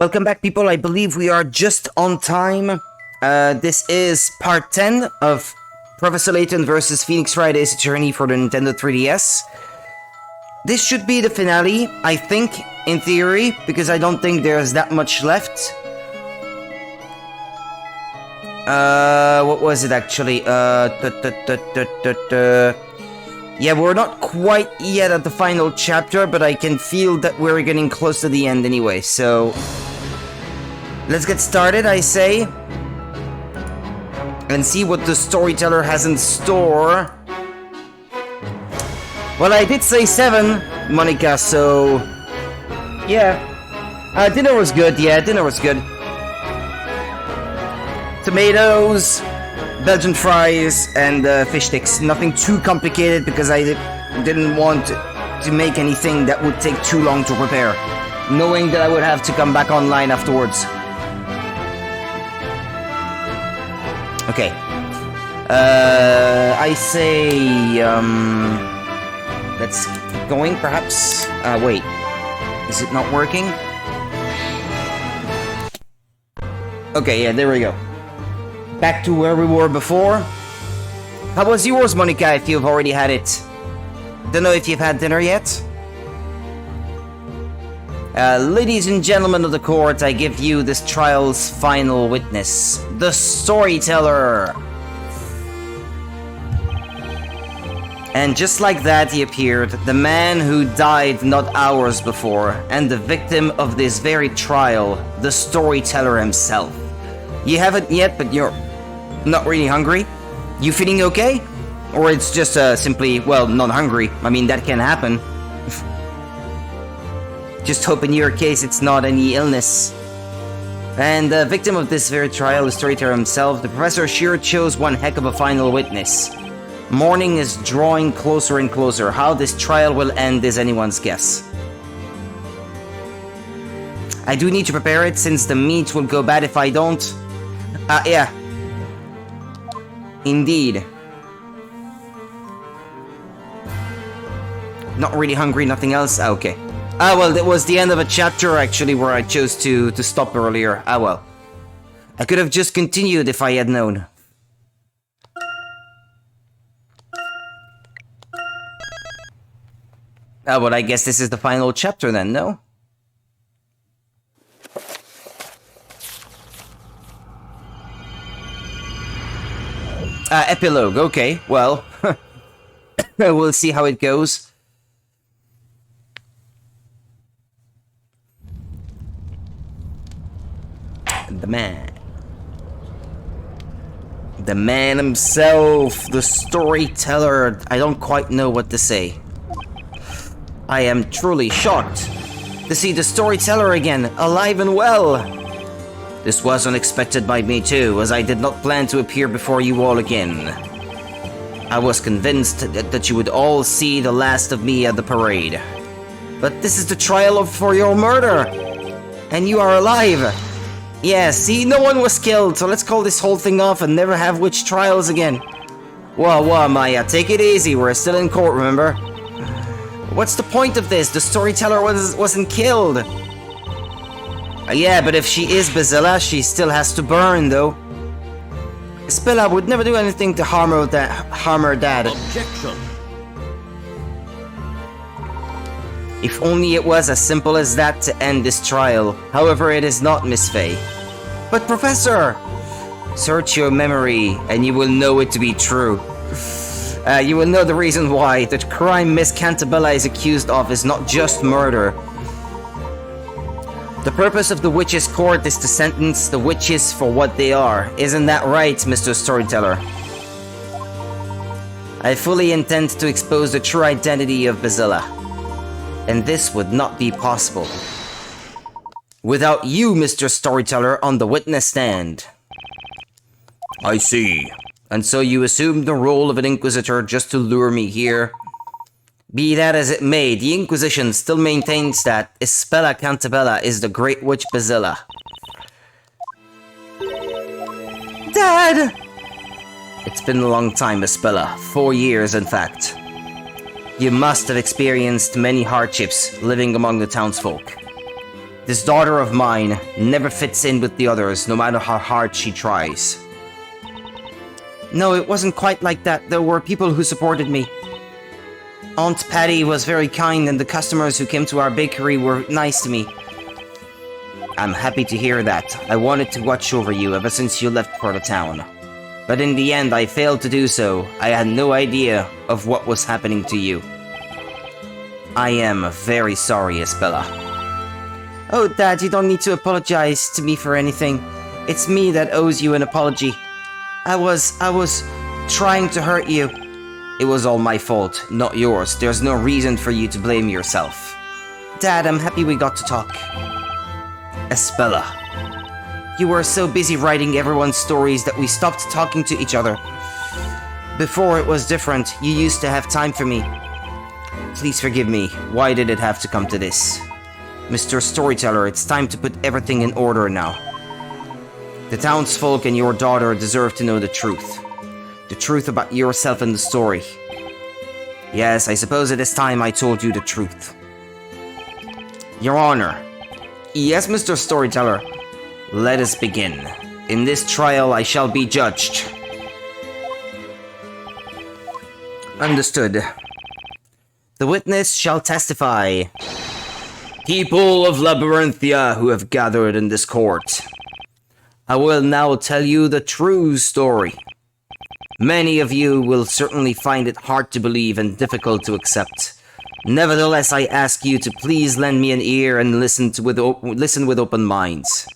Welcome back, people. I believe we are just on time. This is part 10 of Professor Layton versus Phoenix Wright Ace Attorney for the Nintendo 3DS. This should be the finale, I think, in theory, because I don't think there's that much left. What was it actually? Yeah, we're not quite yet at the final chapter, but I can feel that we're getting close to the end anyway, so... let's get started, I say. And see what the storyteller has in store. Well, I did say 7, Monica, so... yeah. Dinner was good, yeah, dinner was good. Tomatoes, Belgian fries, and fish sticks. Nothing too complicated because I didn't want to make anything that would take too long to prepare, knowing that I would have to come back online afterwards. Okay. I say, let's keep going, perhaps? Wait. Is it not working? Okay, yeah, there we go. Back to where we were before. How was yours, Monica, if you've already had it? Don't know if you've had dinner yet? Ladies and gentlemen of the court, I give you this trial's final witness, the storyteller. And just like that he appeared, the man who died not hours before, and the victim of this very trial, the storyteller himself. You haven't yet, but you're not really hungry? You feeling okay? Or it's just simply, well, not hungry. I mean, that can happen. Just hope in your case it's not any illness. And the victim of this very trial, the storyteller himself, the professor sure chose one heck of a final witness. Morning is drawing closer and closer. How this trial will end is anyone's guess. I do need to prepare it since the meat will go bad if I don't. Yeah. Indeed. Not really hungry, nothing else? Ah, okay. Ah, well, that was the end of a chapter, actually, where I chose to stop earlier. Ah, well. I could have just continued if I had known. Ah, well, I guess this is the final chapter then, no? Epilogue, okay, well, we'll see how it goes. The man. The man himself, the storyteller. I don't quite know what to say. I am truly shocked to see the storyteller again, alive and well. This was unexpected by me too, as I did not plan to appear before you all again. I was convinced that you would all see the last of me at the parade. But this is the trial for your murder! And you are alive! Yeah, see, no one was killed, so let's call this whole thing off and never have witch trials again. Whoa, Maya, take it easy, we're still in court, remember? What's the point of this? The storyteller wasn't killed! Yeah, but if she is Bazilla, she still has to burn, though. Spilla would never do anything to harm her dad. Objection. If only it was as simple as that to end this trial. However, it is not, Miss Faye. But Professor! Search your memory, and you will know it to be true. You will know the reason why. The crime Miss Cantabella is accused of is not just murder. The purpose of the Witches' Court is to sentence the witches for what they are. Isn't that right, Mr. Storyteller? I fully intend to expose the true identity of Bazilla. And this would not be possible without you, Mr. Storyteller, on the witness stand. I see. And so you assumed the role of an Inquisitor just to lure me here? Be that as it may, the Inquisition still maintains that Ispella Cantabella is the Great Witch Bazilla. Dad! It's been a long time, Ispella. 4 years, in fact. You must have experienced many hardships living among the townsfolk. This daughter of mine never fits in with the others, no matter how hard she tries. No, it wasn't quite like that. There were people who supported me. Aunt Patty was very kind, and the customers who came to our bakery were nice to me. I'm happy to hear that. I wanted to watch over you ever since you left for the town. But in the end, I failed to do so. I had no idea of what was happening to you. I am very sorry, Isabella. Oh, Dad, you don't need to apologize to me for anything. It's me that owes you an apology. I was trying to hurt you. It was all my fault, not yours. There's no reason for you to blame yourself. Dad, I'm happy we got to talk. Isabella. You were so busy writing everyone's stories that we stopped talking to each other. Before it was different. You used to have time for me. Please forgive me. Why did it have to come to this? Mr. Storyteller, it's time to put everything in order now. The townsfolk and your daughter deserve to know the truth. The truth about yourself and the story. Yes, I suppose it is time I told you the truth. Your Honor. Yes, Mr. Storyteller. Let us begin. In this trial, I shall be judged. Understood. The witness shall testify. People of Labyrinthia who have gathered in this court. I will now tell you the true story. Many of you will certainly find it hard to believe and difficult to accept. Nevertheless, I ask you to please lend me an ear and listen with open minds.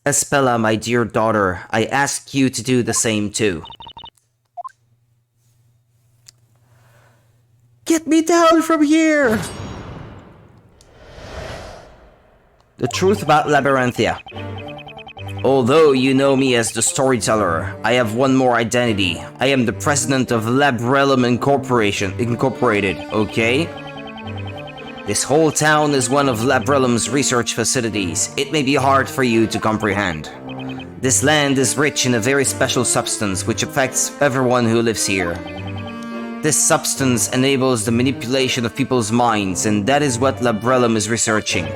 Espella, my dear daughter, I ask you to do the same too. Get me down from here! The truth about Labyrinthia. Although you know me as the Storyteller, I have one more identity. I am the president of Labrellum Incorporated, okay? This whole town is one of Labrellum's research facilities. It may be hard for you to comprehend. This land is rich in a very special substance which affects everyone who lives here. This substance enables the manipulation of people's minds, and that is what Labrellum is researching.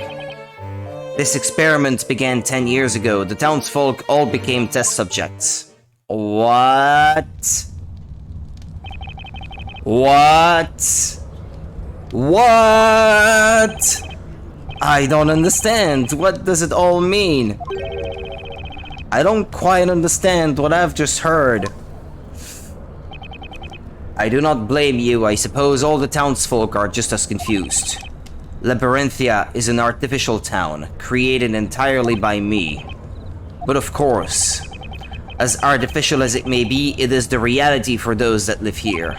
This experiment began 10 years ago. The townsfolk all became test subjects. What? What? What? I don't understand. What does it all mean? I don't quite understand what I've just heard. I do not blame you. I suppose all the townsfolk are just as confused. Labyrinthia is an artificial town, created entirely by me. But of course, as artificial as it may be, it is the reality for those that live here.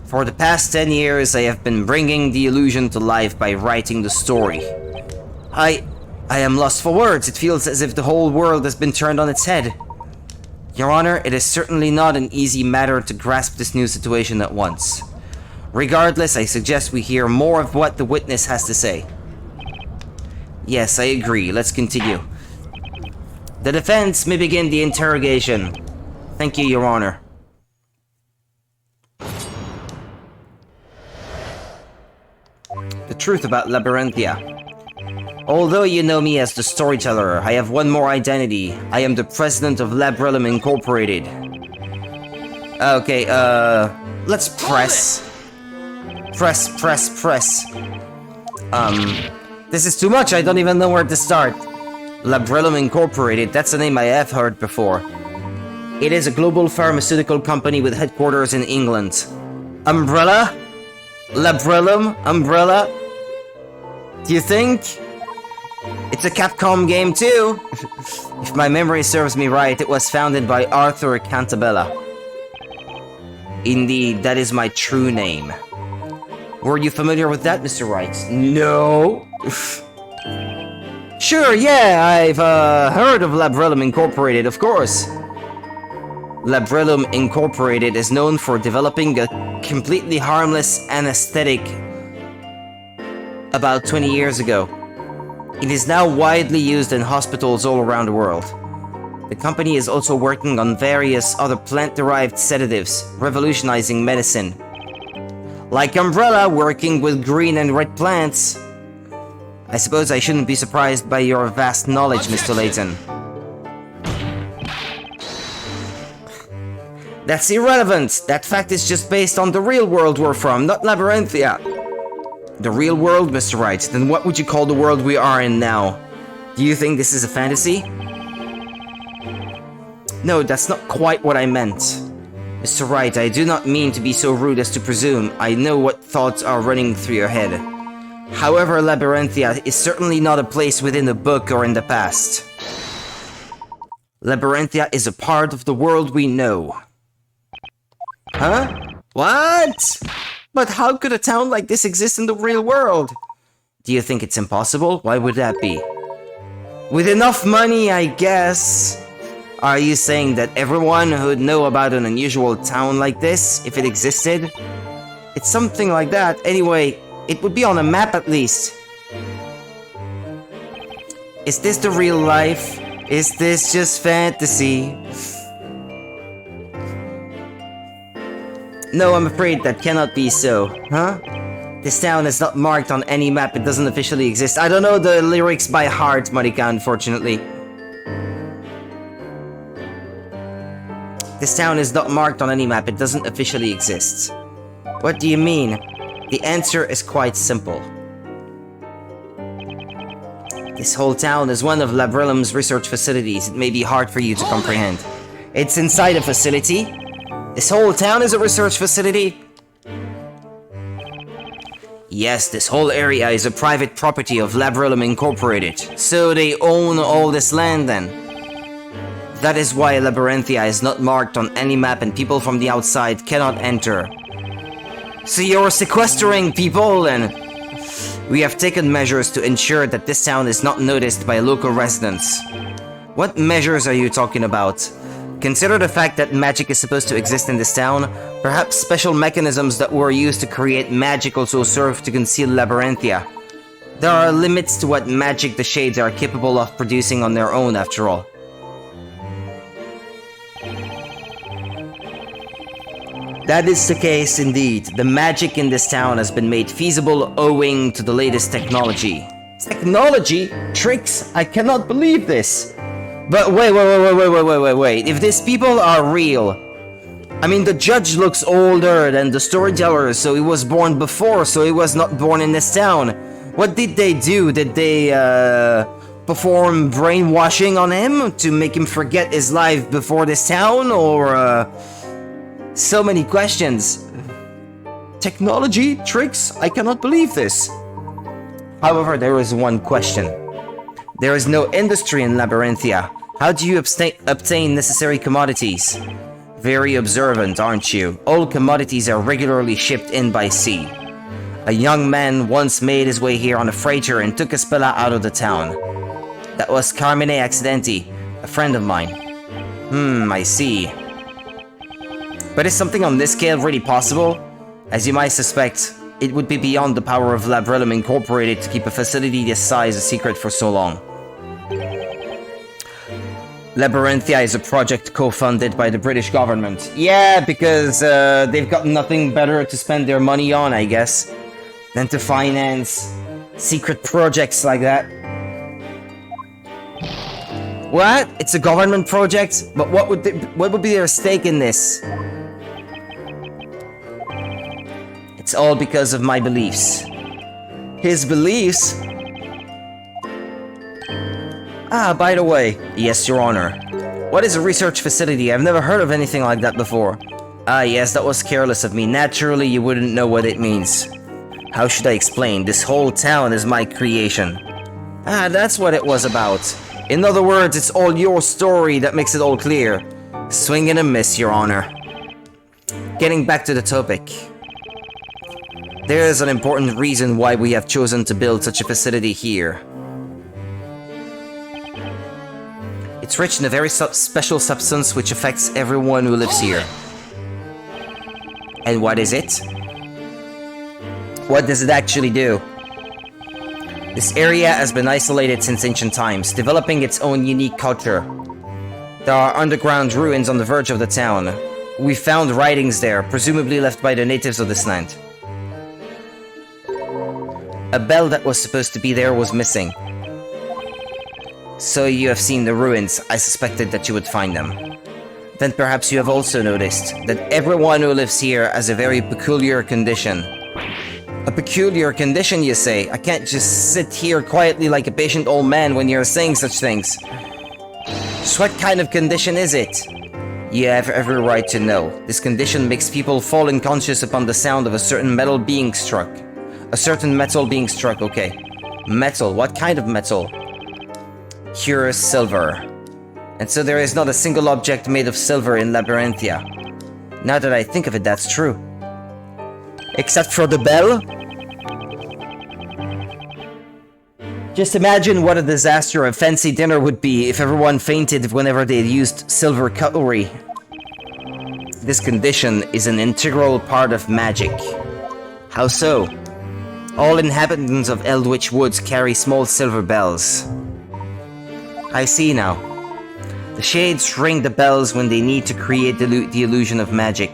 For the past 10 years, I have been bringing the illusion to life by writing the story. I am lost for words. It feels as if the whole world has been turned on its head. Your Honor, it is certainly not an easy matter to grasp this new situation at once. Regardless, I suggest we hear more of what the witness has to say. Yes, I agree. Let's continue. The defense may begin the interrogation. Thank you, Your Honor. The truth about Labyrinthia. Although you know me as the Storyteller, I have one more identity. I am the president of Labrellum Incorporated. Okay, let's press. Press. This is too much. I don't even know where to start. Labrellum Incorporated, that's a name I have heard before. It is a global pharmaceutical company with headquarters in England. Umbrella? Labrellum? Umbrella? Do you think? It's a Capcom game too. If my memory serves me right, it was founded by Arthur Cantabella. Indeed, that is my true name. Were you familiar with that, Mr. Wright? No. Sure, yeah, I've heard of Labrellum Incorporated, of course. Labrellum Incorporated is known for developing a completely harmless anesthetic about 20 years ago. It is now widely used in hospitals all around the world. The company is also working on various other plant-derived sedatives, revolutionizing medicine. Like Umbrella working with green and red plants. I suppose I shouldn't be surprised by your vast knowledge, Mr. Layton. That's irrelevant! That fact is just based on the real world we're from, not Labyrinthia. The real world, Mr. Wright? Then what would you call the world we are in now? Do you think this is a fantasy? No, that's not quite what I meant. Mr. Wright, I do not mean to be so rude as to presume I know what thoughts are running through your head. However, Labyrinthia is certainly not a place within a book or in the past. Labyrinthia is a part of the world we know. Huh? What? But how could a town like this exist in the real world? Do you think it's impossible? Why would that be? With enough money, I guess. Are you saying that everyone would know about an unusual town like this, if it existed? It's something like that. Anyway, it would be on a map at least. Is this the real life? Is this just fantasy? No, I'm afraid that cannot be so. Huh? This town is not marked on any map. It doesn't officially exist. I don't know the lyrics by heart, Marika, unfortunately. This town is not marked on any map. It doesn't officially exist. What do you mean? The answer is quite simple. This whole town is one of Labrillum's research facilities. It may be hard for you to comprehend. It's inside a facility? This whole town is a research facility? Yes, this whole area is a private property of Labrillum Incorporated. So they own all this land then? That is why Labyrinthia is not marked on any map and people from the outside cannot enter. So you're sequestering people and... We have taken measures to ensure that this town is not noticed by local residents. What measures are you talking about? Consider the fact that magic is supposed to exist in this town. Perhaps special mechanisms that were used to create magic also serve to conceal Labyrinthia. There are limits to what magic the Shades are capable of producing on their own, after all. That is the case indeed. The magic in this town has been made feasible owing to the latest technology. Technology? Tricks? I cannot believe this. But wait. If these people are real... I mean, the judge looks older than the storyteller, so he was born before, so he was not born in this town. What did they do? Did they, perform brainwashing on him to make him forget his life before this town, or, So many questions. Technology? Tricks? I cannot believe this. However, there is one question. There is no industry in Labyrinthia. How do you obtain necessary commodities? Very observant, aren't you? All commodities are regularly shipped in by sea. A young man once made his way here on a freighter and took Espela out of the town. That was Carmine Accidenti, a friend of mine. I see. But is something on this scale really possible? As you might suspect, it would be beyond the power of Labrillum Incorporated to keep a facility this size a secret for so long. Labyrinthia is a project co-funded by the British government. Yeah, because they've got nothing better to spend their money on, I guess, than to finance secret projects like that. What? It's a government project? But what would be their stake in this? It's all because of my beliefs. His beliefs? Ah, by the way. Yes, Your Honor. What is a research facility? I've never heard of anything like that before. Ah, yes, that was careless of me. Naturally, you wouldn't know what it means. How should I explain? This whole town is my creation. Ah, that's what it was about. In other words, it's all your story that makes it all clear. Swing and a miss, Your Honor. Getting back to the topic. There is an important reason why we have chosen to build such a facility here. It's rich in a very special substance which affects everyone who lives here. And what is it? What does it actually do? This area has been isolated since ancient times, developing its own unique culture. There are underground ruins on the verge of the town. We found writings there, presumably left by the natives of this land. A bell that was supposed to be there was missing. So you have seen the ruins. I suspected that you would find them. Then perhaps you have also noticed that everyone who lives here has a very peculiar condition. A peculiar condition, you say? I can't just sit here quietly like a patient old man when you're saying such things. Just what kind of condition is it? You have every right to know. This condition makes people fall unconscious upon the sound of a certain metal being struck. A certain metal being struck, okay. Metal, what kind of metal? Pure silver. And so there is not a single object made of silver in Labyrinthia. Now that I think of it, that's true. Except for the bell? Just imagine what a disaster a fancy dinner would be if everyone fainted whenever they used silver cutlery. This condition is an integral part of magic. How so? All inhabitants of Eldritch Woods carry small silver bells. I see now. The shades ring the bells when they need to create the illusion of magic.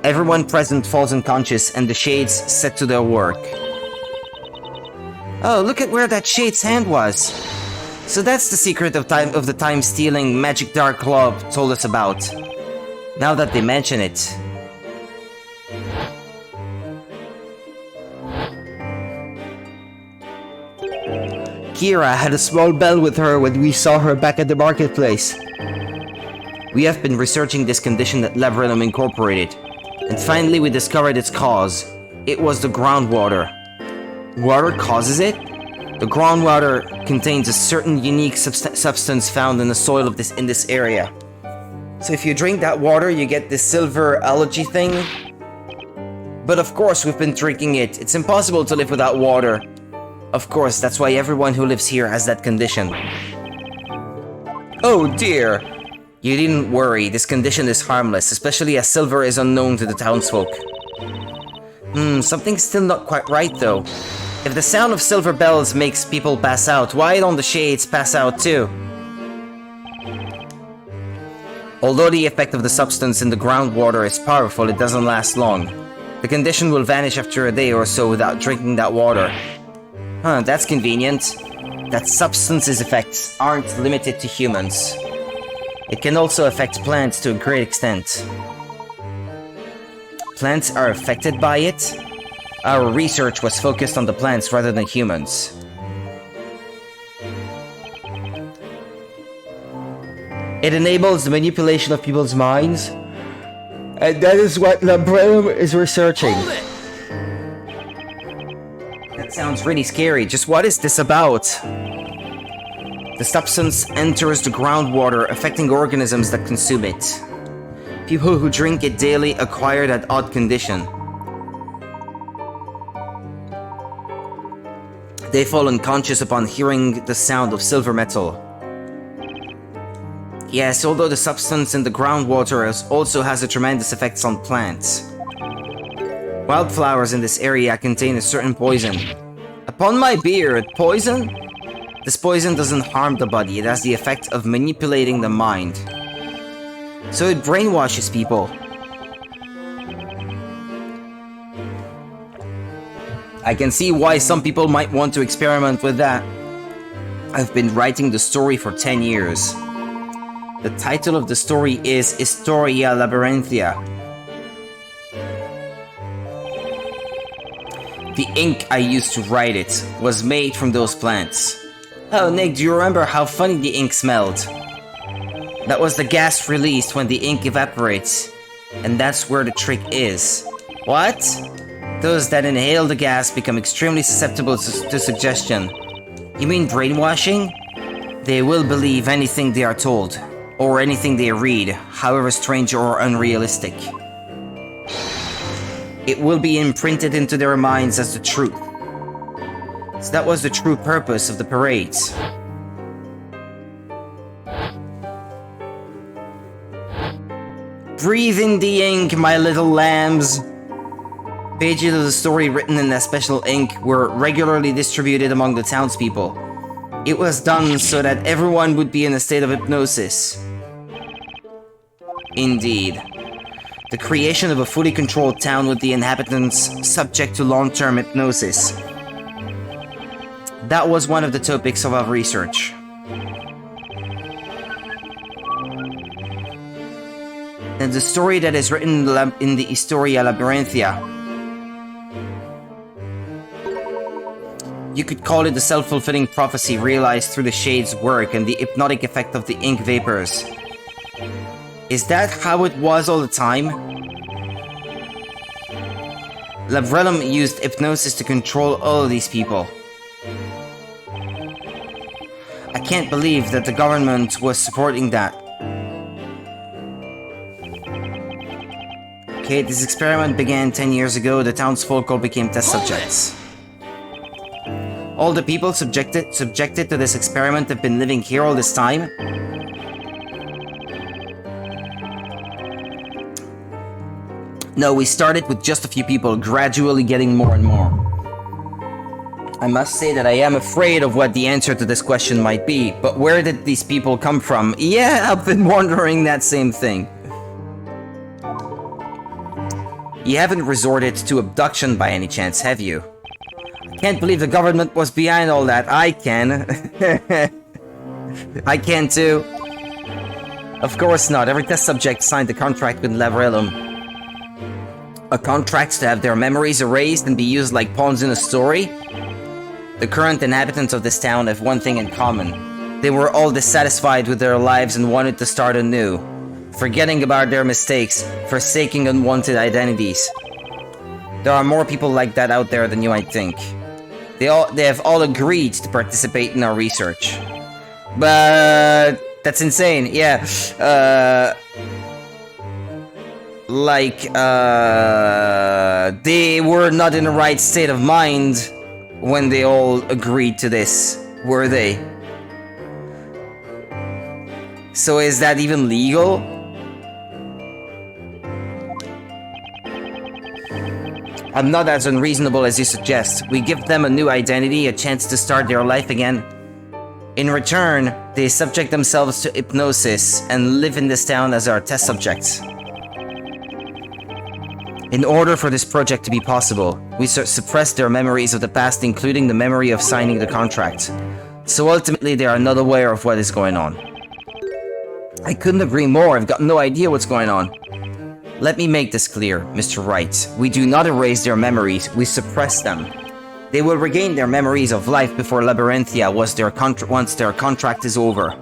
Everyone present falls unconscious and the shades set to their work. Oh, look at where that shade's hand was. So that's the secret of the time-stealing Magic Dark Club told us about. Now that they mention it. Kira had a small bell with her when we saw her back at the marketplace. We have been researching this condition at Labrinum Incorporated, and finally we discovered its cause. It was the groundwater. Water causes it? The groundwater contains a certain unique substance found in the soil of in this area. So if you drink that water, you get this silver allergy thing. But of course we've been drinking it. It's impossible to live without water. Of course, that's why everyone who lives here has that condition. Oh dear! You needn't worry, this condition is harmless, especially as silver is unknown to the townsfolk. Something's still not quite right though. If the sound of silver bells makes people pass out, why don't the shades pass out too? Although the effect of the substance in the groundwater is powerful, it doesn't last long. The condition will vanish after a day or so without drinking that water. Huh, that's convenient. That substance's effects aren't limited to humans. It can also affect plants to a great extent. Plants are affected by it? Our research was focused on the plants rather than humans. It enables the manipulation of people's minds, and that is what Labrinum is researching. That sounds really scary. Just what is this about? The substance enters the groundwater, affecting organisms that consume it. People who drink it daily acquire that odd condition. They fall unconscious upon hearing the sound of silver metal. Yes, although the substance in the groundwater also has a tremendous effects on plants. Wildflowers in this area contain a certain poison. Upon my beard, poison? This poison doesn't harm the body, it has the effect of manipulating the mind. So it brainwashes people. I can see why some people might want to experiment with that. I've been writing the story for 10 years. The title of the story is Historia Labyrinthia. The ink I used to write it was made from those plants. Oh, Nick, do you remember how funny the ink smelled? That was the gas released when the ink evaporates. And that's where the trick is. What? Those that inhale the gas become extremely susceptible to suggestion. You mean brainwashing? They will believe anything they are told, or anything they read, however strange or unrealistic. It will be imprinted into their minds as the truth. So that was the true purpose of the parades. Breathe in the ink, my little lambs! Pages of the story written in that special ink were regularly distributed among the townspeople. It was done so that everyone would be in a state of hypnosis. Indeed. The creation of a fully controlled town with the inhabitants subject to long-term hypnosis. That was one of the topics of our research. And the story that is written in the Historia Labyrinthia. You could call it the self-fulfilling prophecy realized through the Shade's work and the hypnotic effect of the ink vapors. Is that how it was all the time? Lavrellum used hypnosis to control all of these people. I can't believe that the government was supporting that. Okay, this experiment began 10 years ago. The townsfolk all became test subjects. All the people subjected to this experiment have been living here all this time? No, we started with just a few people, gradually getting more and more. I must say that I am afraid of what the answer to this question might be, but where did these people come from? Yeah, I've been wondering that same thing. You haven't resorted to abduction by any chance, have you? Can't believe the government was behind all that. I can. I can too. Of course not. Every test subject signed a contract with Lavrellum. A contract to have their memories erased and be used like pawns in a story? The current inhabitants of this town have one thing in common. They were all dissatisfied with their lives and wanted to start anew, forgetting about their mistakes, forsaking unwanted identities. There are more people like that out there than you might think. They have all agreed to participate in our research. But that's insane, yeah. They were not in the right state of mind when they all agreed to this, were they? So is that even legal? I'm not as unreasonable as you suggest. We give them a new identity, a chance to start their life again. In return, they subject themselves to hypnosis and live in this town as our test subjects. In order for this project to be possible, we suppress their memories of the past, including the memory of signing the contract. So ultimately, they are not aware of what is going on. I couldn't agree more. I've got no idea what's going on. Let me make this clear, Mr. Wright. We do not erase their memories, we suppress them. They will regain their memories of life before Labyrinthia once their contract is over.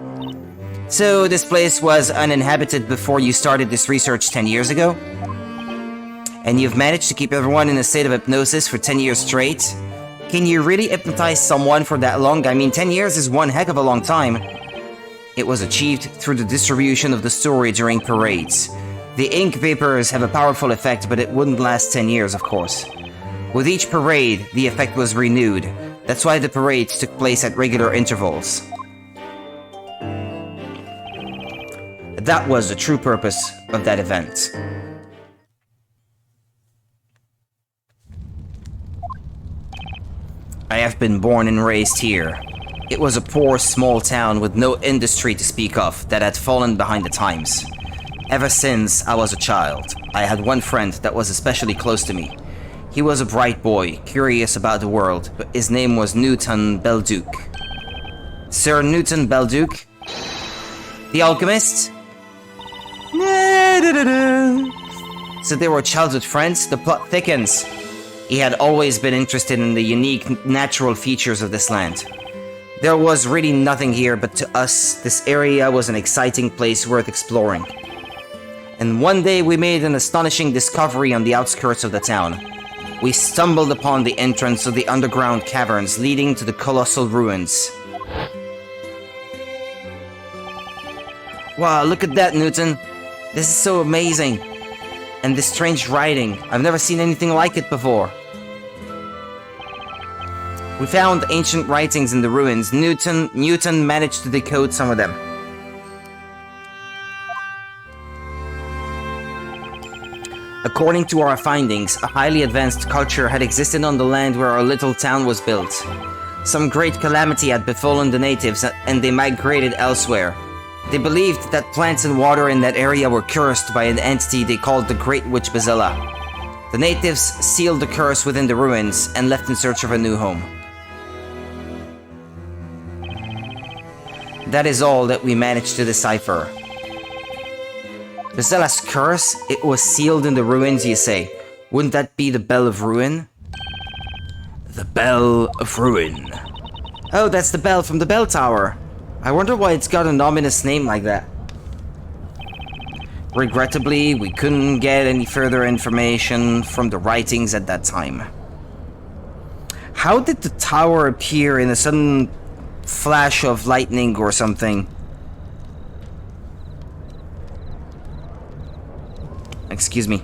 So this place was uninhabited before you started this research 10 years ago? And you've managed to keep everyone in a state of hypnosis for 10 years straight? Can you really hypnotize someone for that long? I mean, 10 years is one heck of a long time. It was achieved through the distribution of the story during parades. The ink vapors have a powerful effect, but it wouldn't last 10 years, of course. With each parade, the effect was renewed. That's why the parades took place at regular intervals. That was the true purpose of that event. I have been born and raised here. It was a poor, small town with no industry to speak of that had fallen behind the times. Ever since I was a child, I had one friend that was especially close to me. He was a bright boy, curious about the world, but his name was Newton Belduc. Sir Newton Belduc? The alchemist? So they were childhood friends? The plot thickens. He had always been interested in the unique natural features of this land. There was really nothing here, but to us, this area was an exciting place worth exploring. And one day we made an astonishing discovery on the outskirts of the town. We stumbled upon the entrance of the underground caverns leading to the colossal ruins. Wow, look at that, Newton. This is so amazing. And this strange writing. I've never seen anything like it before. We found ancient writings in the ruins. Newton managed to decode some of them. According to our findings, a highly advanced culture had existed on the land where our little town was built. Some great calamity had befallen the natives and they migrated elsewhere. They believed that plants and water in that area were cursed by an entity they called the Great Witch Bazilla. The natives sealed the curse within the ruins and left in search of a new home. That is all that we managed to decipher. Bazilla's curse? It was sealed in the ruins, you say? Wouldn't that be the Bell of Ruin? The Bell of Ruin. Oh, that's the bell from the bell tower. I wonder why it's got an ominous name like that. Regrettably, we couldn't get any further information from the writings at that time. How did the tower appear in a sudden flash of lightning or something? Excuse me.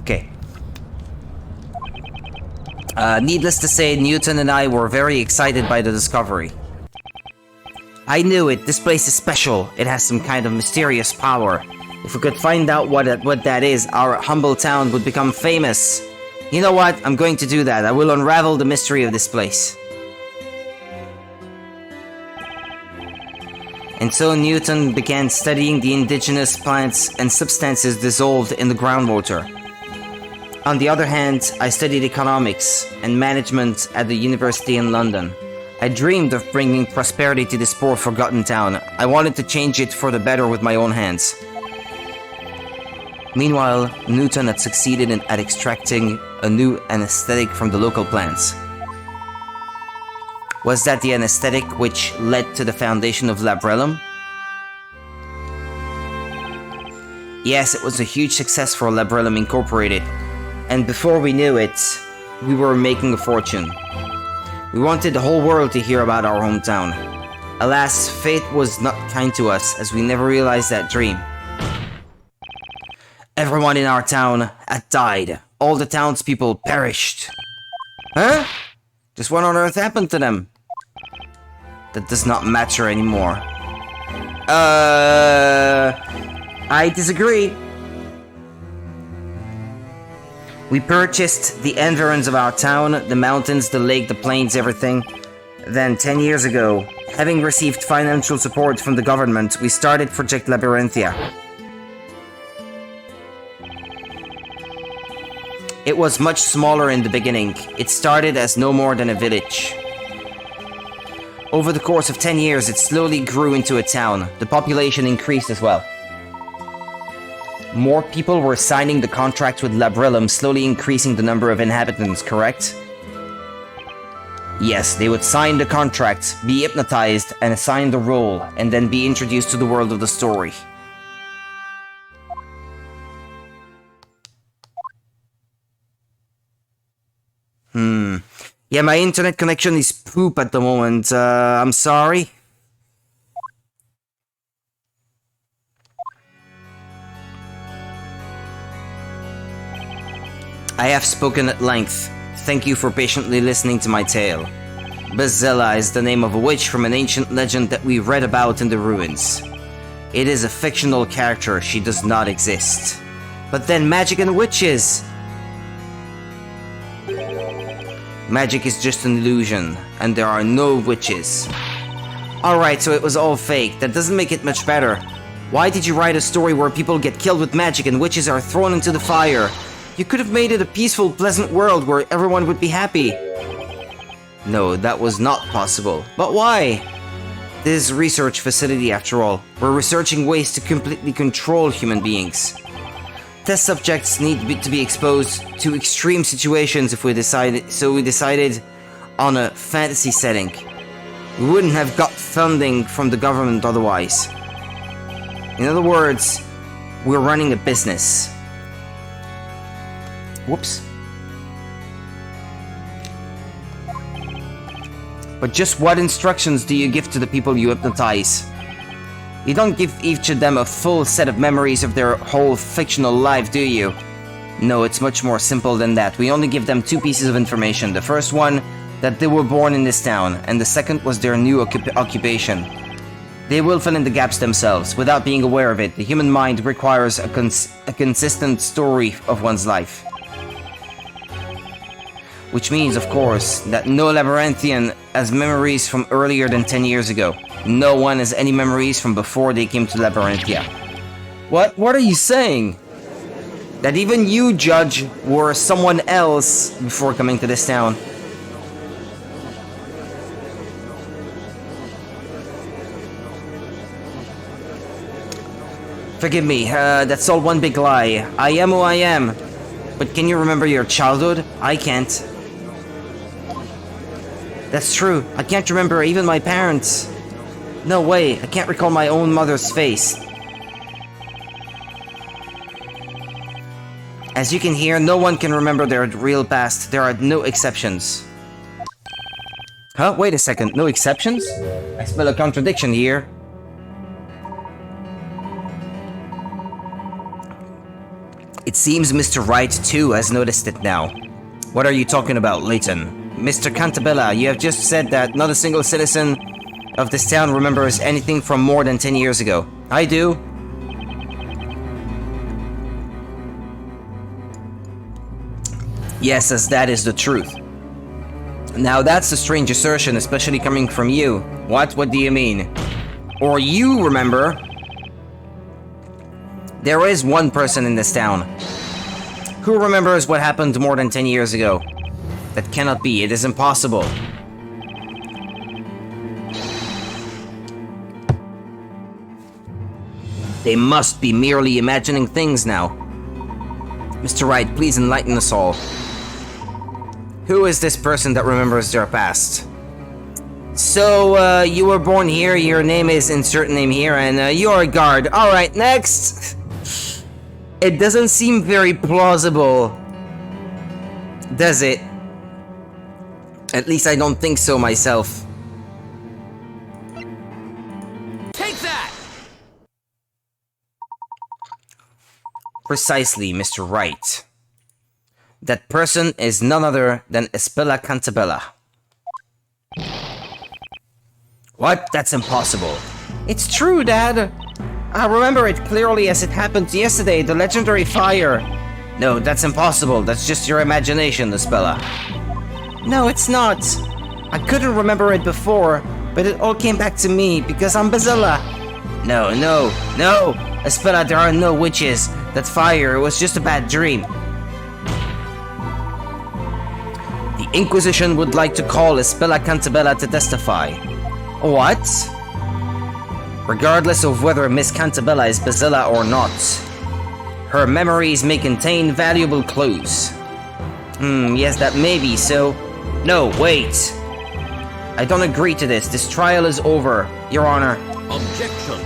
Okay. Needless to say, Newton and I were very excited by the discovery. I knew it. This place is special. It has some kind of mysterious power. If we could find out what that is, our humble town would become famous. You know what? I'm going to do that. I will unravel the mystery of this place. And so Newton began studying the indigenous plants and substances dissolved in the groundwater. On the other hand, I studied economics and management at the university in London. I dreamed of bringing prosperity to this poor forgotten town. I wanted to change it for the better with my own hands. Meanwhile, Newton had succeeded at extracting a new anesthetic from the local plants. Was that the anesthetic which led to the foundation of Labrellum? Yes, it was a huge success for Labrellum Incorporated. And before we knew it, we were making a fortune. We wanted the whole world to hear about our hometown. Alas, fate was not kind to us, as we never realized that dream. Everyone in our town had died. All the townspeople perished. Huh? Just what on earth happened to them? That does not matter anymore. I disagree. We purchased the environs of our town, the mountains, the lake, the plains, everything. Then, 10 years ago, having received financial support from the government, we started Project Labyrinthia. It was much smaller in the beginning. It started as no more than a village. Over the course of 10 years, it slowly grew into a town. The population increased as well. More people were signing the contract with Labrellum, slowly increasing the number of inhabitants, correct? Yes, they would sign the contract, be hypnotized, and assign the role, and then be introduced to the world of the story. Yeah, my internet connection is poop at the moment. I'm sorry. I have spoken at length. Thank you for patiently listening to my tale. Bazilla is the name of a witch from an ancient legend that we read about in the ruins. It is a fictional character, she does not exist. But then magic and witches! Magic is just an illusion, and there are no witches. Alright, so it was all fake. That doesn't make it much better. Why did you write a story where people get killed with magic and witches are thrown into the fire? You could have made it a peaceful, pleasant world where everyone would be happy. No, that was not possible. But why? This is a research facility after all. We're researching ways to completely control human beings. Test subjects need to be exposed to extreme situations so we decided on a fantasy setting. We wouldn't have got funding from the government otherwise. In other words, we're running a business. Whoops. But just what instructions do you give to the people you hypnotize? You don't give each of them a full set of memories of their whole fictional life, do you? No, it's much more simple than that. We only give them two pieces of information. The first one, that they were born in this town, and the second was their new occupation. They will fill in the gaps themselves, without being aware of it. The human mind requires a consistent story of one's life. Which means, of course, that no Labyrinthian has memories from earlier than 10 years ago. No one has any memories from before they came to Labyrinthia. What? What are you saying? That even you, Judge, were someone else before coming to this town. Forgive me, that's all one big lie. I am who I am. But can you remember your childhood? I can't. That's true. I can't remember even my parents. No way, I can't recall my own mother's face. As you can hear, no one can remember their real past. There are no exceptions. Huh? Wait a second. No exceptions? I smell a contradiction here. It seems Mr. Wright, too, has noticed it now. What are you talking about, Layton? Mr. Cantabella, you have just said that not a single citizen of this town remembers anything from more than 10 years ago. I do. Yes, as that is the truth. Now that's a strange assertion, especially coming from you. What? What do you mean? Or you remember? There is one person in this town who remembers what happened more than 10 years ago. That cannot be. It is impossible. They must be merely imagining things now. Mr. Wright, please enlighten us all. Who is this person that remembers their past? So, you were born here, your name is insert name here, and you're a guard. Alright, next! It doesn't seem very plausible, does it? At least I don't think so myself. Take that! Precisely, Mr. Wright. That person is none other than Espella Cantabella. What? That's impossible. It's true, Dad! I remember it clearly as it happened yesterday, the legendary fire. No, that's impossible. That's just your imagination, Espella. No, it's not. I couldn't remember it before, but it all came back to me because I'm Bazilla. No, Espella, there are no witches. That fire was just a bad dream. The Inquisition would like to call Espella Cantabella to testify. What? Regardless of whether Miss Cantabella is Bazilla or not, her memories may contain valuable clues. Yes, that may be so. No, wait. I don't agree to this. This trial is over, Your Honor. Objection.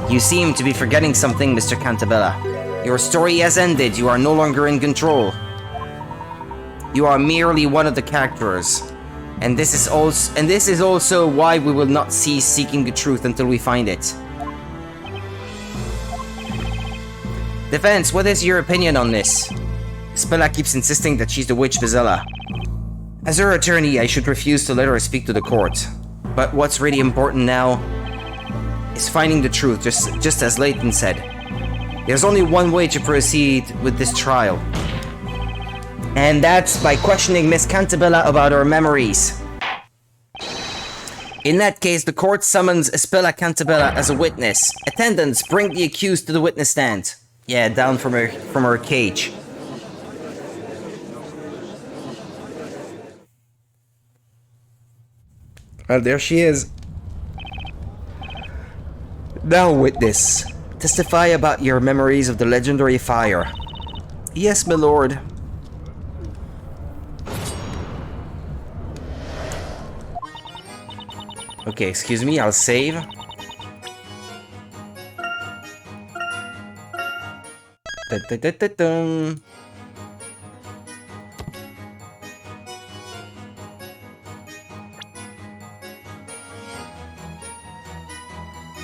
You seem to be forgetting something, Mr. Cantabella. Your story has ended. You are no longer in control. You are merely one of the characters. And this is also why we will not cease seeking the truth until we find it. Defense, what is your opinion on this? Spella keeps insisting that she's the witch Bazilla. As her attorney, I should refuse to let her speak to the court. But what's really important now is finding the truth, just as Layton said. There's only one way to proceed with this trial. And that's by questioning Miss Cantabella about her memories. In that case, the court summons Espella Cantabella as a witness. Attendants, bring the accused to the witness stand. Yeah, down from her cage. Well, there she is. Now, witness, testify about your memories of the legendary fire. Yes, my lord. Okay, excuse me, I'll save. Dun.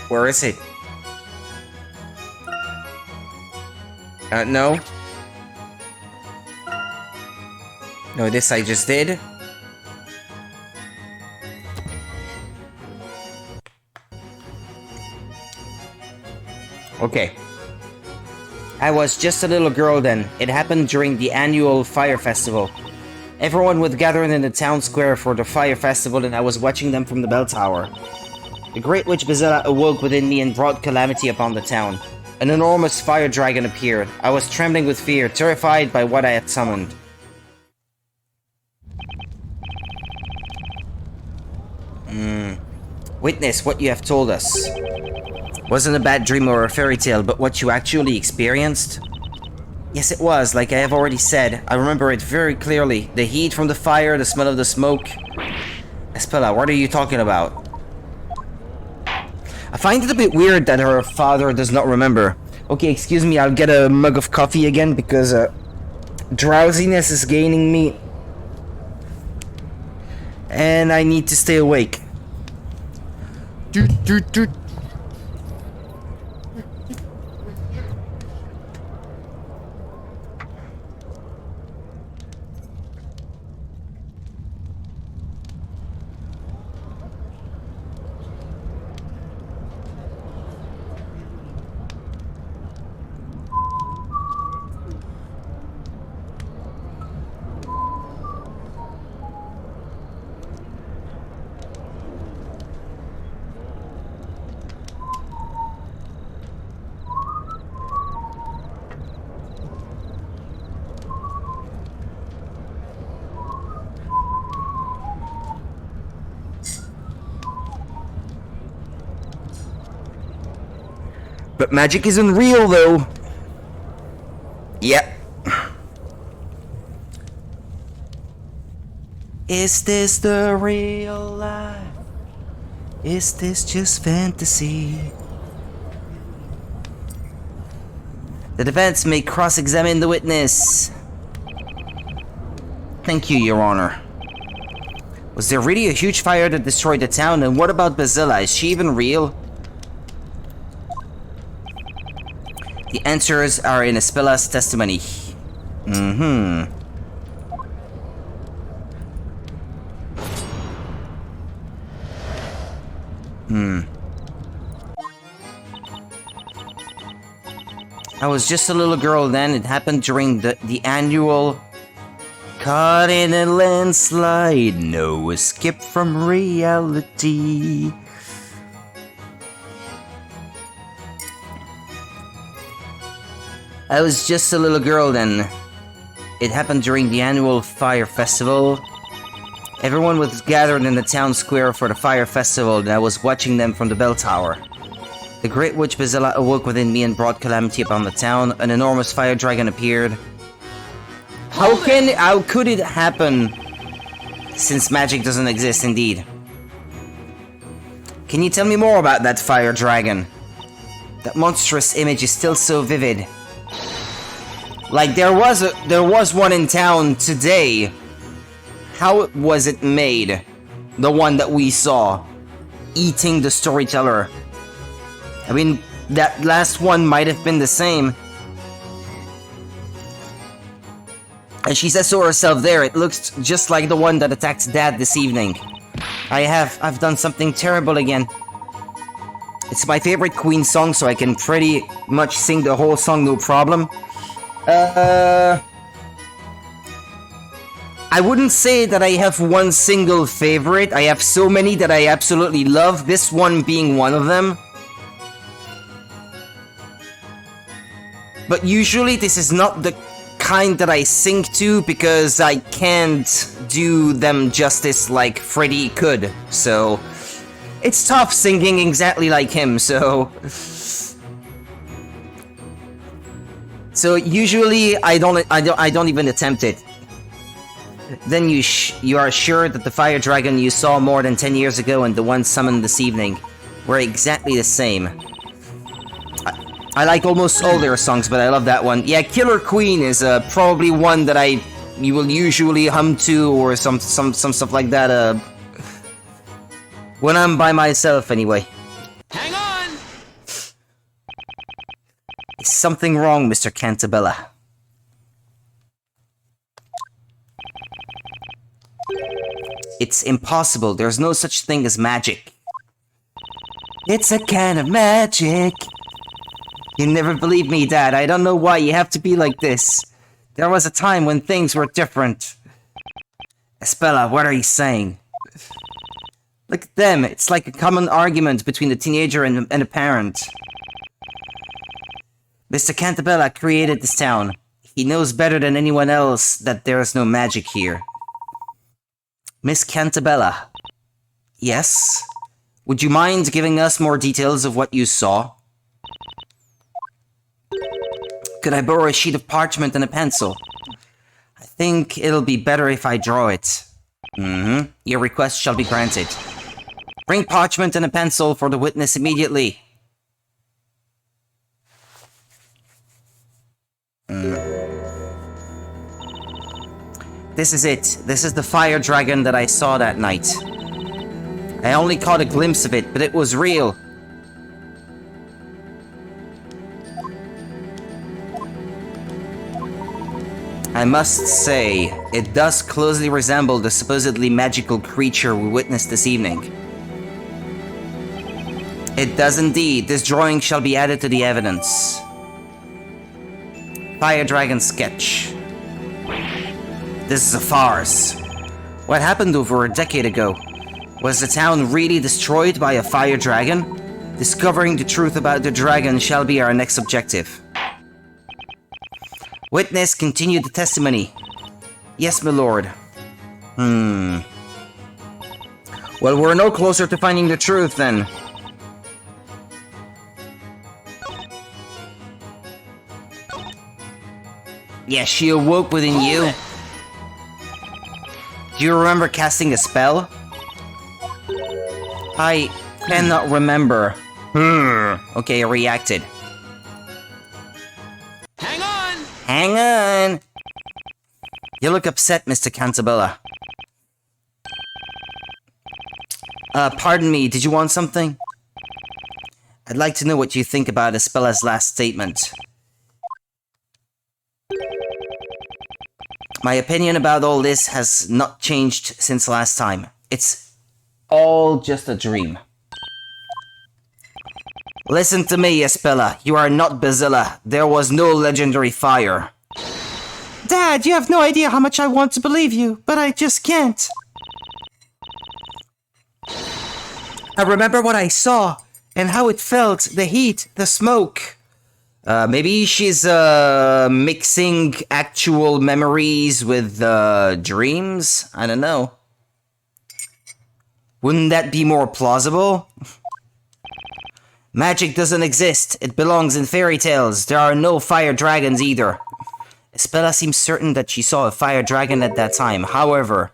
Where is it? No. No, this I just did. Okay. I was just a little girl then. It happened during the annual fire festival. Everyone was gathered in the town square for the fire festival and I was watching them from the bell tower. The great witch Bazilla awoke within me and brought calamity upon the town. An enormous fire dragon appeared. I was trembling with fear, terrified by what I had summoned. Witness what you have told us. Wasn't a bad dream or a fairy tale, but what you actually experienced? Yes, it was, like I have already said. I remember it very clearly. The heat from the fire, the smell of the smoke. Espella, what are you talking about? I find it a bit weird that her father does not remember. Okay, excuse me, I'll get a mug of coffee again because drowsiness is gaining me. And I need to stay awake. But magic isn't real, though. Yep. Is this the real life? Is this just fantasy? The defense may cross-examine the witness. Thank you, Your Honor. Was there really a huge fire that destroyed the town? And what about Bazilla? Is she even real? The answers are in Espella's testimony. I was just a little girl then. It happened during the annual... Caught in a landslide, no escape from reality. I was just a little girl then. It happened during the annual fire festival. Everyone was gathered in the town square for the fire festival and I was watching them from the bell tower. The great witch Bazilla awoke within me and brought calamity upon the town. An enormous fire dragon appeared. How could it happen? Since magic doesn't exist indeed. Can you tell me more about that fire dragon? That monstrous image is still so vivid. Like there was one in town today. How was it made? The one that we saw eating the storyteller. I mean, that last one might have been the same. And she says so herself there, it looks just like the one that attacked Dad this evening. I've done something terrible again. It's my favorite Queen song, so I can pretty much sing the whole song no problem. I wouldn't say that I have one single favorite. I have so many that I absolutely love, this one being one of them. But usually this is not the kind that I sing to because I can't do them justice like Freddy could. So it's tough singing exactly like him, so usually I don't even attempt it. Then you are sure that the fire dragon you saw more than 10 years ago and the one summoned this evening were exactly the same. I like almost all their songs, but I love that one. Yeah, Killer Queen is probably one that you will usually hum to or some stuff like that. When I'm by myself, anyway. Hang on! Is something wrong, Mr. Cantabella? It's impossible. There's no such thing as magic. It's a kind of magic. You never believe me, Dad. I don't know why you have to be like this. There was a time when things were different. Espella, what are you saying? Look at them. It's like a common argument between a teenager and a parent. Mr. Cantabella created this town. He knows better than anyone else that there is no magic here. Miss Cantabella. Yes? Would you mind giving us more details of what you saw? Could I borrow a sheet of parchment and a pencil? I think it'll be better if I draw it. Your request shall be granted. Bring parchment and a pencil for the witness immediately. This is it. This is the fire dragon that I saw that night. I only caught a glimpse of it, but it was real. I must say, it does closely resemble the supposedly magical creature we witnessed this evening. It does indeed. This drawing shall be added to the evidence. Fire Dragon sketch. This is a farce. What happened over a decade ago? Was the town really destroyed by a fire dragon? Discovering the truth about the dragon shall be our next objective. Witness, continue the testimony. Yes, my lord. Well, we're no closer to finding the truth, then. Yeah, she awoke within you. Do you remember casting a spell? I cannot remember. Okay, I reacted. Hang on! You look upset, Mr. Cantabella. Pardon me, did you want something? I'd like to know what you think about Espella's last statement. My opinion about all this has not changed since last time. It's all just a dream. Listen to me, Espella. You are not Bazilla. There was no legendary fire. Dad, you have no idea how much I want to believe you, but I just can't. I remember what I saw, and how it felt, the heat, the smoke. Maybe she's, mixing actual memories with, dreams? I don't know. Wouldn't that be more plausible? Magic doesn't exist. It belongs in fairy tales. There are no fire dragons either. Espella seems certain that she saw a fire dragon at that time. However...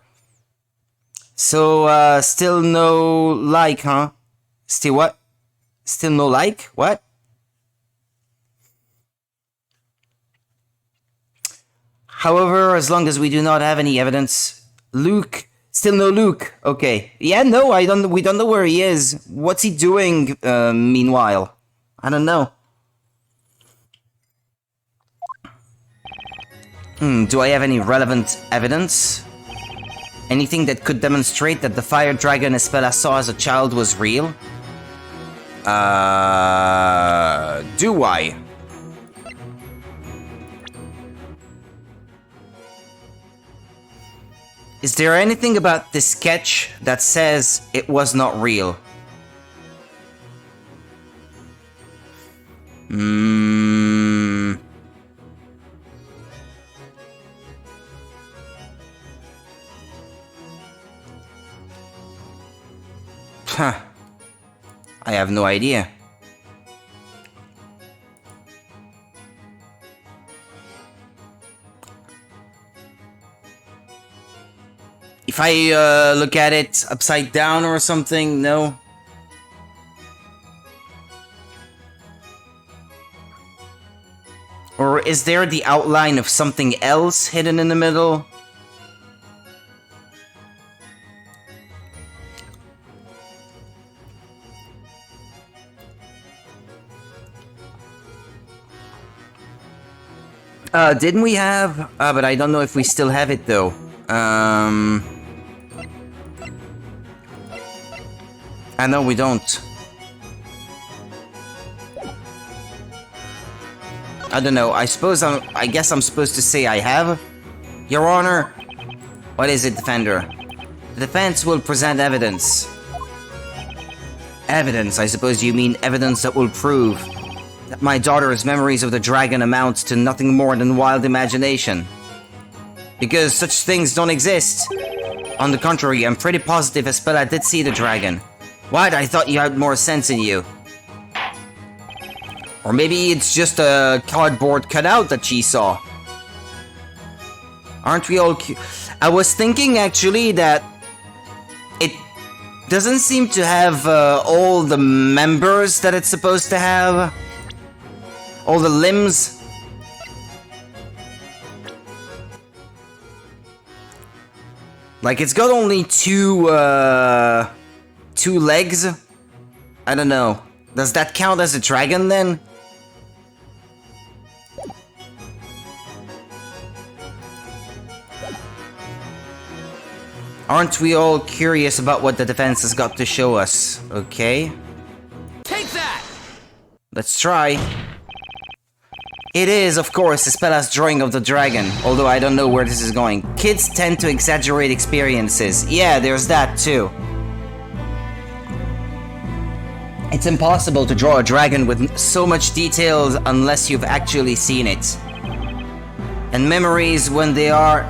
So, still no like, huh? Still what? Still no like? What? However, as long as we do not have any evidence... Luke... Still no Luke. Okay. Yeah, no, we don't know where he is. What's he doing, meanwhile? I don't know. Do I have any relevant evidence? Anything that could demonstrate that the fire dragon Espella saw as a child was real? Do I? Is there anything about this sketch that says it was not real? Huh. I have no idea. If I look at it upside down or something, no. Or is there the outline of something else hidden in the middle? Didn't we have... but I don't know if we still have it though. I know we don't. I don't know, I guess I'm supposed to say I have? Your Honor? What is it, Defender? The defense will present evidence. Evidence? I suppose you mean evidence that will prove that my daughter's memories of the dragon amount to nothing more than wild imagination. Because such things don't exist. On the contrary, I'm pretty positive Espella did see the dragon. What? I thought you had more sense in you. Or maybe it's just a cardboard cutout that she saw. Aren't we all I was thinking actually that it doesn't seem to have all the members that it's supposed to have. All the limbs. Like, it's got only two legs? I don't know. Does that count as a dragon, then? Aren't we all curious about what the defense has got to show us? Okay. Take that! Let's try. It is, of course, Espella's drawing of the dragon, although I don't know where this is going. Kids tend to exaggerate experiences. Yeah, there's that too. It's impossible to draw a dragon with so much detail unless you've actually seen it. And memories when they are...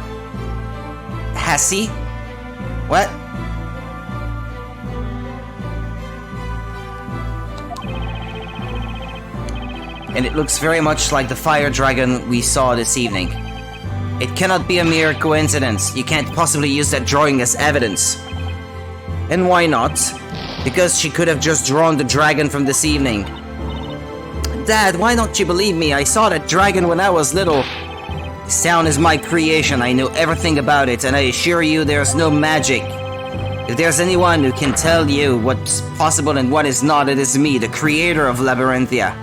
Hassy? What? And it looks very much like the fire dragon we saw this evening. It cannot be a mere coincidence. You can't possibly use that drawing as evidence. And why not? Because she could have just drawn the dragon from this evening. Dad, why don't you believe me? I saw that dragon when I was little. This town is my creation. I know everything about it, and I assure you there's no magic. If there's anyone who can tell you what's possible and what is not, it is me, the creator of Labyrinthia.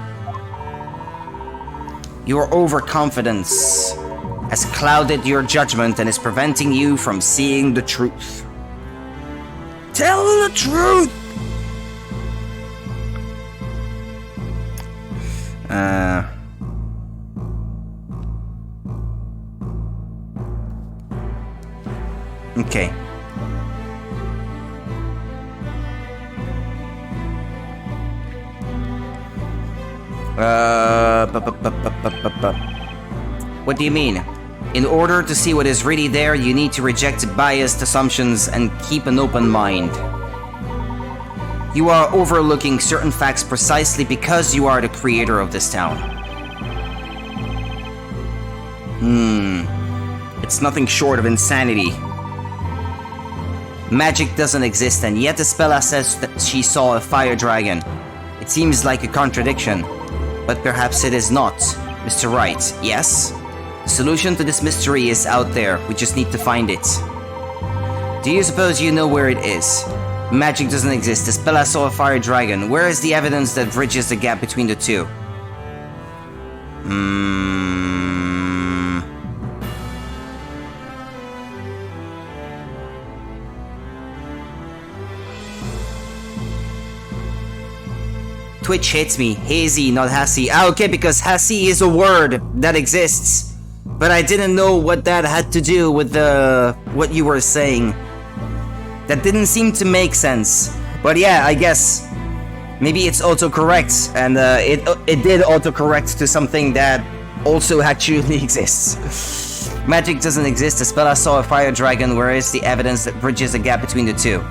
Your overconfidence has clouded your judgment and is preventing you from seeing the truth. Tell the truth! Okay. What do you mean? In order to see what is really there, you need to reject biased assumptions and keep an open mind. You are overlooking certain facts precisely because you are the creator of this town. It's nothing short of insanity. Magic doesn't exist, and yet Espella says that she saw a fire dragon. It seems like a contradiction, but perhaps it is not. Mr. Wright, yes? The solution to this mystery is out there. We just need to find it. Do you suppose you know where it is? Magic doesn't exist. Espella saw a fire dragon. Where is the evidence that bridges the gap between the two? Twitch hits me. Hazy, not Hassy. Ah, okay, because Hassy is a word that exists. But I didn't know what that had to do with what you were saying. That didn't seem to make sense. But yeah, I guess maybe it's autocorrect, and it did autocorrect to something that also actually exists. Magic doesn't exist. Espella saw a fire dragon. Where is the evidence that bridges the gap between the two?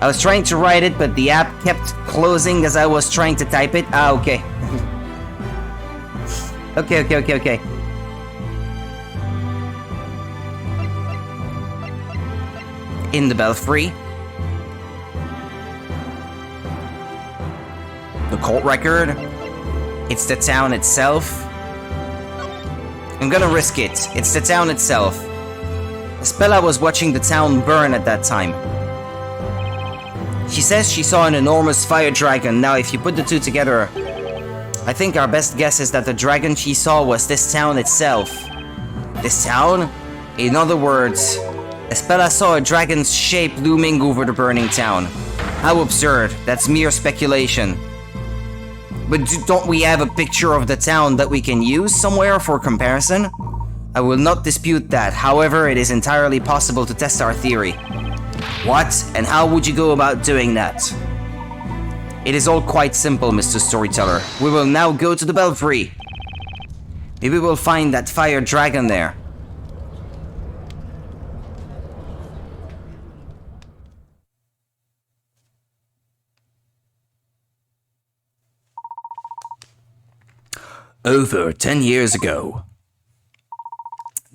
I was trying to write it, but the app kept closing as I was trying to type it. Ah, okay. Okay. In the belfry. The cult record. It's the town itself. I'm gonna risk it. It's the town itself. Espella was watching the town burn at that time. She says she saw an enormous fire dragon. Now, if you put the two together, I think our best guess is that the dragon she saw was this town itself. This town? In other words, Espella saw a dragon's shape looming over the burning town. How absurd. That's mere speculation. But don't we have a picture of the town that we can use somewhere for comparison? I will not dispute that, however, it is entirely possible to test our theory. What? And how would you go about doing that? It is all quite simple, Mr. Storyteller. We will now go to the belfry. Maybe we'll find that fire dragon there. Over 10 years ago,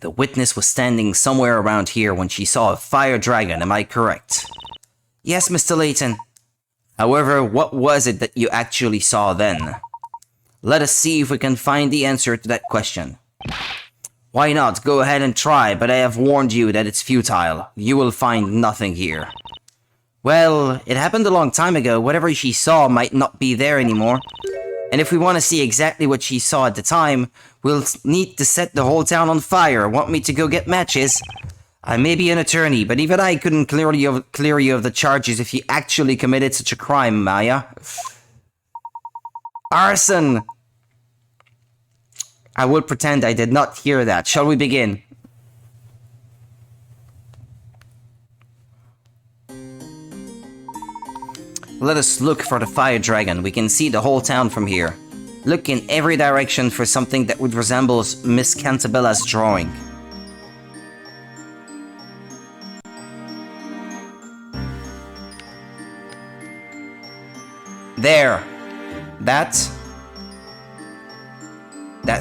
the witness was standing somewhere around here when she saw a fire dragon, am I correct? Yes, Mr. Layton. However, what was it that you actually saw then? Let us see if we can find the answer to that question. Why not? Go ahead and try, but I have warned you that it's futile. You will find nothing here. Well, it happened a long time ago. Whatever she saw might not be there anymore. And if we want to see exactly what she saw at the time, we'll need to set the whole town on fire. Want me to go get matches? I may be an attorney, but even I couldn't clear you of the charges if you actually committed such a crime, Maya. Arson! I will pretend I did not hear that. Shall we begin? Let us look for the fire dragon. We can see the whole town from here. Look in every direction for something that would resemble Miss Cantabella's drawing. There. That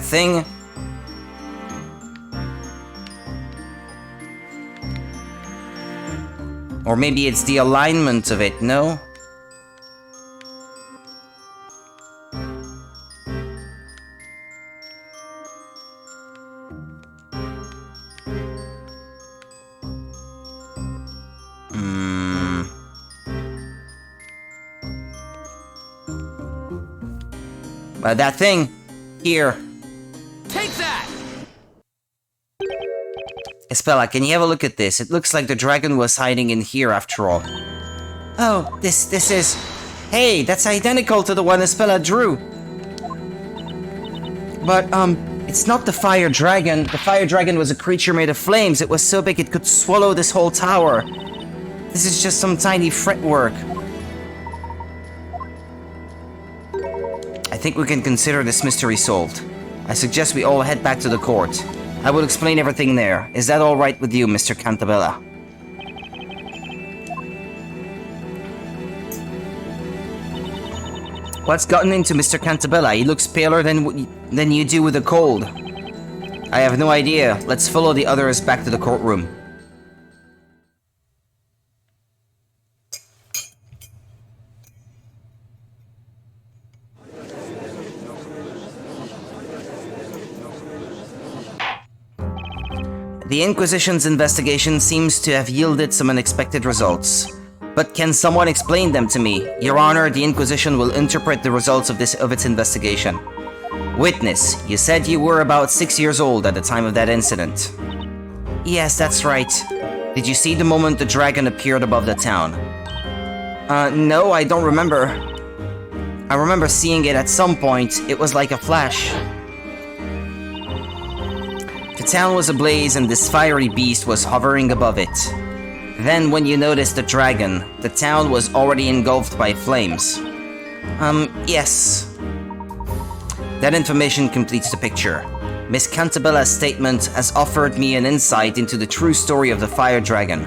thing. Or maybe it's the alignment of it, no? That thing. Here. Take that! Espella, can you have a look at this? It looks like the dragon was hiding in here after all. Oh, this is... Hey, that's identical to the one Espella drew. But, it's not the fire dragon. The fire dragon was a creature made of flames. It was so big it could swallow this whole tower. This is just some tiny fretwork. I think we can consider this mystery solved. I suggest we all head back to the court. I will explain everything there. Is that all right with you, Mr. Cantabella? What's gotten into Mr. Cantabella? He looks paler than you do with a cold. I have no idea. Let's follow the others back to the courtroom. The Inquisition's investigation seems to have yielded some unexpected results. But can someone explain them to me? Your Honor, the Inquisition will interpret the results of its investigation. Witness, you said you were about 6 years old at the time of that incident. Yes, that's right. Did you see the moment the dragon appeared above the town? No, I don't remember. I remember seeing it at some point. It was like a flash. The town was ablaze and this fiery beast was hovering above it. Then when you noticed the dragon, the town was already engulfed by flames. Yes. That information completes the picture. Miss Cantabella's statement has offered me an insight into the true story of the fire dragon.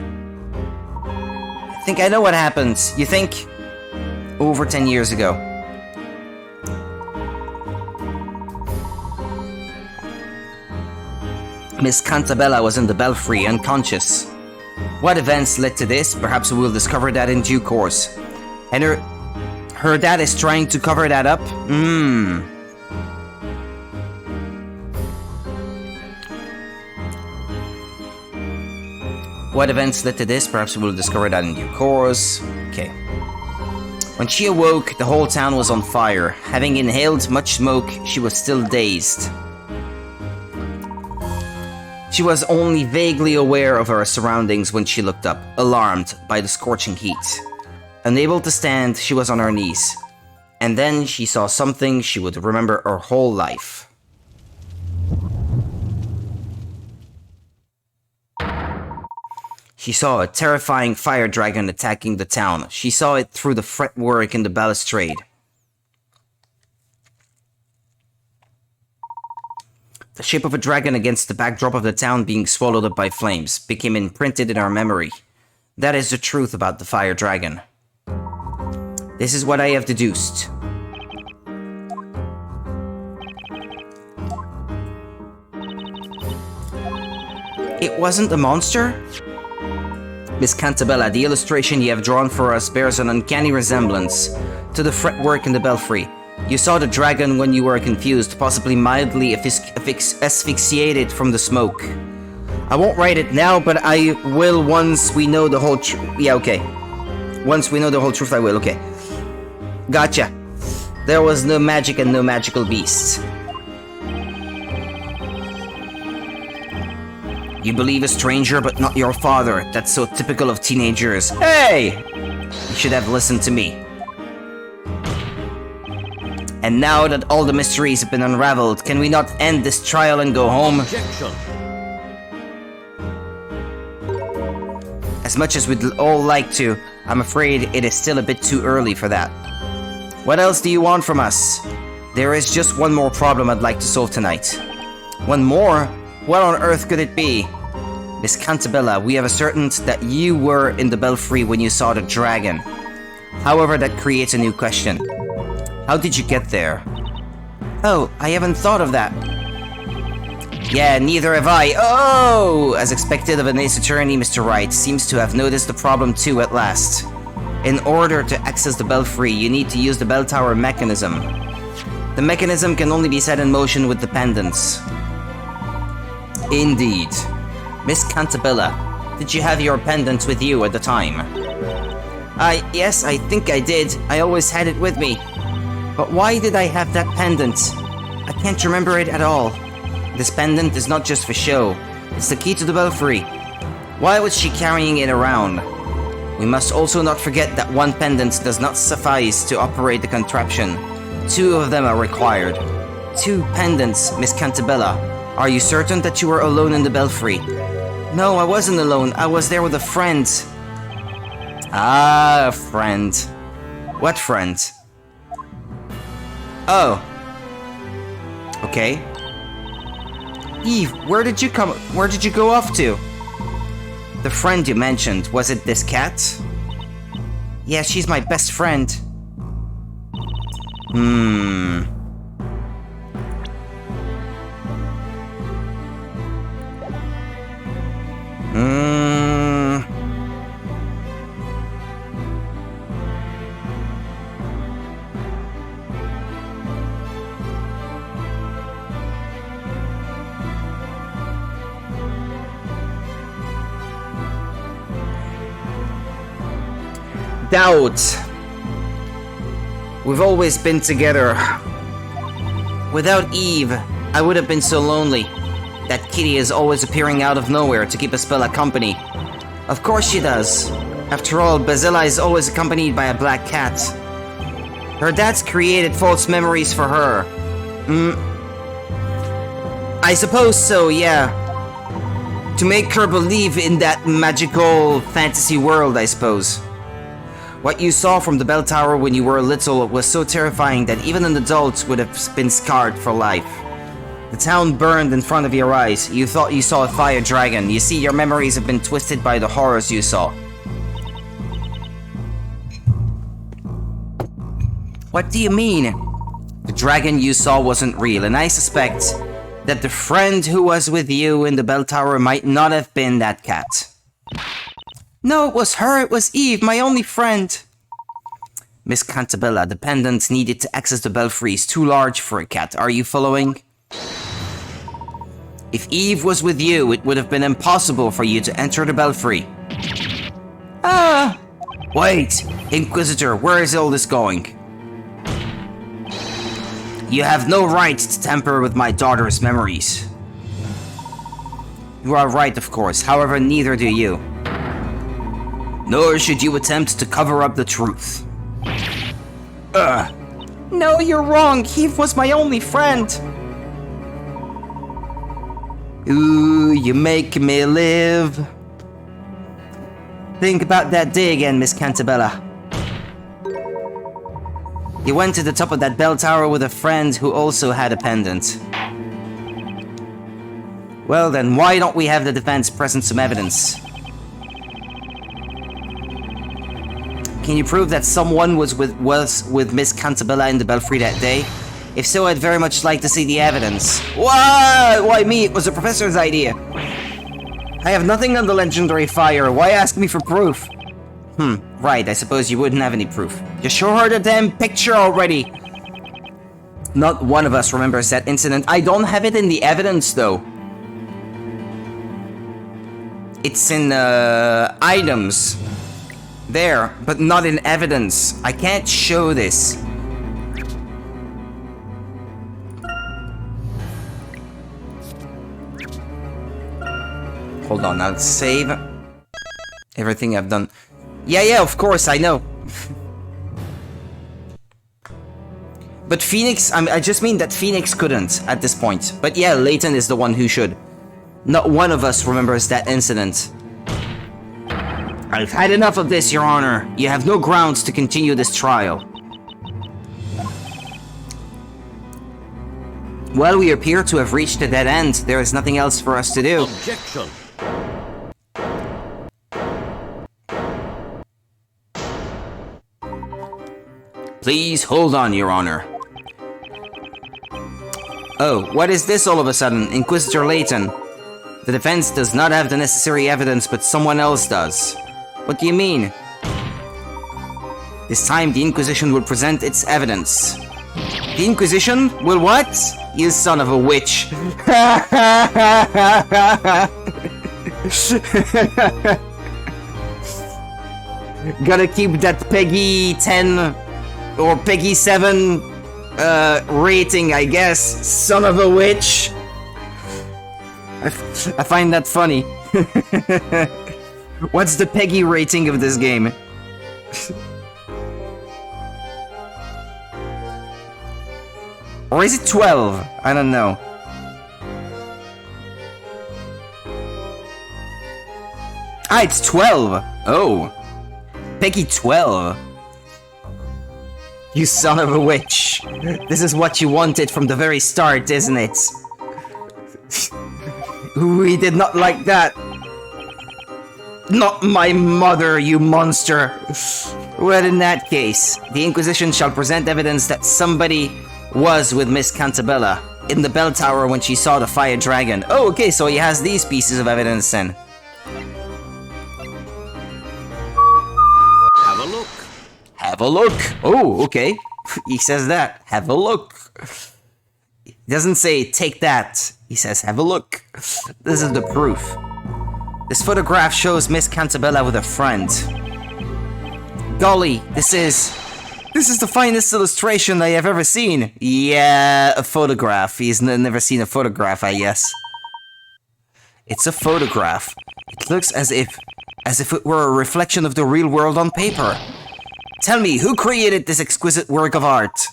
I think I know what happened. You think? Over 10 years ago. Miss Cantabella was in the belfry, unconscious. What events led to this? Perhaps we will discover that in due course. And her dad is trying to cover that up? What events led to this? Perhaps we will discover that in due course. Okay. When she awoke, the whole town was on fire. Having inhaled much smoke, she was still dazed. She was only vaguely aware of her surroundings when she looked up, alarmed by the scorching heat. Unable to stand, she was on her knees. And then she saw something she would remember her whole life. She saw a terrifying fire dragon attacking the town. She saw it through the fretwork in the balustrade. The shape of a dragon against the backdrop of the town being swallowed up by flames became imprinted in our memory. That is the truth about the fire dragon. This is what I have deduced. It wasn't a monster? Miss Cantabella, the illustration you have drawn for us bears an uncanny resemblance to the fretwork in the belfry. You saw the dragon when you were confused, possibly mildly asphyxiated from the smoke. I won't write it now, but I will once we know the whole truth. Yeah, okay. Once we know the whole truth, I will, okay. Gotcha. There was no magic and no magical beasts. You believe a stranger, but not your father. That's so typical of teenagers. Hey! You should have listened to me. And now that all the mysteries have been unraveled, can we not end this trial and go home? Objection. As much as we'd all like to, I'm afraid it is still a bit too early for that. What else do you want from us? There is just one more problem I'd like to solve tonight. One more? What on earth could it be? Miss Cantabella, we have ascertained that you were in the belfry when you saw the dragon. However, that creates a new question. How did you get there? Oh, I haven't thought of that. Yeah, neither have I. Oh! As expected of an ace attorney, Mr. Wright seems to have noticed the problem too at last. In order to access the belfry, you need to use the bell tower mechanism. The mechanism can only be set in motion with the pendants. Indeed. Miss Cantabella, did you have your pendant with you at the time? Yes, I think I did. I always had it with me. But why did I have that pendant? I can't remember it at all. This pendant is not just for show. It's the key to the belfry. Why was she carrying it around? We must also not forget that one pendant does not suffice to operate the contraption. 2 of them are required. 2 pendants, Miss Cantabella. Are you certain that you were alone in the belfry? No, I wasn't alone. I was there with a friend. Ah, a friend. What friend? Oh. Okay. Eve, where did you go off to? The friend you mentioned, was it this cat? Yeah, she's my best friend. Doubt. We've always been together. Without Eve, I would have been so lonely. That kitty is always appearing out of nowhere to keep Bella company. Of course she does. After all, Basila is always accompanied by a black cat. Her dad's created false memories for her. I suppose so, yeah. To make her believe in that magical fantasy world, I suppose. What you saw from the bell tower when you were little was so terrifying that even an adult would have been scarred for life. The town burned in front of your eyes. You thought you saw a fire dragon. You see, your memories have been twisted by the horrors you saw. What do you mean? The dragon you saw wasn't real, and I suspect that the friend who was with you in the bell tower might not have been that cat. No, it was her. It was Eve, my only friend. Miss Cantabella, the pendant needed to access the belfry is too large for a cat. Are you following? If Eve was with you, it would have been impossible for you to enter the belfry. Ah! Wait! Inquisitor, where is all this going? You have no right to tamper with my daughter's memories. You are right, of course. However, neither do you. Nor should you attempt to cover up the truth. No, you're wrong. He was my only friend. Ooh, you make me live. Think about that day again, Miss Cantabella. You went to the top of that bell tower with a friend who also had a pendant. Well then, why don't we have the defense present some evidence? Can you prove that someone was with Miss Cantabella in the belfry that day? If so, I'd very much like to see the evidence. What? Why me? It was the professor's idea. I have nothing on the legendary fire. Why ask me for proof? Right, I suppose you wouldn't have any proof. You show her the damn picture already. Not one of us remembers that incident. I don't have it in the evidence, though. It's in, items. There, but not in evidence. I can't show this. Hold on, I'll save everything I've done. Yeah, of course, I know. But Phoenix, I just mean that Phoenix couldn't at this point. But yeah, Layton is the one who should. Not one of us remembers that incident. I've had enough of this, Your Honor. You have no grounds to continue this trial. Well, we appear to have reached a dead end. There is nothing else for us to do. Objection. Please hold on, Your Honor. Oh, what is this all of a sudden? Inquisitor Layton. The defense does not have the necessary evidence, but someone else does. What do you mean? This time, the Inquisition will present its evidence. The Inquisition? Will what? You son of a witch. Gotta keep that Peggy 10 or Peggy 7 rating, I guess. Son of a witch. I find that funny. What's the Peggy rating of this game? Or is it 12? I don't know. Ah, it's 12! Oh. Peggy 12. You son of a witch. This is what you wanted from the very start, isn't it? We did not like that. Not my mother, you monster. Well, in that case, the Inquisition shall present evidence that somebody was with Miss Cantabella in the bell tower when she saw the fire dragon. Oh, okay, so he has these pieces of evidence then. Have a look. Have a look. Oh, okay. He says that. Have a look. He doesn't say, take that. He says, have a look. This is the proof. This photograph shows Miss Cantabella with a friend. Golly, this is the finest illustration I have ever seen. Yeah, a photograph. He's never seen a photograph, I guess. It's a photograph. It looks as if it were a reflection of the real world on paper. Tell me, who created this exquisite work of art?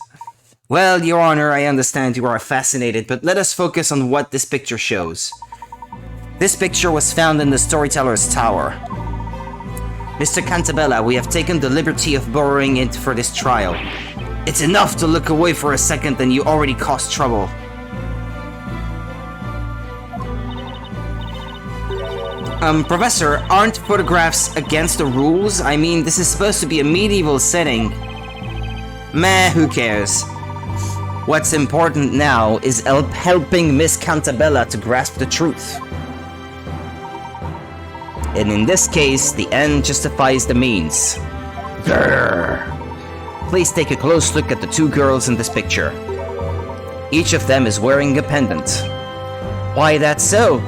Well, Your Honor, I understand you are fascinated, but let us focus on what this picture shows. This picture was found in the Storyteller's Tower. Mr. Cantabella, we have taken the liberty of borrowing it for this trial. It's enough to look away for a second and you already caused trouble. Professor, aren't photographs against the rules? I mean, this is supposed to be a medieval setting. Meh, who cares? What's important now is helping Miss Cantabella to grasp the truth. And in this case, the end justifies the means. Grrr. Please take a close look at the two girls in this picture. Each of them is wearing a pendant. Why that's so?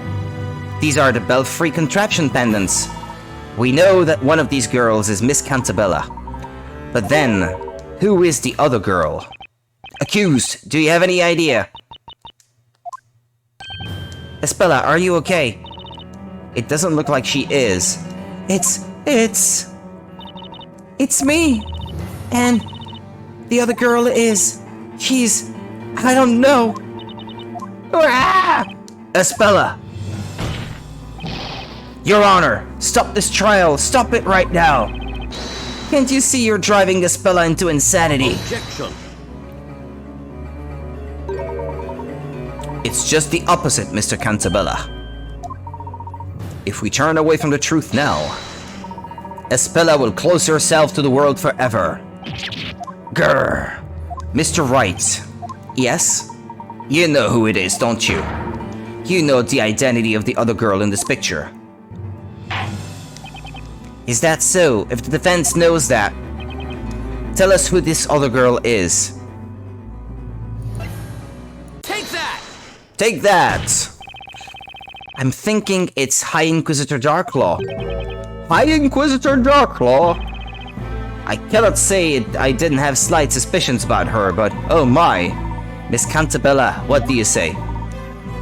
These are the belfry contraption pendants. We know that one of these girls is Miss Cantabella. But then, who is the other girl? Accused, do you have any idea? Espella, are you okay? It doesn't look like she is. It's me. And The other girl is... She's... I don't know. Ah! Espella! Your Honor, stop this trial. Stop it right now. Can't you see you're driving Espella into insanity? Objection. It's just the opposite, Mr. Cantabella. If we turn away from the truth now, Espella will close herself to the world forever. Grr. Mr. Wright. Yes? You know who it is, don't you? You know the identity of the other girl in this picture. Is that so? If the defense knows that, tell us who this other girl is. Take that! Take that! I'm thinking it's High Inquisitor Darklaw. High Inquisitor Darklaw? I cannot say I didn't have slight suspicions about her, but oh my. Miss Cantabella, what do you say?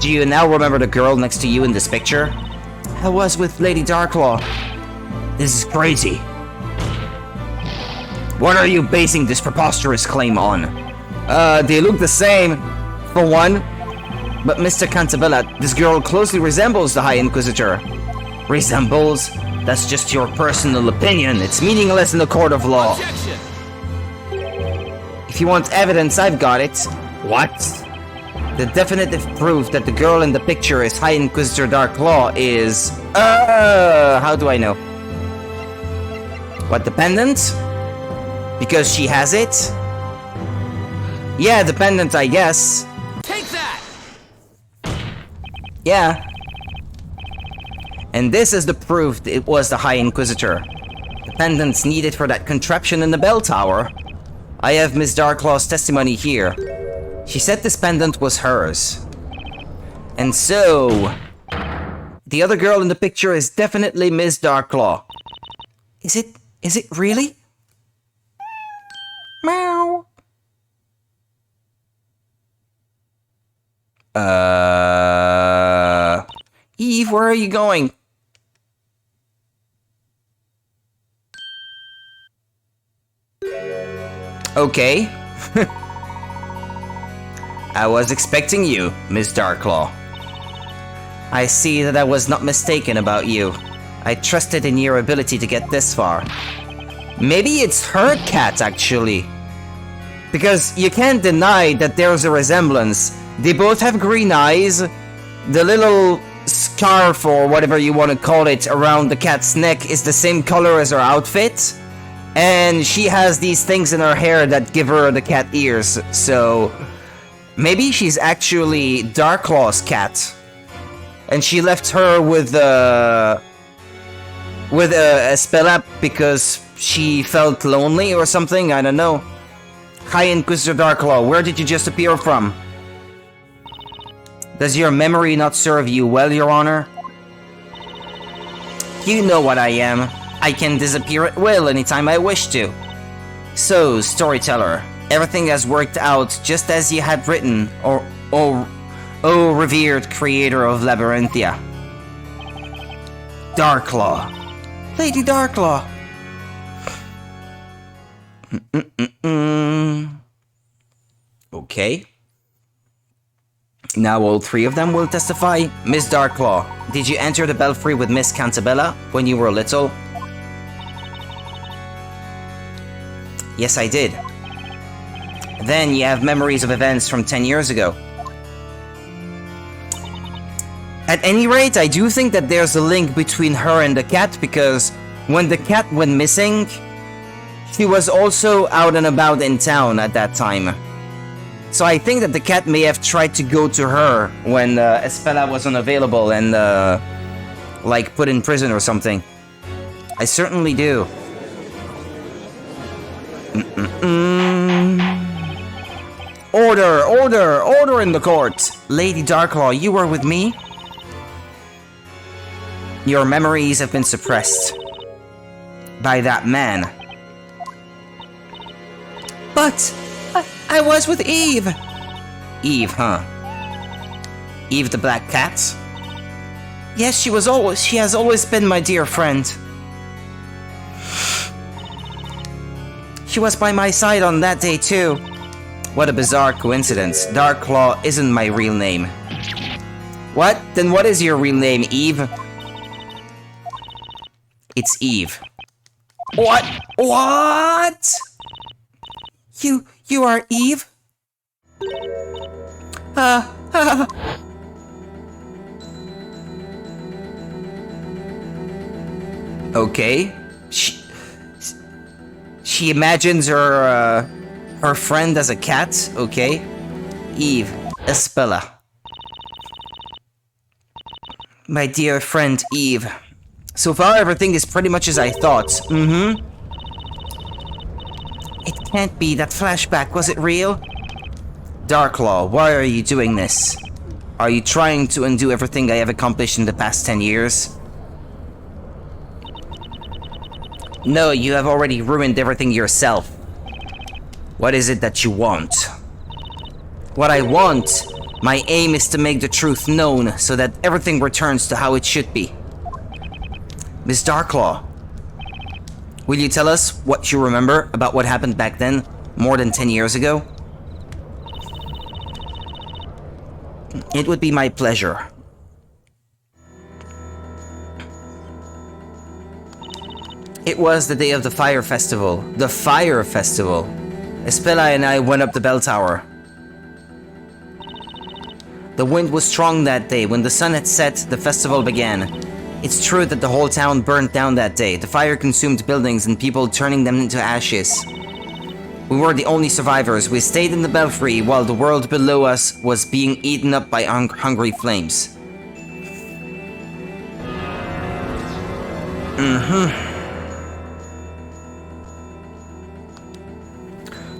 Do you now remember the girl next to you in this picture? I was with Lady Darklaw. This is crazy. What are you basing this preposterous claim on? They look the same, for one. But Mr. Cantabella, this girl closely resembles the High Inquisitor. Resembles? That's just your personal opinion. It's meaningless in the court of law. Objection. If you want evidence, I've got it. What? The definitive proof that the girl in the picture is High Inquisitor Darklaw is... how do I know? What, the pendant? Because she has it? Yeah, the pendant, I guess. Take that! Yeah. And this is the proof that it was the High Inquisitor. The pendants needed for that contraption in the bell tower. I have Miss Darklaw's testimony here. She said this pendant was hers. And so... the other girl in the picture is definitely Miss Darklaw. Is it really? Meow. Eve, where are you going? Okay. I was expecting you, Miss Darklaw. I see that I was not mistaken about you. I trusted in your ability to get this far. Maybe it's her cat, actually. Because you can't deny that there's a resemblance. They both have green eyes. The little scarf, or whatever you want to call it, around the cat's neck is the same color as her outfit. And she has these things in her hair that give her the cat ears, so... maybe she's actually Darklaw's cat. And she left her with Espella because she felt lonely or something, I don't know. High Inquisitor Darklaw, where did you just appear from? Does your memory not serve you well, Your Honor? You know what I am. I can disappear at will anytime I wish to. So, storyteller, everything has worked out just as you had written, oh, revered creator of Labyrinthia. Darklaw. Lady Darklaw. Okay. Now all three of them will testify. Miss Darklaw, did you enter the belfry with Miss Cantabella when you were little? Yes, I did. Then you have memories of events from 10 years ago. At any rate, I do think that there's a link between her and the cat, because when the cat went missing, she was also out and about in town at that time. So I think that the cat may have tried to go to her when Espella was unavailable and, like, put in prison or something. I certainly do. Order! Order! Order in the court! Lady Darklaw, you were with me? Your memories have been suppressed by that man. But I was with Eve. Eve, huh? Eve the Black Cat? Yes, she has always been my dear friend. She was by my side on that day too. What a bizarre coincidence. Darklaw isn't my real name. What? Then what is your real name, Eve? It's Eve. What? What? You are Eve? Okay. She imagines her friend as a cat, okay? Eve, Espella. My dear friend Eve. So far everything is pretty much as I thought. It can't be that flashback, was it real? Darklaw, why are you doing this? Are you trying to undo everything I have accomplished in the past 10 years? No, you have already ruined everything yourself. What is it that you want? What I want? My aim is to make the truth known so that everything returns to how it should be. Miss Darklaw, will you tell us what you remember about what happened back then, more than 10 years ago? It would be my pleasure. It was the day of the Fire Festival. The Fire Festival. Espella and I went up the bell tower. The wind was strong that day. When the sun had set, the festival began. It's true that the whole town burned down that day. The fire consumed buildings and people, turning them into ashes. We were the only survivors. We stayed in the belfry while the world below us was being eaten up by hungry flames.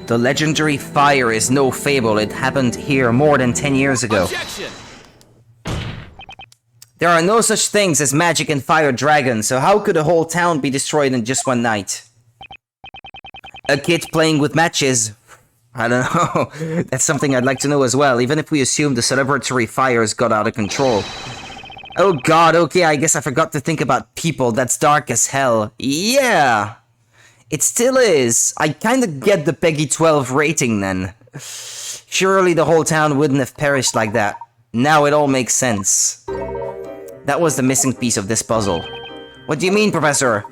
The legendary fire is no fable. It happened here more than 10 years ago. Objection! There are no such things as magic and fire dragons, so how could a whole town be destroyed in just one night? A kid playing with matches? I don't know. That's something I'd like to know as well, even if we assume the celebratory fires got out of control. Oh god, okay, I guess I forgot to think about people. That's dark as hell. Yeah! It still is. I kinda get the Peggy 12 rating then. Surely the whole town wouldn't have perished like that. Now it all makes sense. That was the missing piece of this puzzle. What do you mean, Professor?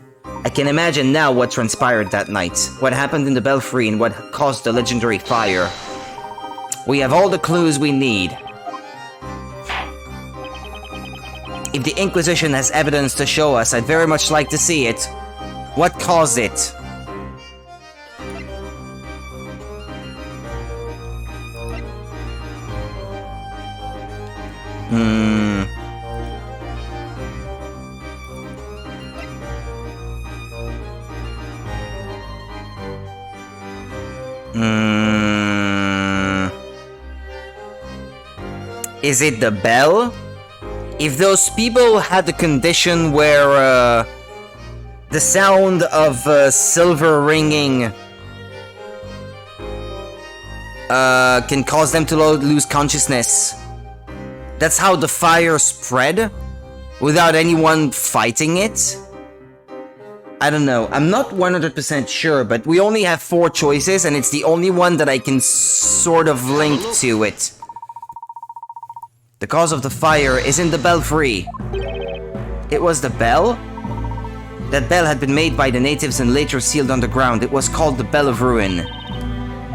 I can imagine now what transpired that night. What happened in the belfry and what caused the legendary fire. We have all the clues we need. If the Inquisition has evidence to show us, I'd very much like to see it. What caused it? Is it the bell? If those people had a condition where the sound of silver ringing can cause them to lose consciousness, that's how the fire spread without anyone fighting it? I don't know. I'm not 100% sure, but we only have 4 choices and it's the only one that I can sort of link to it. The cause of the fire is in the belfry. It was the bell? That bell had been made by the natives and later sealed underground. It was called the Bell of Ruin.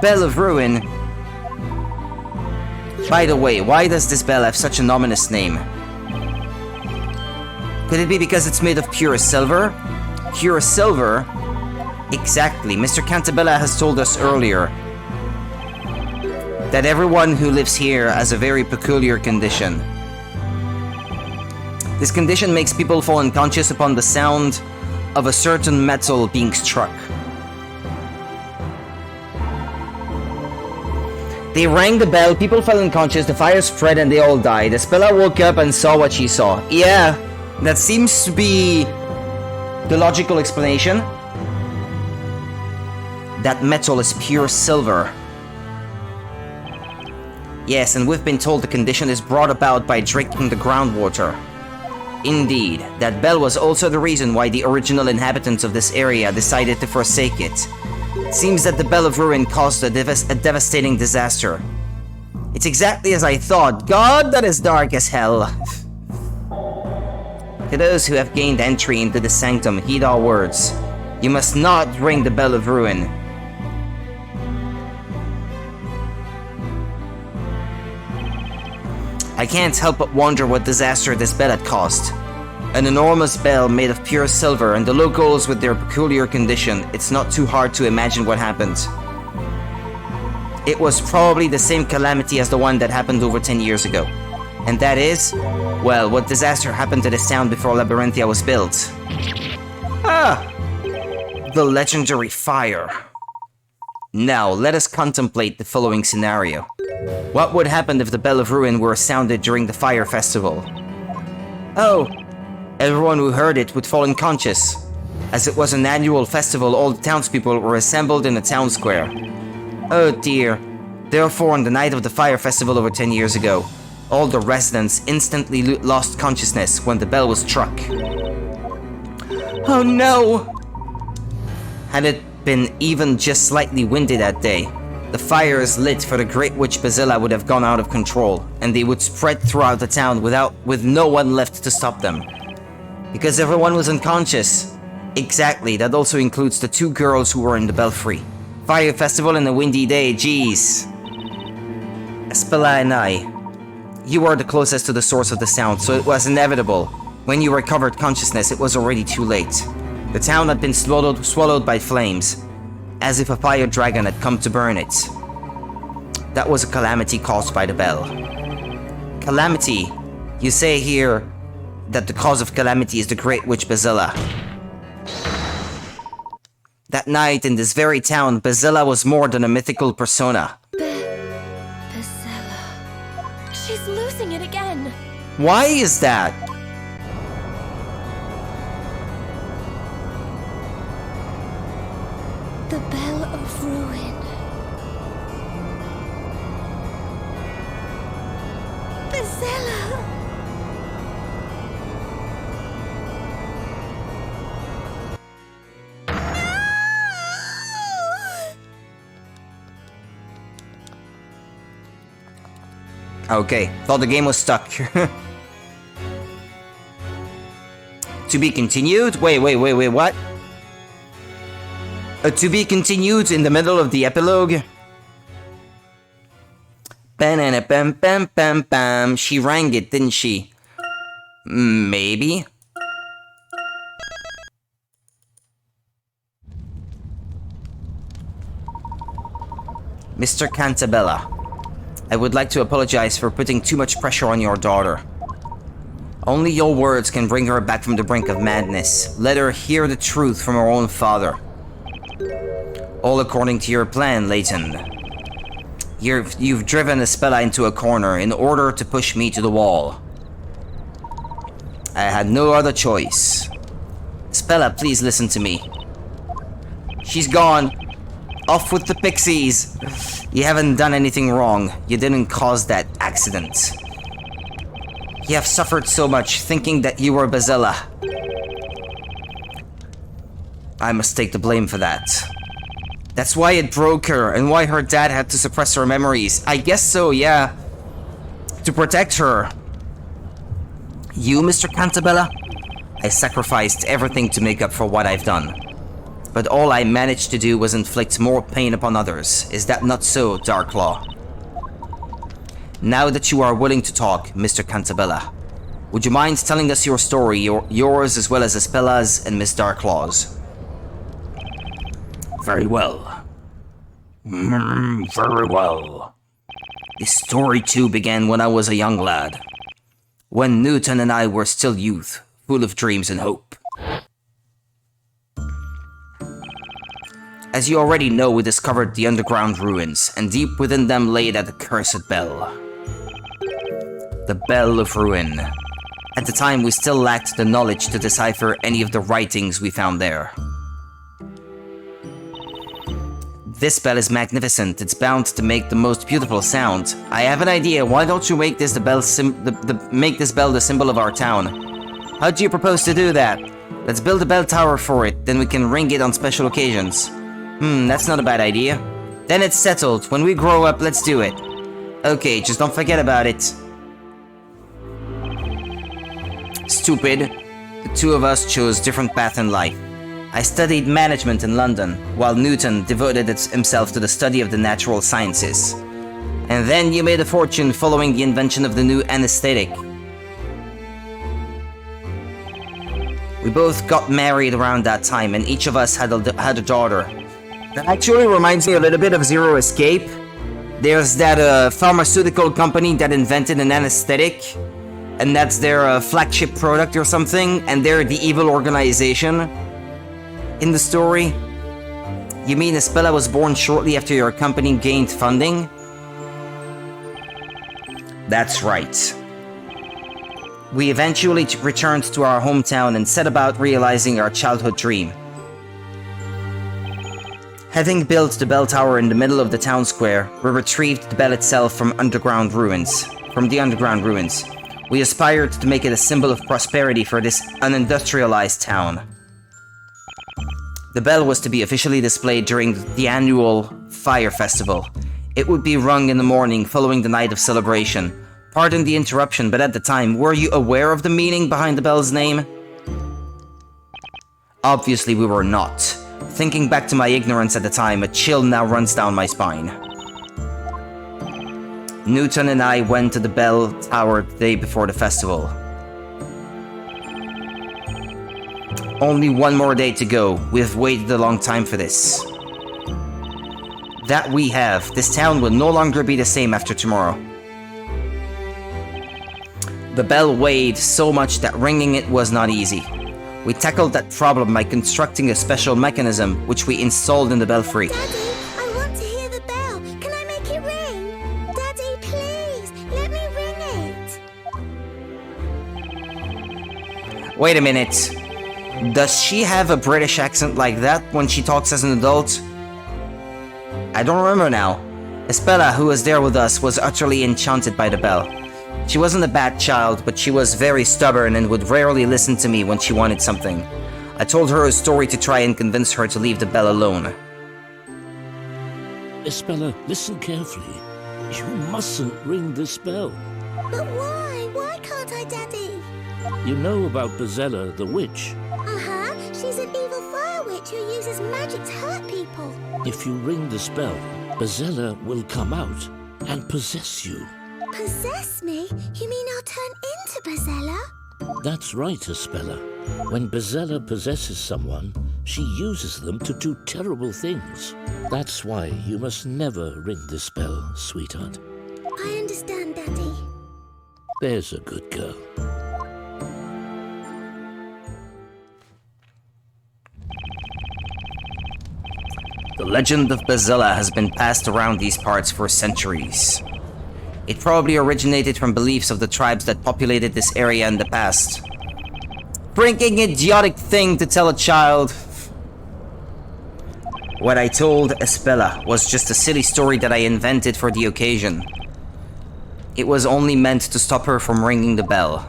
Bell of Ruin? By the way, why does this bell have such an ominous name? Could it be because it's made of pure silver? Pure silver? Exactly. Mr. Cantabella has told us earlier that everyone who lives here has a very peculiar condition. This condition makes people fall unconscious upon the sound of a certain metal being struck. They rang the bell, people fell unconscious, the fire spread and they all died. Espella woke up and saw what she saw. Yeah, that seems to be the logical explanation. That metal is pure silver. Yes, and we've been told the condition is brought about by drinking the groundwater. Indeed, that bell was also the reason why the original inhabitants of this area decided to forsake it. It seems that the Bell of Ruin caused a devastating disaster. It's exactly as I thought. God, that is dark as hell. To those who have gained entry into the sanctum, heed our words. You must not ring the Bell of Ruin. I can't help but wonder what disaster this bell had caused. An enormous bell made of pure silver, and the locals with their peculiar condition, it's not too hard to imagine what happened. It was probably the same calamity as the one that happened over 10 years ago. And that is, well, what disaster happened to this town before Labyrinthia was built? Ah! The legendary fire. Now, let us contemplate the following scenario. What would happen if the Bell of Ruin were sounded during the Fire Festival? Oh, everyone who heard it would fall unconscious. As it was an annual festival, all the townspeople were assembled in the town square. Oh dear. Therefore, on the night of the Fire Festival over 10 years ago, all the residents instantly lost consciousness when the bell was struck. Oh no! Had it been even just slightly windy that day, the fires lit for the Great Witch Basila would have gone out of control, and they would spread throughout the town with no one left to stop them. Because everyone was unconscious. Exactly, that also includes the 2 girls who were in the belfry. Fire festival and a windy day, jeez. Espela and I, you were the closest to the source of the sound, so it was inevitable. When you recovered consciousness, it was already too late. The town had been swallowed by flames, as if a fire dragon had come to burn it. That was a calamity caused by the bell. Calamity? You say here that the cause of calamity is the Great Witch Basila. That night in this very town, Basila was more than a mythical persona. Basila. She's losing it again. Why is that? The Bell of Ruin. Basila! Okay, thought the game was stuck. To be continued? Wait, what? To be continued in the middle of the epilogue? Bam. She rang it, didn't she? Maybe? Mr. Cantabella, I would like to apologize for putting too much pressure on your daughter. Only your words can bring her back from the brink of madness. Let her hear the truth from her own father. All according to your plan, Layton. You've driven Espela into a corner in order to push me to the wall. I had no other choice. Espela, please listen to me. She's gone. Off with the pixies. You haven't done anything wrong. You didn't cause that accident. You have suffered so much thinking that you were Basila. I must take the blame for that. That's why it broke her, and why her dad had to suppress her memories. I guess so, yeah. To protect her. You, Mr. Cantabella? I sacrificed everything to make up for what I've done. But all I managed to do was inflict more pain upon others. Is that not so, Darklaw? Now that you are willing to talk, Mr. Cantabella, would you mind telling us your story, yours as well as Espela's and Miss Darklaw's? Very well. Very well. This story too began when I was a young lad. When Newton and I were still youth, full of dreams and hope. As you already know, we discovered the underground ruins, and deep within them lay that accursed bell. The Bell of Ruin. At the time, we still lacked the knowledge to decipher any of the writings we found there. This bell is magnificent. It's bound to make the most beautiful sound. I have an idea. Why don't you make this make this bell the symbol of our town? How do you propose to do that? Let's build a bell tower for it, then we can ring it on special occasions. That's not a bad idea. Then it's settled. When we grow up, let's do it. Okay, just don't forget about it. Stupid. The two of us chose different paths in life. I studied management in London, while Newton devoted himself to the study of the natural sciences. And then you made a fortune following the invention of the new anesthetic. We both got married around that time, and each of us had a daughter. That actually reminds me a little bit of Zero Escape. There's that pharmaceutical company that invented an anesthetic, and that's their flagship product or something, and they're the evil organization in the story. You mean Espella was born shortly after your company gained funding? That's right. We eventually returned to our hometown and set about realizing our childhood dream. Having built the bell tower in the middle of the town square, we retrieved the bell itself from the underground ruins. We aspired to make it a symbol of prosperity for this unindustrialized town. The bell was to be officially displayed during the annual Fire Festival. It would be rung in the morning following the night of celebration. Pardon the interruption, but at the time, were you aware of the meaning behind the bell's name? Obviously we were not. Thinking back to my ignorance at the time, a chill now runs down my spine. Newton and I went to the bell tower the day before the festival. Only one more day to go. We've waited a long time for this. That we have. This town will no longer be the same after tomorrow. The bell weighed so much that ringing it was not easy. We tackled that problem by constructing a special mechanism which we installed in the belfry. Daddy, I want to hear the bell. Can I make it ring? Daddy, please, let me ring it. Wait a minute. Does she have a British accent like that when she talks as an adult? I don't remember now. Espella, who was there with us, was utterly enchanted by the bell. She wasn't a bad child, but she was very stubborn and would rarely listen to me when she wanted something. I told her a story to try and convince her to leave the bell alone. Espella, listen carefully. You mustn't ring this bell. But why? Why can't I, Daddy? You know about Bezella, the witch. Uh-huh. She's an evil fire witch who uses magic to hurt people. If you ring this bell, Bezella will come out and possess you. Possess me? You mean I'll turn into Bezella? That's right, Espella. When Bezella possesses someone, she uses them to do terrible things. That's why you must never ring this bell, sweetheart. I understand, Daddy. There's a good girl. The legend of Bezella has been passed around these parts for centuries. It probably originated from beliefs of the tribes that populated this area in the past. Freaking idiotic thing to tell a child. What I told Espella was just a silly story that I invented for the occasion. It was only meant to stop her from ringing the bell.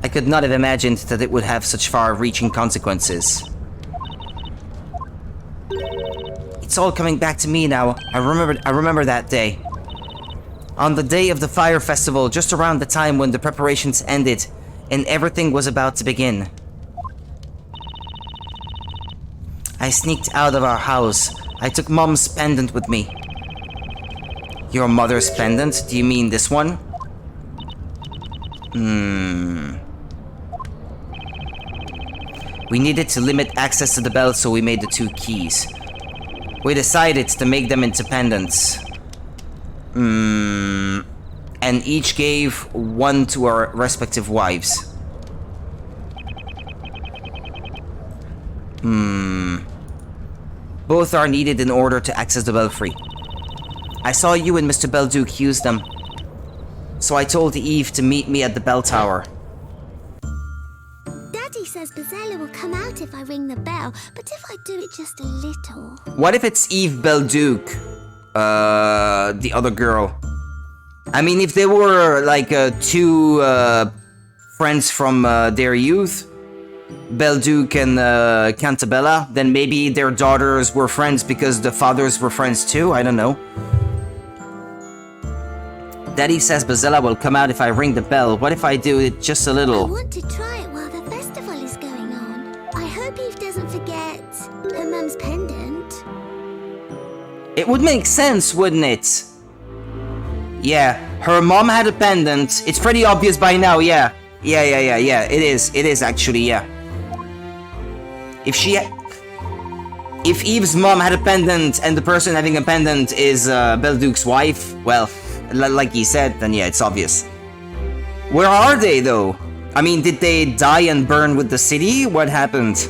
I could not have imagined that it would have such far-reaching consequences. It's all coming back to me now. I remember that day. On the day of the Fire Festival, just around the time when the preparations ended and everything was about to begin. I sneaked out of our house. I took Mom's pendant with me. Your mother's pendant? Do you mean this one? We needed to limit access to the bell, so we made the two keys. We decided to make them into pendants. And each gave one to our respective wives. Both are needed in order to access the belfry. I saw you and Mr. Belduke use them. So I told Eve to meet me at the bell tower. Daddy says Bezella will come out if I ring the bell, but if I do it just a little... What if it's Eve Belduke? The other girl. I mean, if they were like two friends from their youth, Belduc and Cantabella, then maybe their daughters were friends because the fathers were friends too. I don't know. Daddy says Bazella will come out if I ring the bell. What if I do it just a I little? want to try it while the festival is going on. I hope Eve doesn't forget her mum's pendant. It would make sense, wouldn't it? Yeah, her mom had a pendant. It's pretty obvious by now, yeah. Yeah. It is actually, yeah. If Eve's mom had a pendant and the person having a pendant is Belduc's wife, well, like he said, then yeah, it's obvious. Where are they, though? I mean, did they die and burn with the city? What happened?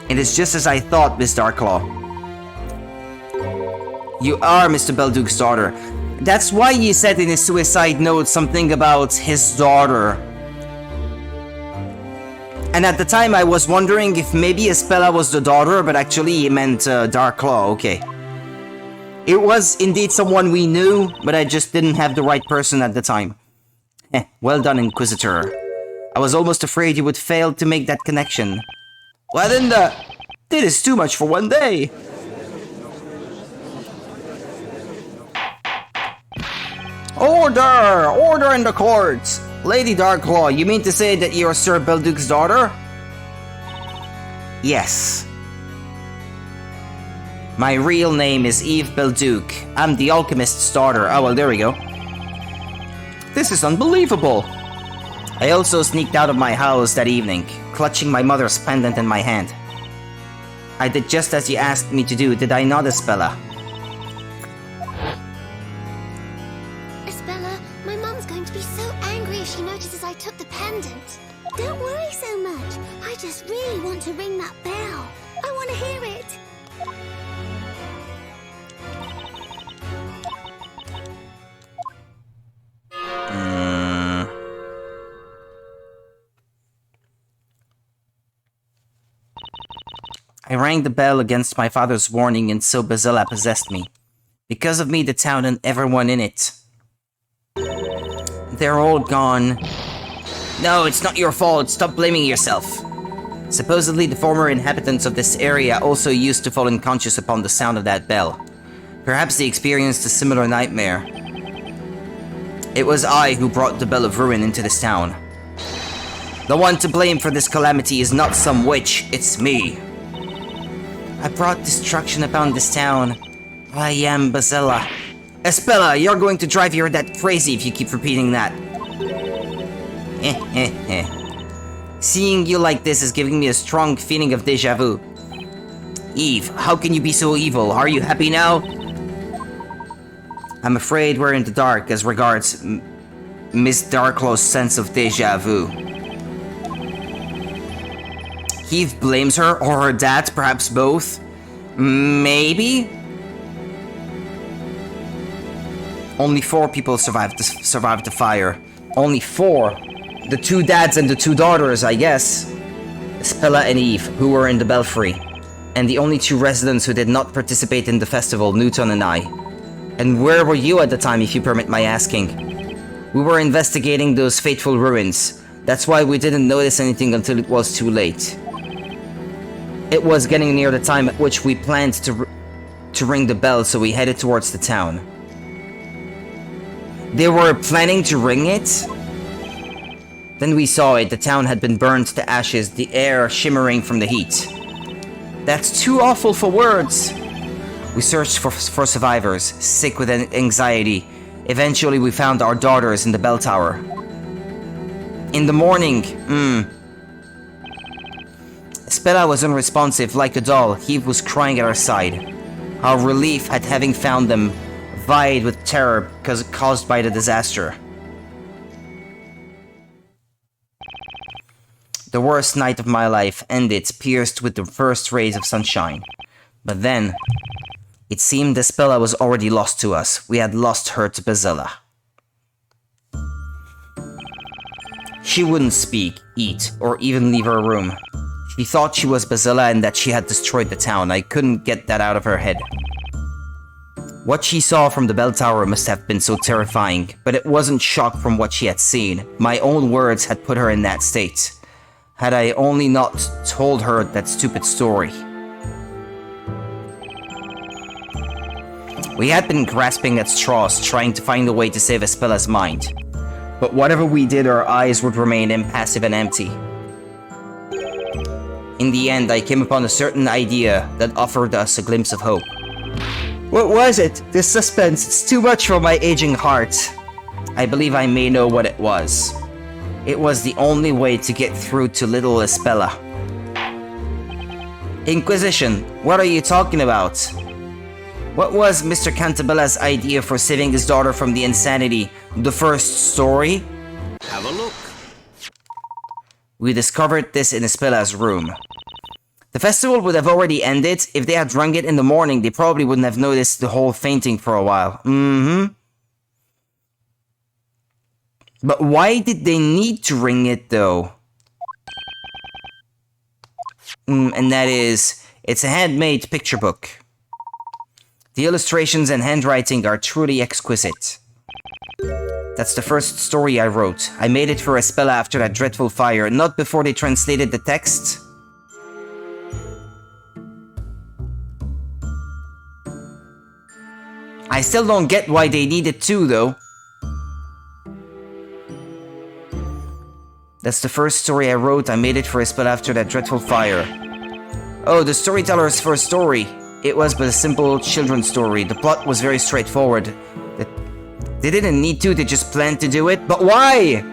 It is just as I thought, Miss Darklaw. You are Mr. Belduc's daughter. That's why he said in his suicide note something about his daughter. And at the time I was wondering if maybe Espella was the daughter, but actually he meant Darklaw, okay. It was indeed someone we knew, but I just didn't have the right person at the time. Well done, Inquisitor. I was almost afraid you would fail to make that connection. Well then, this is too much for one day. Order! Order in the court! Lady Darklaw, you mean to say that you're Sir Belduc's daughter? Yes. My real name is Eve Belduc. I'm the alchemist's daughter. Oh, well, there we go. This is unbelievable. I also sneaked out of my house that evening, clutching my mother's pendant in my hand. I did just as you asked me to do, did I not, Espella? Espella, my mum's going to be so angry if she notices I took the pendant. Don't worry so much. I just really want to ring that bell. I want to hear it. I rang the bell against my father's warning, and so Bazella possessed me. Because of me, the town and everyone in it. They're all gone. No, it's not your fault. Stop blaming yourself. Supposedly, the former inhabitants of this area also used to fall unconscious upon the sound of that bell. Perhaps they experienced a similar nightmare. It was I who brought the Bell of Ruin into this town. The one to blame for this calamity is not some witch, it's me. I brought destruction upon this town. I am Bazella. Espella, you're going to drive your dad crazy if you keep repeating that. Seeing you like this is giving me a strong feeling of déjà vu. Eve, how can you be so evil? Are you happy now? I'm afraid we're in the dark as regards Miss Darklaw's sense of déjà vu. Eve blames her, or her dad, perhaps both. Maybe? Only 4 people survived the fire. Only 4. The 2 dads and the 2 daughters, I guess. Espella and Eve, who were in the belfry. And the only 2 residents who did not participate in the festival, Newton and I. And where were you at the time, if you permit my asking? We were investigating those fateful ruins. That's why we didn't notice anything until it was too late. It was getting near the time at which we planned to ring the bell, so we headed towards the town. They were planning to ring it? Then we saw it. The town had been burned to ashes, the air shimmering from the heat. That's too awful for words. We searched for survivors, sick with anxiety. Eventually we found our daughters in the bell tower. In the morning, Espella was unresponsive, like a doll. Eve was crying at her side. Our relief at having found them vied with terror caused by the disaster. The worst night of my life ended, pierced with the first rays of sunshine. But then, it seemed Espella was already lost to us. We had lost her to Bazella. She wouldn't speak, eat, or even leave her room. She thought she was Bazella and that she had destroyed the town. I couldn't get that out of her head. What she saw from the bell tower must have been so terrifying, but it wasn't shock from what she had seen. My own words had put her in that state. Had I only not told her that stupid story. We had been grasping at straws, trying to find a way to save Espella's mind. But whatever we did, our eyes would remain impassive and empty. In the end, I came upon a certain idea that offered us a glimpse of hope. What was it? This suspense, it's too much for my aging heart. I believe I may know what it was. It was the only way to get through to little Espella. Inquisition, what are you talking about? What was Mr. Cantabella's idea for saving his daughter from the insanity? The first story? Have a look. We discovered this in Espella's room. The festival would have already ended. If they had rung it in the morning, they probably wouldn't have noticed the whole fainting for a while. But why did they need to ring it, though? And that is, it's a handmade picture book. The illustrations and handwriting are truly exquisite. That's the first story I wrote. I made it for Espella after that dreadful fire, not before they translated the text. I still don't get why they needed to, though. That's the first story I wrote. I made it for Espella after that dreadful fire. Oh, the storyteller's first story. It was but a simple children's story. The plot was very straightforward. They didn't need to, they just planned to do it. But why?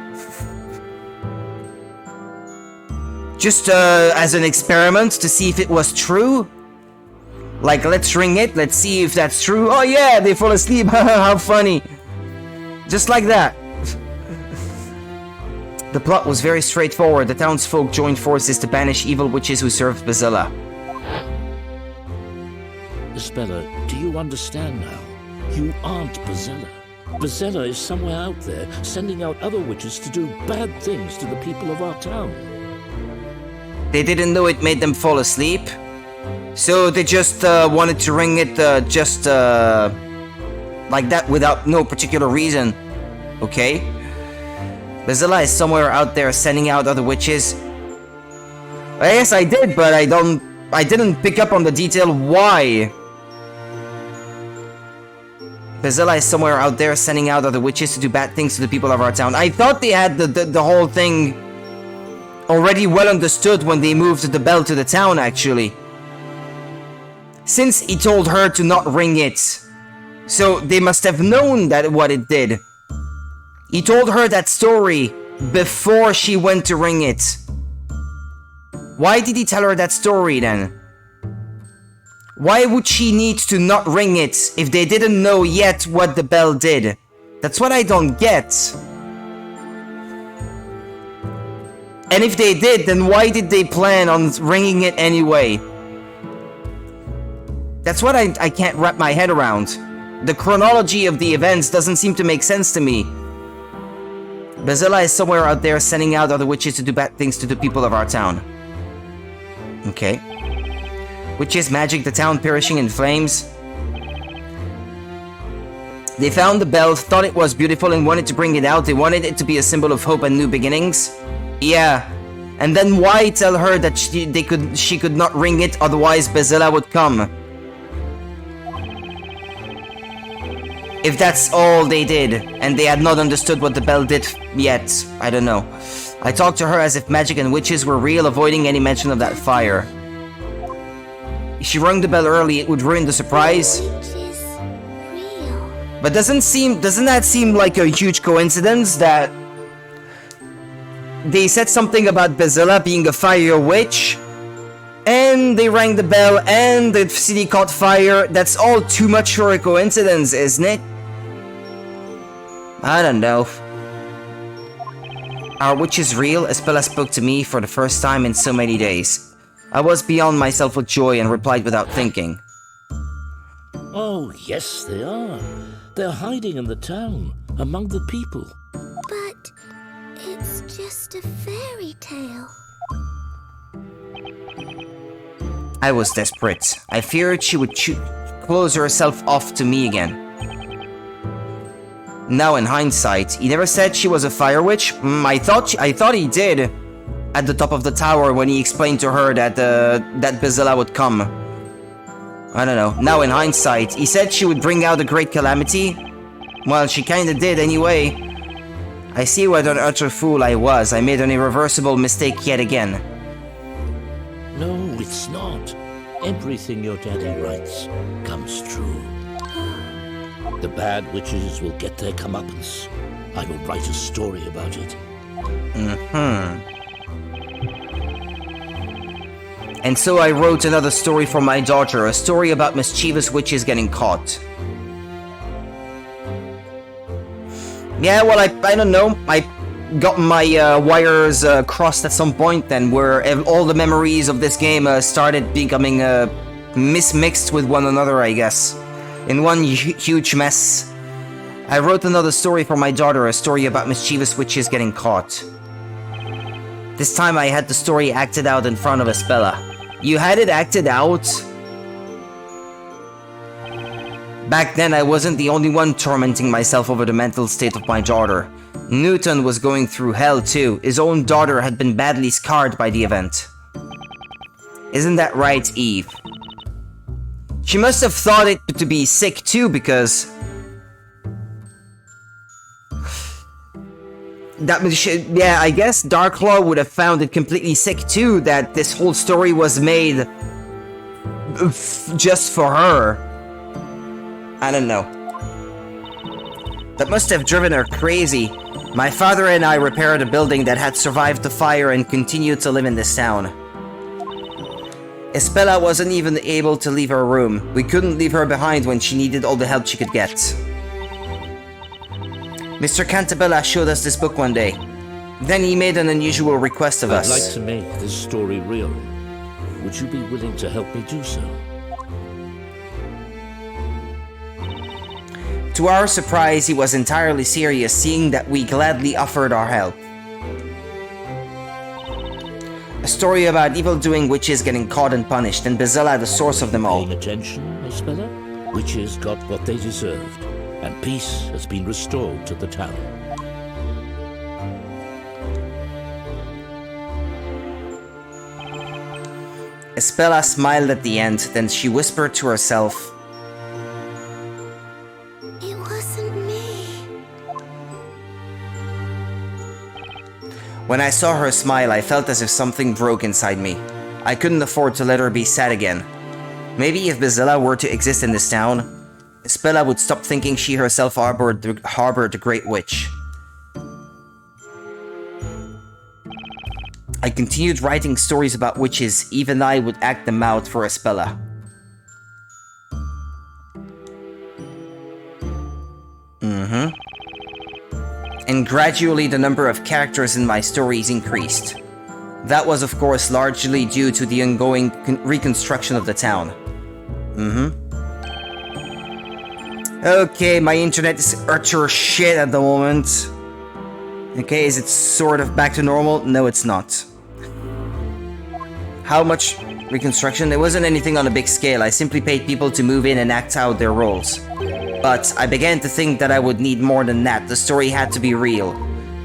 Just as an experiment to see if it was true? Like, let's ring it, let's see if that's true. Oh yeah, they fall asleep. How funny. Just like that. The plot was very straightforward. The townsfolk joined forces to banish evil witches who served Bezella. Espella, do you understand now? You aren't Bezella. Bezella is somewhere out there, sending out other witches to do bad things to the people of our town. They didn't know it made them fall asleep. So they just wanted to ring it like that without no particular reason. Okay? Bezella is somewhere out there sending out other witches. I guess I did, but I didn't pick up on the detail why. Bezella is somewhere out there sending out other witches to do bad things to the people of our town. I thought they had the whole thing already well understood when they moved the bell to the town, actually. Since he told her to not ring it. So they must have known that what it did. He told her that story before she went to ring it. Why did he tell her that story then? Why would she need to not ring it if they didn't know yet what the bell did? That's what I don't get. And if they did, then why did they plan on ringing it anyway? That's what I can't wrap my head around. The chronology of the events doesn't seem to make sense to me. Bezella is somewhere out there sending out other witches to do bad things to the people of our town. Okay. Witches, magic, the town perishing in flames. They found the bell, thought it was beautiful and wanted to bring it out. They wanted it to be a symbol of hope and new beginnings. Yeah. And then why tell her that she could not ring it, otherwise Bezella would come? If that's all they did, and they had not understood what the bell did yet, I don't know. I talked to her as if magic and witches were real, avoiding any mention of that fire. If she rung the bell early, it would ruin the surprise. Witches, real. But doesn't that seem like a huge coincidence that they said something about Bezella being a fire witch, and they rang the bell, and the city caught fire? That's all too much for a coincidence, isn't it? I don't know. Are witches real? Espella spoke to me for the first time in so many days. I was beyond myself with joy and replied without thinking. Oh, yes, they are. They're hiding in the town, among the people. But it's just a fairy tale. I was desperate. I feared she would close herself off to me again. Now in hindsight, he never said she was a fire witch. I thought he did. at the top of the tower when he explained to her that that Bezella would come. I don't know. Now in hindsight, he said she would bring out a great calamity. Well, she kinda did anyway. I see what an utter fool I was. I made an irreversible mistake yet again. No, it's not. Everything your daddy writes comes true. The bad witches will get their comeuppance. I will write a story about it. And so I wrote another story for my daughter, a story about mischievous witches getting caught. Yeah, well, I don't know. I got my wires crossed at some point then, where all the memories of this game started becoming mismixed with one another, I guess. In one huge mess. I wrote another story for my daughter, a story about mischievous witches getting caught. This time I had the story acted out in front of Espella. You had it acted out? Back then I wasn't the only one tormenting myself over the mental state of my daughter. Newton was going through hell too. His own daughter had been badly scarred by the event. Isn't that right, Eve? She must have thought it to be sick too, because... yeah, I guess Darklaw would have found it completely sick too, that this whole story was made... just for her. I don't know. That must have driven her crazy. My father and I repaired a building that had survived the fire and continued to live in this town. Espella wasn't even able to leave her room. We couldn't leave her behind when she needed all the help she could get. Mr. Cantabella showed us this book one day. Then he made an unusual request of us. I'd like to make this story real. Would you be willing to help me do so? To our surprise, he was entirely serious, seeing that we gladly offered our help. A story about evil-doing witches getting caught and punished, and Bezella the source of them all. Paying attention, Espella? Witches got what they deserved, and peace has been restored to the town. Espella smiled at the end, then she whispered to herself, It wasn't me. When I saw her smile, I felt as if something broke inside me. I couldn't afford to let her be sad again. Maybe if Bezella were to exist in this town, Espella would stop thinking she herself harbored the Great Witch. I continued writing stories about witches, even I would act them out for Espella. And gradually the number of characters in my stories increased. That was of course largely due to the ongoing reconstruction of the town. Okay, my internet is utter shit at the moment. Okay, is it sort of back to normal? No, it's not. How much reconstruction? It wasn't anything on a big scale. I simply paid people to move in and act out their roles. But I began to think that I would need more than that. The story had to be real.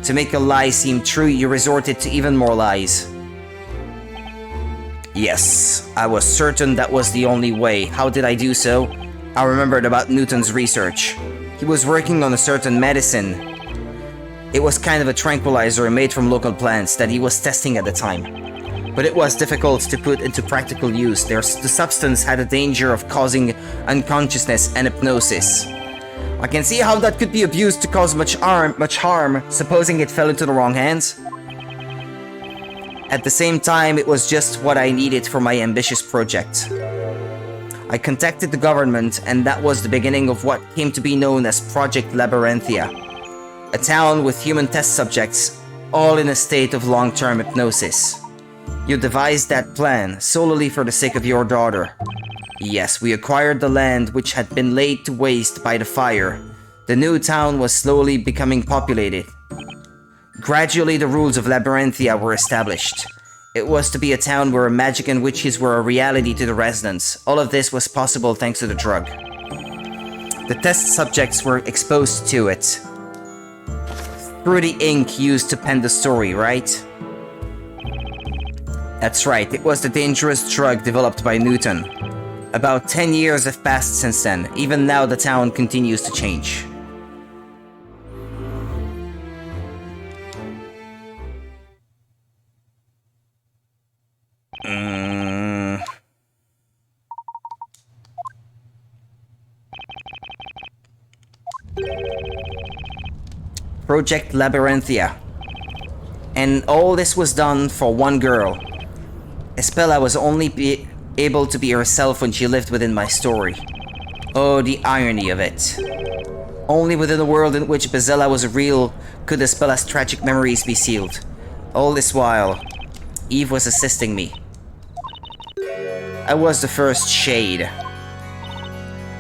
To make a lie seem true, you resorted to even more lies. Yes, I was certain that was the only way. How did I do so? I remembered about Newton's research. He was working on a certain medicine. It was kind of a tranquilizer made from local plants that he was testing at the time. But it was difficult to put into practical use. The substance had a danger of causing unconsciousness and hypnosis. I can see how that could be abused to cause much harm, supposing it fell into the wrong hands. At the same time, it was just what I needed for my ambitious project. I contacted the government, and that was the beginning of what came to be known as Project Labyrinthia. A town with human test subjects, all in a state of long-term hypnosis. You devised that plan solely for the sake of your daughter. Yes, we acquired the land which had been laid to waste by the fire. The new town was slowly becoming populated. Gradually the rules of Labyrinthia were established. It was to be a town where magic and witches were a reality to the residents. All of this was possible thanks to the drug. The test subjects were exposed to it. Through the ink used to pen the story, right? That's right, it was the dangerous drug developed by Newton. About 10 years have passed since then. Even now, the town continues to change. Project Labyrinthia. And all this was done for one girl. Espella was only able to be herself when she lived within my story. Oh, the irony of it. Only within a world in which Bezella was real could Espella's tragic memories be sealed. All this while, Eve was assisting me. I was the first shade.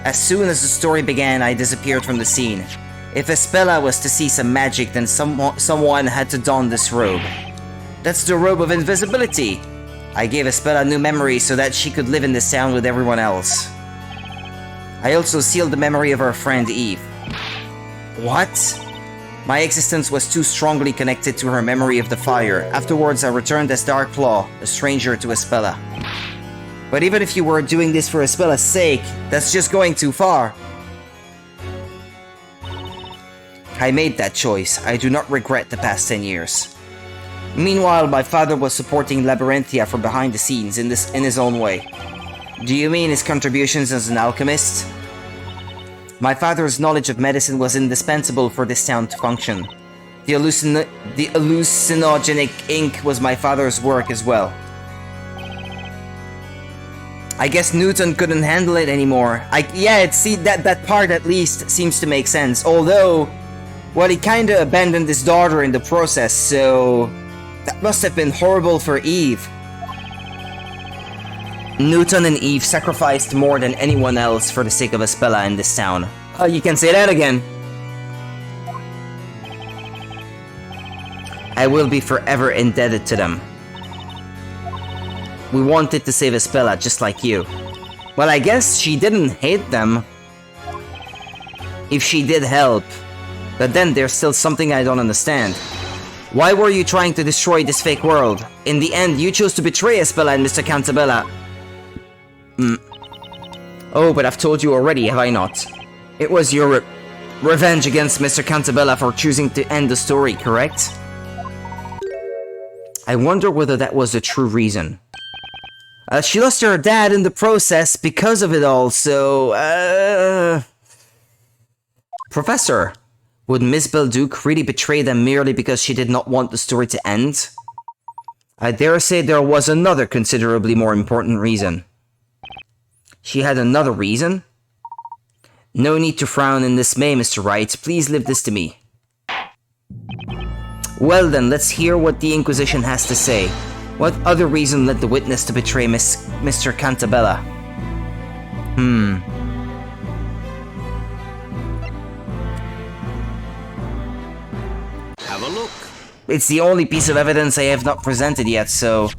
As soon as the story began, I disappeared from the scene. If Espella was to see some magic, then someone had to don this robe. That's the robe of invisibility! I gave Espella new memories so that she could live in this town with everyone else. I also sealed the memory of her friend Eve. What? My existence was too strongly connected to her memory of the fire. Afterwards, I returned as Dark Claw, a stranger to Espella. But even if you were doing this for Espella's sake, that's just going too far. I made that choice. I do not regret the past 10 years. Meanwhile, my father was supporting Labyrinthia from behind the scenes in his own way. Do you mean his contributions as an alchemist? My father's knowledge of medicine was indispensable for this town to function. The hallucinogenic ink was my father's work as well. I guess Newton couldn't handle it anymore. That part at least seems to make sense. Although, well, he kinda abandoned his daughter in the process, so that must have been horrible for Eve. Newton and Eve sacrificed more than anyone else for the sake of Espella in this town. Oh, you can say that again. I will be forever indebted to them. We wanted to save Espella just like you. Well, I guess she didn't hate them. If she did help. But then there's still something I don't understand. Why were you trying to destroy this fake world? In the end, you chose to betray Espella and Mr. Cantabella. Oh, but I've told you already, have I not? It was your revenge against Mr. Cantabella for choosing to end the story, correct? I wonder whether that was the true reason. She lost her dad in the process because of it all, so, Professor, would Miss Belduc really betray them merely because she did not want the story to end? I dare say there was another considerably more important reason. She had another reason? No need to frown in dismay, Mr. Wright. Please leave this to me. Well then, let's hear what the Inquisition has to say. What other reason led the witness to betray Mr. Cantabella? Have a look. It's the only piece of evidence I have not presented yet, so...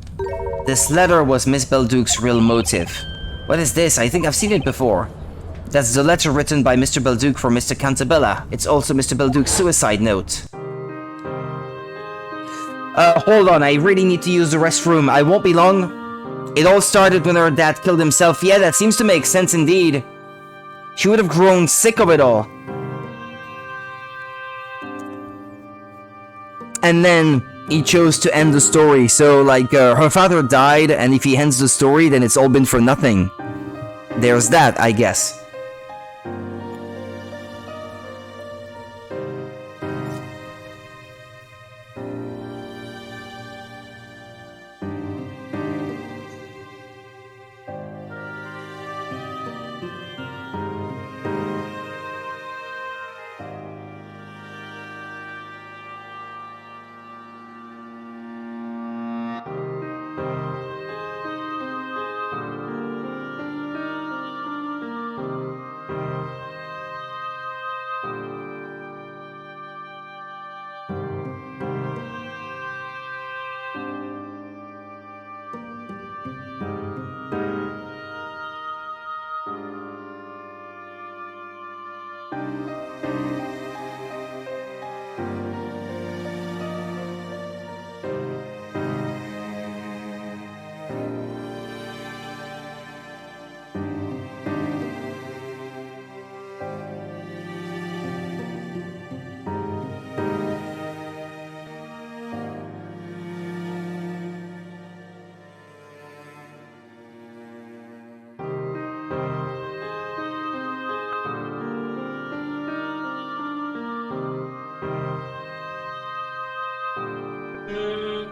This letter was Miss Belduc's real motive. What is this? I think I've seen it before. That's the letter written by Mr. Belduc for Mr. Cantabella. It's also Mr. Belduc's suicide note. Hold on, I really need to use the restroom. I won't be long. It all started when her dad killed himself. Yeah, that seems to make sense indeed. She would have grown sick of it all. And then he chose to end the story. So, like, her father died, and if he ends the story, then it's all been for nothing. There's that, I guess.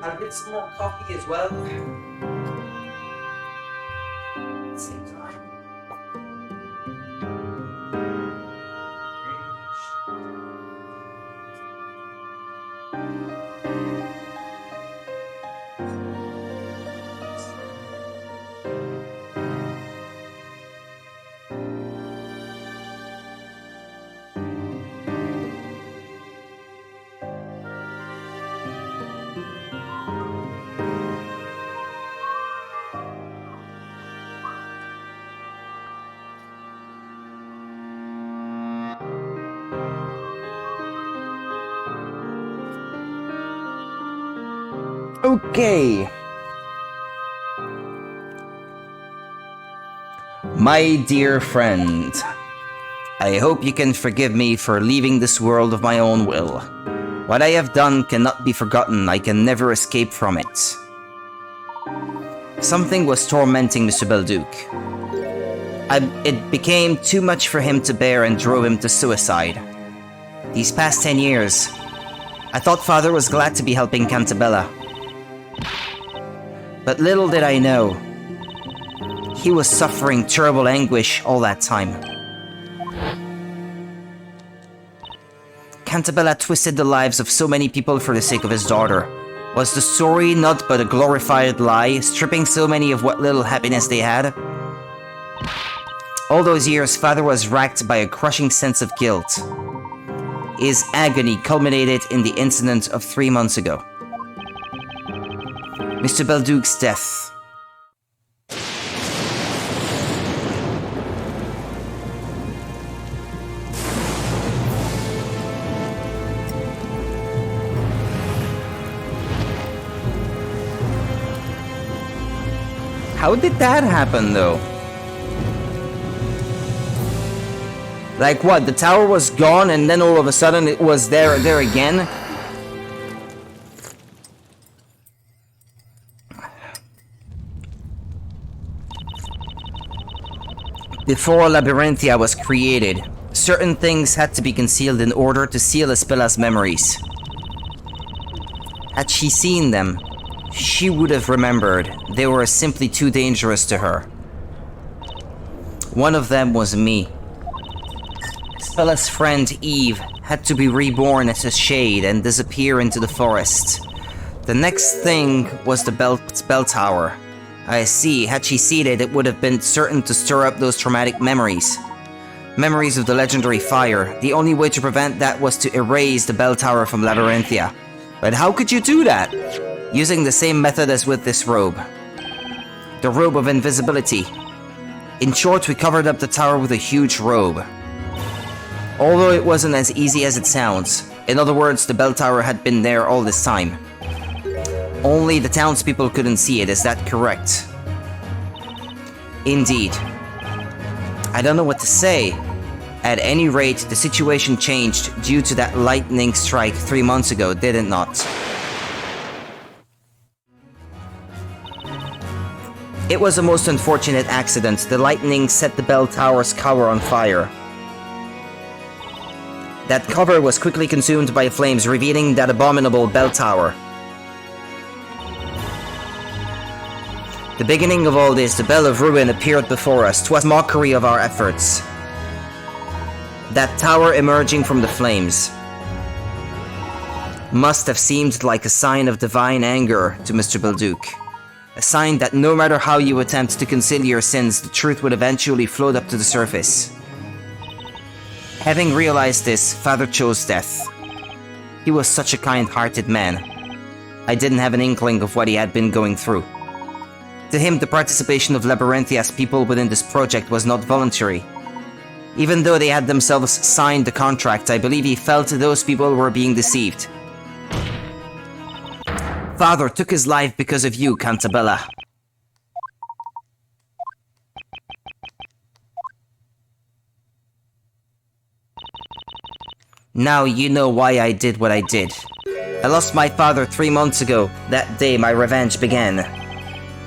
I'll get some more coffee as well. Same time. Okay. My dear friend, I hope you can forgive me for leaving this world of my own will. What I have done cannot be forgotten. I can never escape from it. Something was tormenting Mr. Belduc. It became too much for him to bear and drove him to suicide. These past 10 years, I thought Father was glad to be helping Cantabella. But little did I know, he was suffering terrible anguish all that time. Cantabella twisted the lives of so many people for the sake of his daughter. Was the story not but a glorified lie, stripping so many of what little happiness they had? All those years, Father was racked by a crushing sense of guilt. His agony culminated in the incident of 3 months ago. Mr. Belduc's death. How did that happen, though? Like what? The tower was gone and then all of a sudden it was there again? Before Labyrinthia was created, certain things had to be concealed in order to seal Espella's memories. Had she seen them, she would have remembered they were simply too dangerous to her. One of them was me. Espella's friend Eve had to be reborn as a shade and disappear into the forest. The next thing was the bell tower. I see, had she seen it, it would have been certain to stir up those traumatic memories. Memories of the legendary fire. The only way to prevent that was to erase the bell tower from Labyrinthia. But how could you do that? Using the same method as with this robe. The robe of invisibility. In short, we covered up the tower with a huge robe. Although it wasn't as easy as it sounds. In other words, the bell tower had been there all this time. Only the townspeople couldn't see it, is that correct? Indeed. I don't know what to say. At any rate, the situation changed due to that lightning strike 3 months ago, did it not? It was a most unfortunate accident. The lightning set the bell tower's cover on fire. That cover was quickly consumed by flames, revealing that abominable bell tower. The beginning of all this, the Bell of Ruin appeared before us. 'Twas mockery of our efforts. That tower emerging from the flames must have seemed like a sign of divine anger to Mr. Belduc. A sign that no matter how you attempt to conceal your sins, the truth would eventually float up to the surface. Having realized this, Father chose death. He was such a kind-hearted man. I didn't have an inkling of what he had been going through. To him, the participation of Labyrinthia's people within this project was not voluntary. Even though they had themselves signed the contract, I believe he felt those people were being deceived. Father took his life because of you, Cantabella. Now you know why I did what I did. I lost my father 3 months ago. That day my revenge began.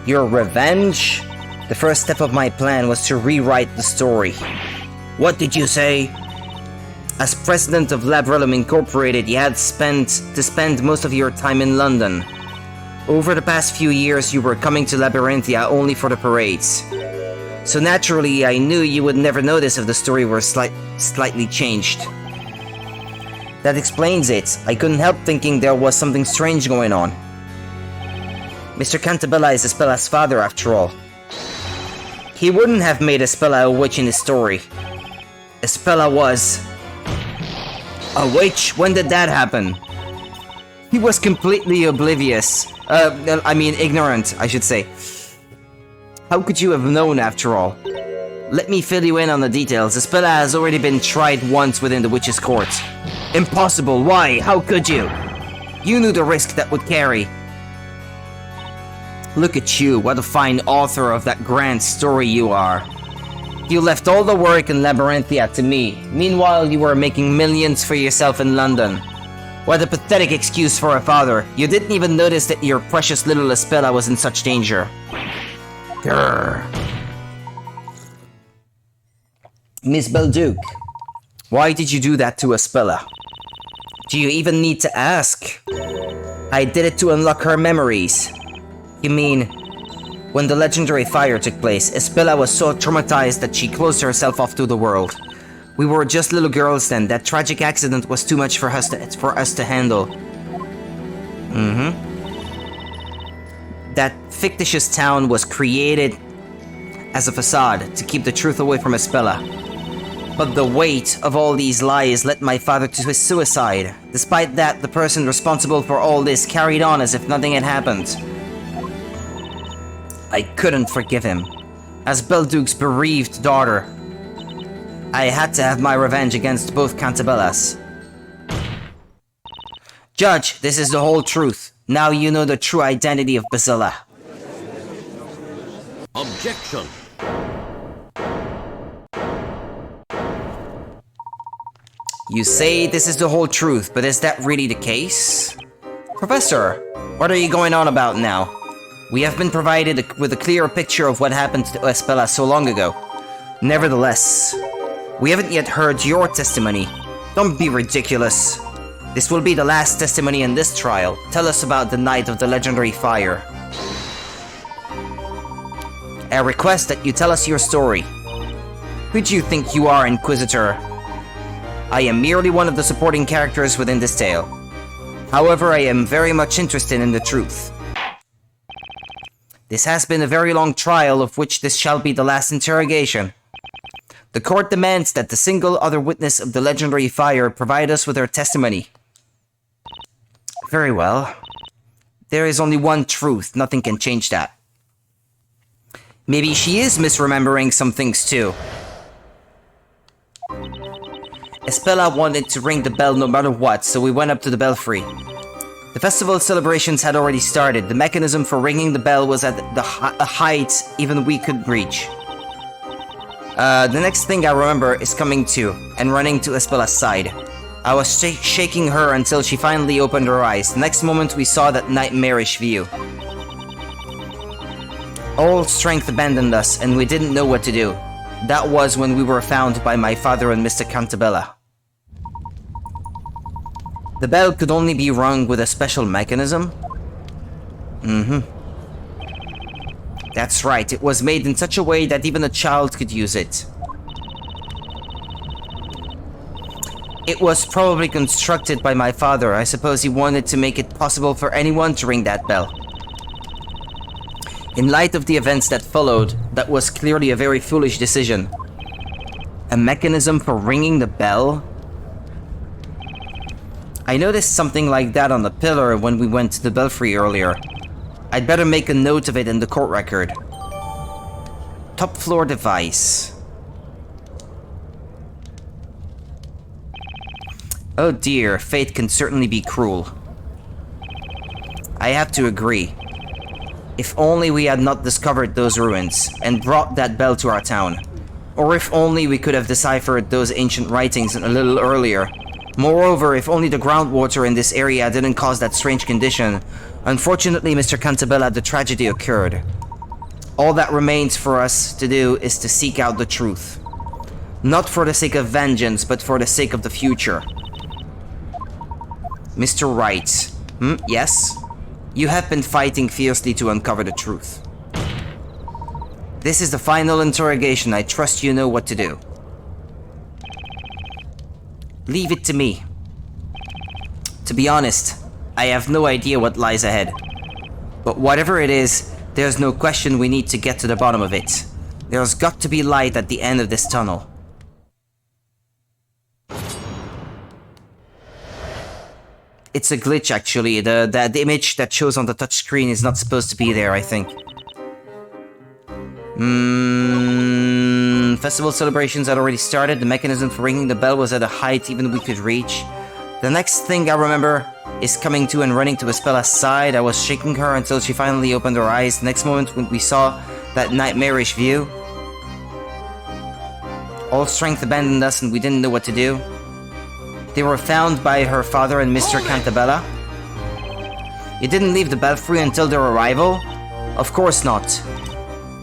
Your revenge? The first step of my plan was to rewrite the story. What did you say? As president of Labrellum Incorporated, you had to spend most of your time in London. Over the past few years, you were coming to Labyrinthia only for the parades. So naturally, I knew you would never notice if the story were slightly changed. That explains it. I couldn't help thinking there was something strange going on. Mr. Cantabella is Espella's father, after all. He wouldn't have made Espella a witch in his story. Espella was... a witch? When did that happen? He was completely oblivious. Ignorant, I should say. How could you have known, after all? Let me fill you in on the details. Espella has already been tried once within the witch's court. Impossible. Why? How could you? You knew the risk that would carry. Look at you, what a fine author of that grand story you are. You left all the work in Labyrinthia to me. Meanwhile, you were making millions for yourself in London. What a pathetic excuse for a father. You didn't even notice that your precious little Espella was in such danger. Grrr. Miss Belduc, why did you do that to Espella? Do you even need to ask? I did it to unlock her memories. You mean, when the legendary fire took place, Espella was so traumatized that she closed herself off to the world. We were just little girls then. That tragic accident was too much for us to handle. That fictitious town was created as a facade to keep the truth away from Espella. But the weight of all these lies led my father to his suicide. Despite that, the person responsible for all this carried on as if nothing had happened. I couldn't forgive him. As Belduc's bereaved daughter, I had to have my revenge against both Cantabellas. Judge, this is the whole truth. Now you know the true identity of Basila. Objection. You say this is the whole truth, but is that really the case? Professor, what are you going on about now? We have been provided with a clear picture of what happened to Espella so long ago. Nevertheless, we haven't yet heard your testimony. Don't be ridiculous. This will be the last testimony in this trial. Tell us about the night of the legendary fire. I request that you tell us your story. Who do you think you are, Inquisitor? I am merely one of the supporting characters within this tale. However, I am very much interested in the truth. This has been a very long trial, of which this shall be the last interrogation. The court demands that the single other witness of the legendary fire provide us with her testimony. Very well. There is only one truth, nothing can change that. Maybe she is misremembering some things too. Espella wanted to ring the bell no matter what, so we went up to the belfry. The festival celebrations had already started. The mechanism for ringing the bell was at a height even we could reach. The next thing I remember is coming to and running to Espella's side. I was shaking her until she finally opened her eyes. The next moment we saw that nightmarish view. All strength abandoned us and we didn't know what to do. That was when we were found by my father and Mr. Cantabella. The bell could only be rung with a special mechanism? That's right, it was made in such a way that even a child could use it. It was probably constructed by my father. I suppose he wanted to make it possible for anyone to ring that bell. In light of the events that followed, that was clearly a very foolish decision. A mechanism for ringing the bell? I noticed something like that on the pillar when we went to the belfry earlier. I'd better make a note of it in the court record. Top floor device. Oh dear, fate can certainly be cruel. I have to agree. If only we had not discovered those ruins and brought that bell to our town. Or if only we could have deciphered those ancient writings a little earlier. Moreover, if only the groundwater in this area didn't cause that strange condition. Unfortunately, Mr. Cantabella, the tragedy occurred. All that remains for us to do is to seek out the truth. Not for the sake of vengeance, but for the sake of the future. Mr. Wright. Yes? You have been fighting fiercely to uncover the truth. This is the final interrogation. I trust you know what to do. Leave it to me. To be honest, I have no idea what lies ahead. But whatever it is, there's no question we need to get to the bottom of it. There's got to be light at the end of this tunnel. It's a glitch, actually. The image that shows on the touchscreen is not supposed to be there, I think. Festival celebrations had already started. The mechanism for ringing the bell was at a height even we could reach. The next thing I remember is coming to and running to Espella's side. I was shaking her until she finally opened her eyes. The next moment when we saw that nightmarish view, all strength abandoned us and we didn't know what to do. They were found by her father and Mr. Cantabella. You didn't leave the belfry until their arrival? Of course not.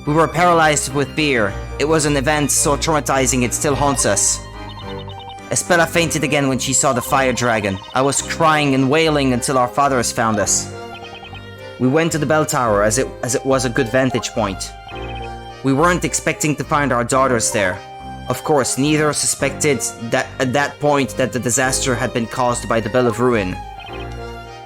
We were paralyzed with fear. It was an event so traumatizing it still haunts us. Espella fainted again when she saw the fire dragon. I was crying and wailing until our fathers found us. We went to the bell tower as it was a good vantage point. We weren't expecting to find our daughters there. Of course, neither suspected that at that point that the disaster had been caused by the Bell of Ruin.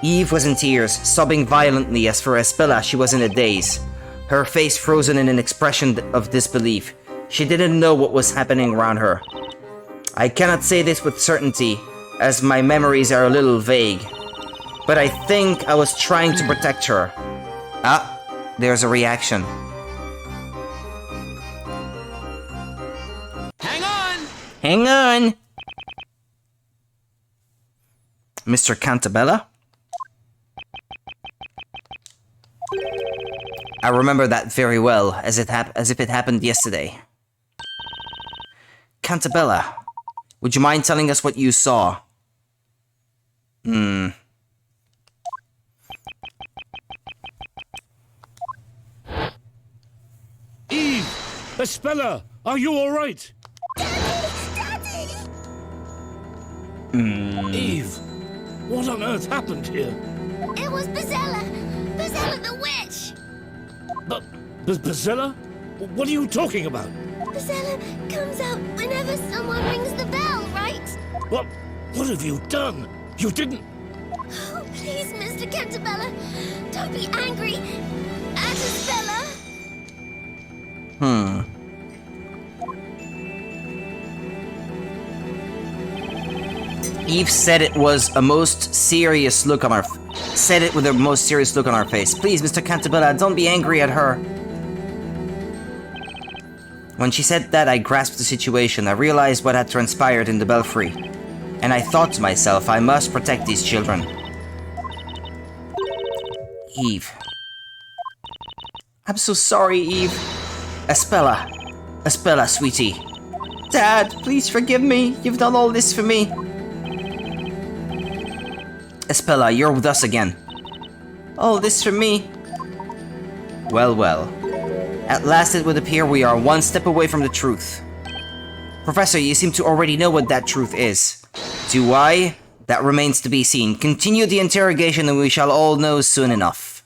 Eve was in tears, sobbing violently. As for Espella, she was in a daze, her face frozen in an expression of disbelief. She didn't know what was happening around her. I cannot say this with certainty, as my memories are a little vague, but I think I was trying to protect her. Ah, there's a reaction. Hang on! Mr. Cantabella? I remember that very well, as if it happened yesterday. Cantabella, would you mind telling us what you saw? Eve! Espella! Are you alright? Eve, what on earth happened here? It was Bazella! Bazella the witch! But Bazella? What are you talking about? Bazella comes out whenever someone rings the bell, right? What have you done? You didn't... Oh, please, Mr. Cantabella, don't be angry at Isabella. Eve said it was a most serious look on her... Said it with a most serious look on her face. Please, Mr. Cantabella, don't be angry at her. When she said that, I grasped the situation. I realized what had transpired in the belfry. And I thought to myself, I must protect these children. Eve. I'm so sorry, Eve. Espella. Espella, sweetie. Dad, please forgive me. You've done all this for me. Espella, you're with us again. All this for me? Well, well. At last it would appear we are one step away from the truth. Professor, you seem to already know what that truth is. Do I? That remains to be seen. Continue the interrogation and we shall all know soon enough.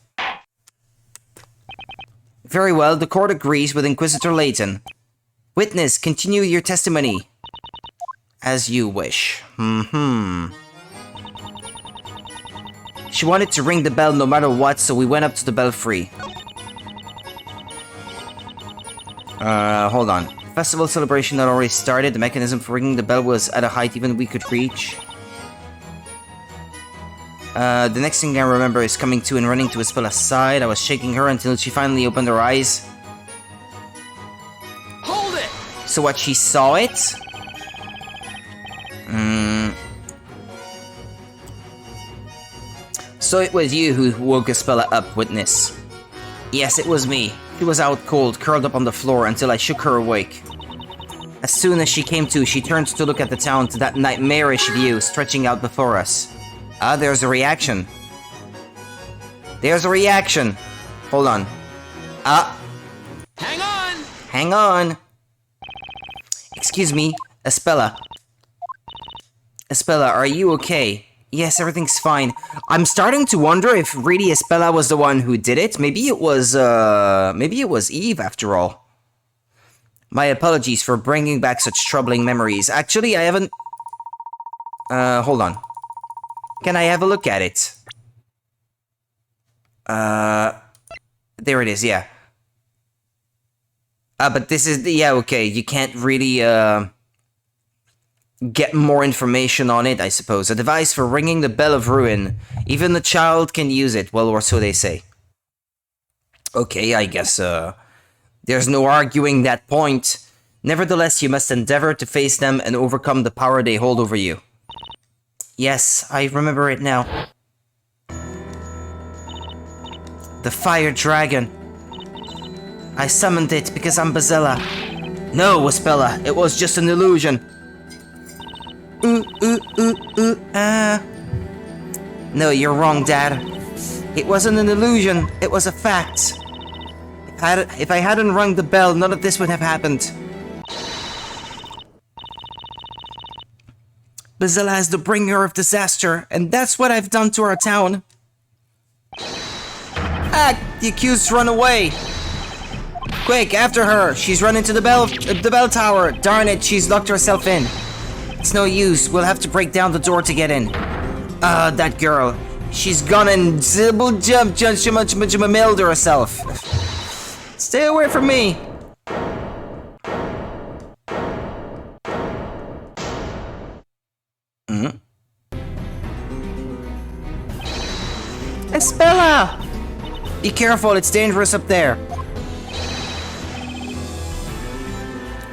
Very well, the court agrees with Inquisitor Layton. Witness, continue your testimony. As you wish. She wanted to ring the bell no matter what, so we went up to the belfry. Hold on. Festival celebration had already started. The mechanism for ringing the bell was at a height even we could reach. The next thing I remember is coming to and running to Espella's side. I was shaking her until she finally opened her eyes. Hold it! So what, she saw it? So it was you who woke Espella up, witness. Yes, it was me. She was out cold, curled up on the floor until I shook her awake. As soon as she came to, she turned to look at the town, to that nightmarish view stretching out before us. Ah, there's a reaction. There's a reaction. Hold on. Ah. Hang on! Hang on. Excuse me, Espella. Espella, are you okay? Yes, everything's fine. I'm starting to wonder if really Espella was the one who did it. Maybe it was Eve after all. My apologies for bringing back such troubling memories. Actually, I haven't... hold on. Can I have a look at it? There it is, yeah. But this is... Yeah, okay, you can't really, get more information on it, I suppose. A device for ringing the bell of ruin. Even the child can use it, well, or so they say. Okay, I guess, there's no arguing that point. Nevertheless, you must endeavor to face them and overcome the power they hold over you. Yes, I remember it now. The fire dragon. I summoned it because I'm Bazella. No, Espella, it was just an illusion. No, you're wrong, Dad. It wasn't an illusion, it was a fact. If I hadn't rung the bell, none of this would have happened. Bazella is the bringer of disaster, and that's what I've done to our town. Ah, the accused run away. Quick, after her. She's run into the bell tower. Darn it, she's locked herself in. It's no use. We'll have to break down the door to get in. That girl. She's gone and zibble jump mailed herself. Stay away from me. Espella! Be careful, it's dangerous up there.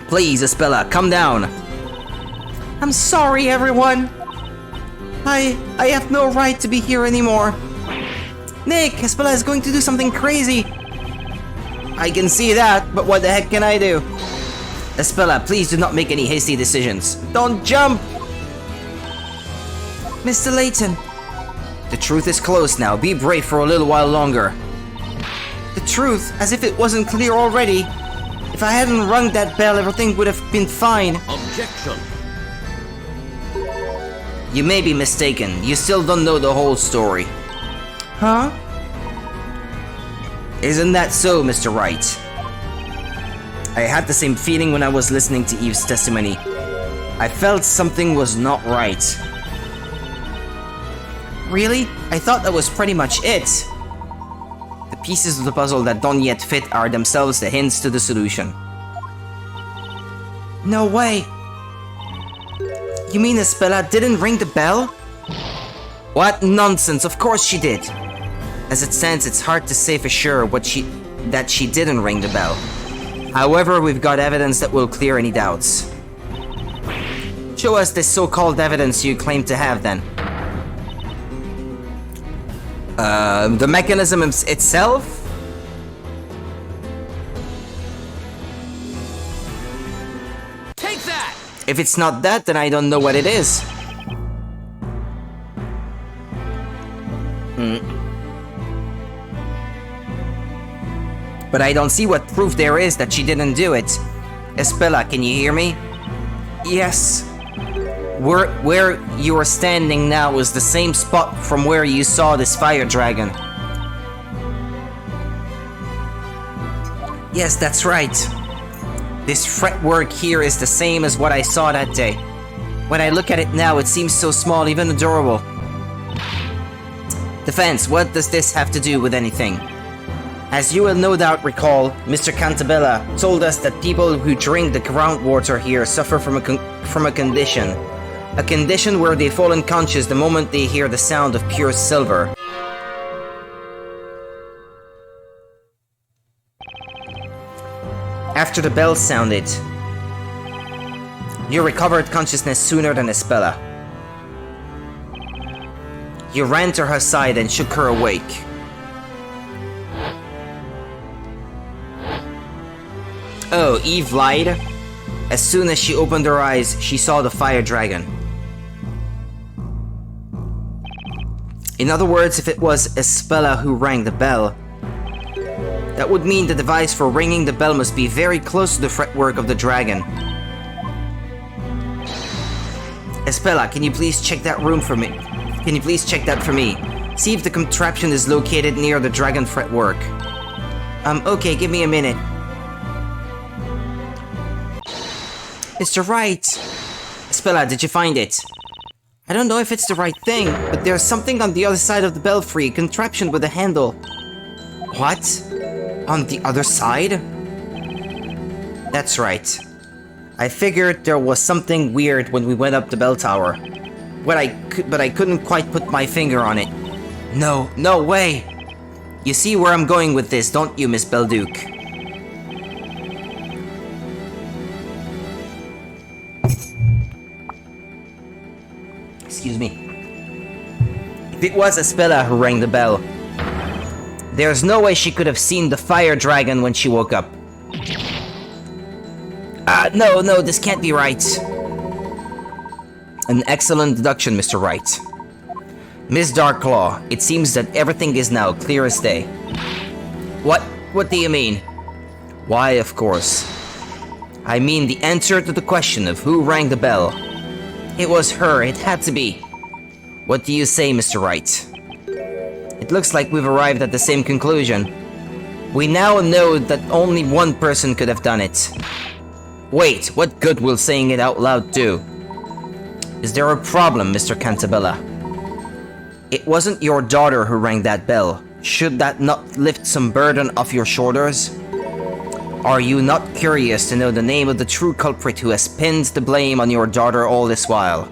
Please, Espella, come down. I'm sorry, everyone. I have no right to be here anymore. Nick, Espella is going to do something crazy. I can see that, but what the heck can I do? Espella, please do not make any hasty decisions. Don't jump! Mr. Layton. The truth is close now. Be brave for a little while longer. The truth? As if it wasn't clear already. If I hadn't rung that bell, everything would have been fine. Objection! You may be mistaken. You still don't know the whole story. Huh? Isn't that so, Mr. Wright? I had the same feeling when I was listening to Eve's testimony. I felt something was not right. Really? I thought that was pretty much it. The pieces of the puzzle that don't yet fit are themselves the hints to the solution. No way! You mean Espella didn't ring the bell? What nonsense, of course she did! As it stands, it's hard to say for sure that she didn't ring the bell. However, we've got evidence that will clear any doubts. Show us this so-called evidence you claim to have, then. The mechanism itself? Take that! If it's not that, then I don't know what it is. But I don't see what proof there is that she didn't do it. Espella, can you hear me? Yes. Where you are standing now is the same spot from where you saw this fire dragon. Yes, that's right. This fretwork here is the same as what I saw that day. When I look at it now, it seems so small, even adorable. Defense, what does this have to do with anything? As you will no doubt recall, Mr. Cantabella told us that people who drink the groundwater here suffer from a condition. A condition where they fall unconscious the moment they hear the sound of pure silver. After the bell sounded, you recovered consciousness sooner than Espella. You ran to her side and shook her awake. Oh, Eve lied? As soon as she opened her eyes, she saw the fire dragon. In other words, if it was Espella who rang the bell, that would mean the device for ringing the bell must be very close to the fretwork of the dragon. Espella, can you please check that room for me? Can you please check that for me? See if the contraption is located near the dragon fretwork. Okay, give me a minute. Mr. Wright! Spella, did you find it? I don't know if it's the right thing, but there's something on the other side of the belfry, a contraption with a handle. What? On the other side? That's right. I figured there was something weird when we went up the bell tower. But I couldn't quite put my finger on it. No way! You see where I'm going with this, don't you, Miss Belduke? Excuse me. If it was Espella who rang the bell, there's no way she could have seen the fire dragon when she woke up. No, this can't be right. An excellent deduction, Mr. Wright. Miss Darklaw, it seems that everything is now clear as day. What? What do you mean? Why, of course. I mean the answer to the question of who rang the bell. It was her, it had to be. What do you say, Mr. Wright? It looks like we've arrived at the same conclusion. We now know that only one person could have done it. Wait, what good will saying it out loud do? Is there a problem, Mr. Cantabella? It wasn't your daughter who rang that bell. Should that not lift some burden off your shoulders? Are you not curious to know the name of the true culprit who has pinned the blame on your daughter all this while?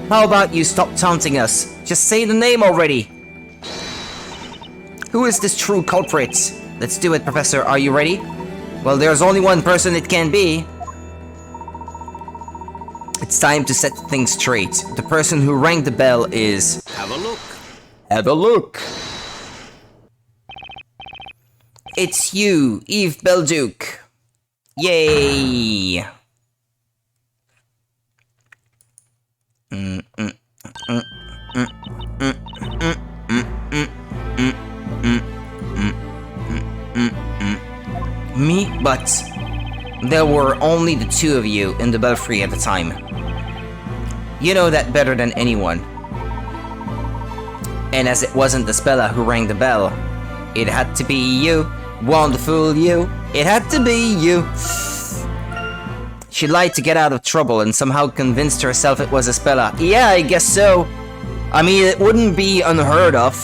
How about you stop taunting us? Just say the name already! Who is this true culprit? Let's do it, Professor. Are you ready? Well, there's only one person it can be. It's time to set things straight. The person who rang the bell is... Have a look. Have a look. It's you, Eve Belduke. Yay! Me? But there were only the two of you in the belfry at the time. You know that better than anyone. And as it wasn't the Spella who rang the bell, it had to be you. Wonderful you. It had to be you. She lied to get out of trouble and somehow convinced herself it was a Spella. Yeah, I guess so. I mean, it wouldn't be unheard of.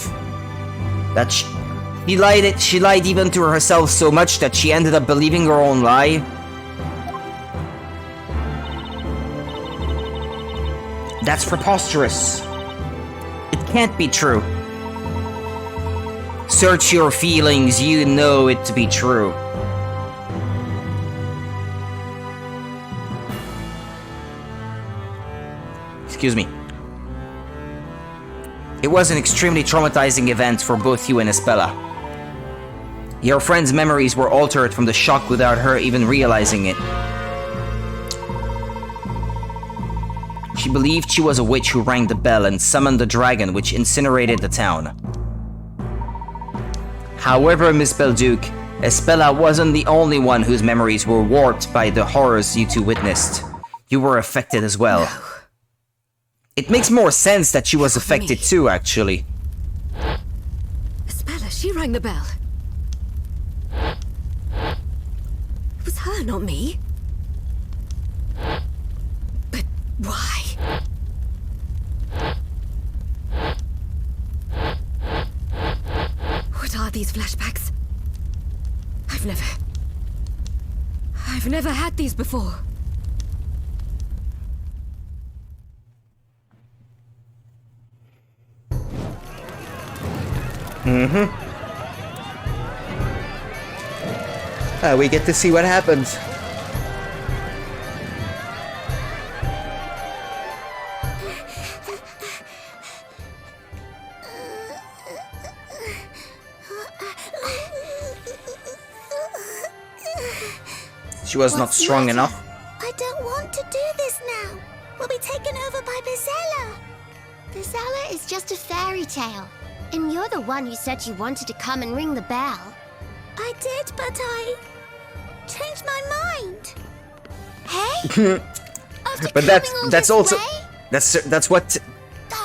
That she lied even to herself so much that she ended up believing her own lie. That's preposterous. It can't be true. Search your feelings, you know it to be true. Excuse me. It was an extremely traumatizing event for both you and Espella. Your friend's memories were altered from the shock without her even realizing it. She believed she was a witch who rang the bell and summoned the dragon which incinerated the town. However, Miss Belduke, Espella wasn't the only one whose memories were warped by the horrors you two witnessed. You were affected as well. No. It makes more sense that she was affected too, actually. Espella, she rang the bell. It was her, not me. But why? What are these flashbacks? I've never had these before. We get to see what happens. She was not strong enough. I don't want to do this now. We'll be taken over by Bizella. Bizella is just a fairy tale. And you're the one who said you wanted to come and ring the bell. I did, but I changed my mind. Hey? But that's also That's what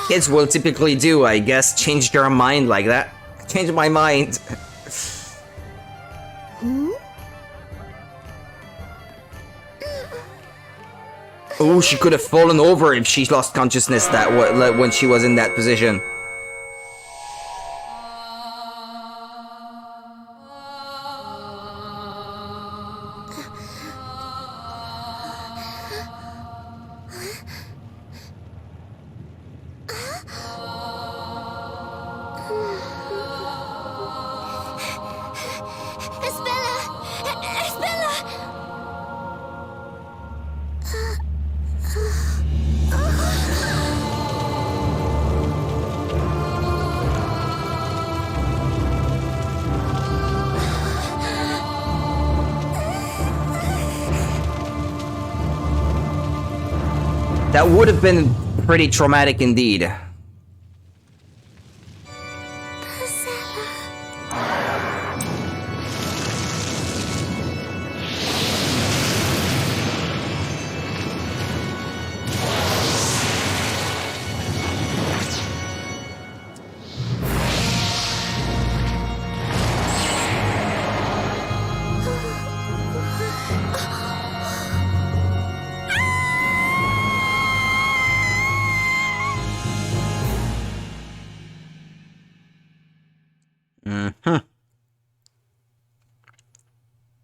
kids will typically do, I guess. Change their mind like that. Change my mind. Oh, she could have fallen over if she lost consciousness when she was in that position. That would have been pretty traumatic indeed.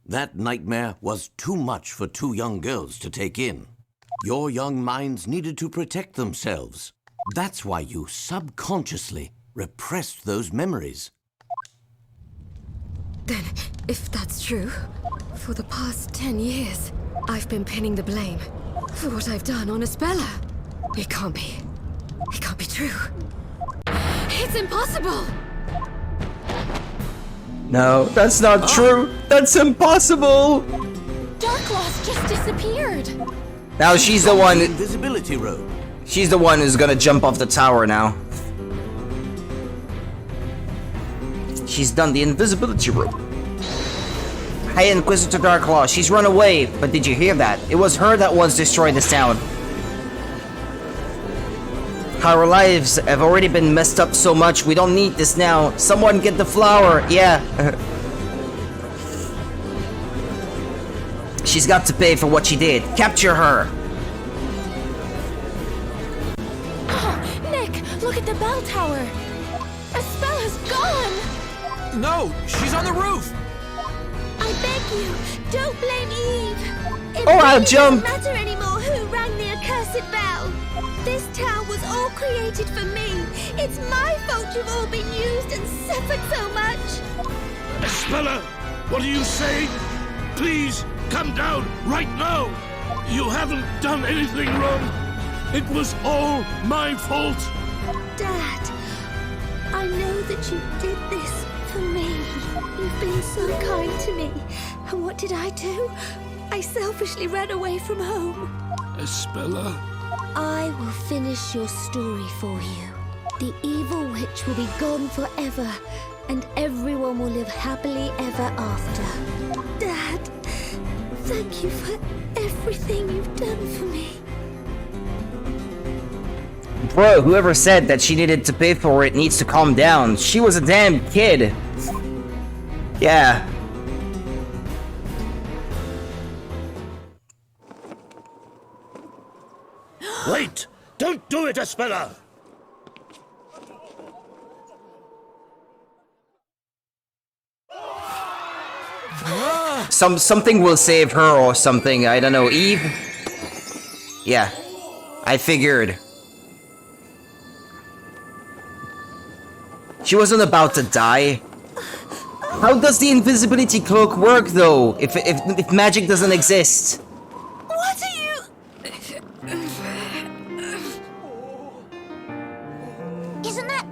That nightmare was too much for two young girls to take in. Your young minds needed to protect themselves. That's why you subconsciously repressed those memories. Then, if that's true, for the past 10 years, I've been pinning the blame for what I've done on Isabella. It can't be. It can't be true. It's impossible! No, that's not true. That's impossible. Darkloss just disappeared. Now she's the one. Invisibility road. She's the one who's gonna jump off the tower now. She's done the invisibility route. Hey, Inquisitor Darklaw, she's run away. But did you hear that? It was her that once destroyed this town. Our lives have already been messed up so much, we don't need this now. Someone get the flower, yeah. She's got to pay for what she did. Capture her. Oh, Nick, look at the bell tower. Isabela's gone. No, she's on the roof. I beg you, don't blame Eve. It Oh, I'll really jump. doesn't matter anymore who rang the accursed bell. This town was all created for me. It's my fault you've all been used and suffered so much. Espella, what are you saying? Please, come down right now. You haven't done anything wrong. It was all my fault. Dad, I know that you did this for me. You've been so kind to me. And what did I do? I selfishly ran away from home. Espella. I will finish your story for you. The evil witch will be gone forever, and everyone will live happily ever after. Dad, thank you for everything you've done for me. Bro, whoever said that she needed to pay for it needs to calm down. She was a damn kid. Yeah. Wait! Don't do it, Espella! Something will save her or something. I don't know. Eve? Yeah. I figured. She wasn't about to die. How does the invisibility cloak work though? If magic doesn't exist? What are you... Isn't that...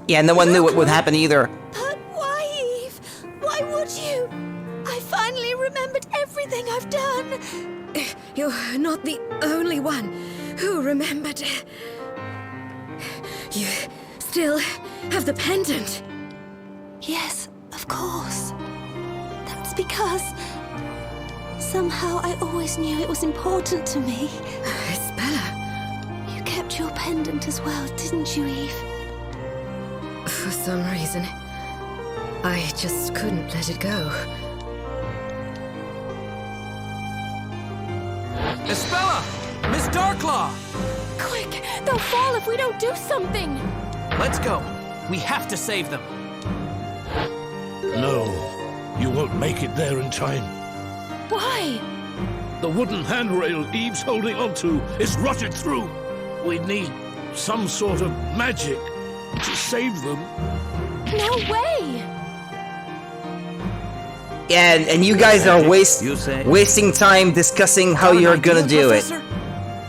Yeah, no one knew what would happen either. But why, Eve? Why would you? I finally remembered everything I've done. You're not the only one who remembered. You still have the pendant. Yes, of course. That's because... somehow I always knew it was important to me. Isabella. You kept pendant as well, didn't you, Eve? For some reason, I just couldn't let it go. Espella! Miss Darklaw! Quick! They'll fall if we don't do something! Let's go. We have to save them. No, you won't make it there in time. Why? The wooden handrail Eve's holding onto is rotted through. We need some sort of magic to save them. No way! Yeah, and you guys are You say? wasting time discussing how you're gonna do it. Professor?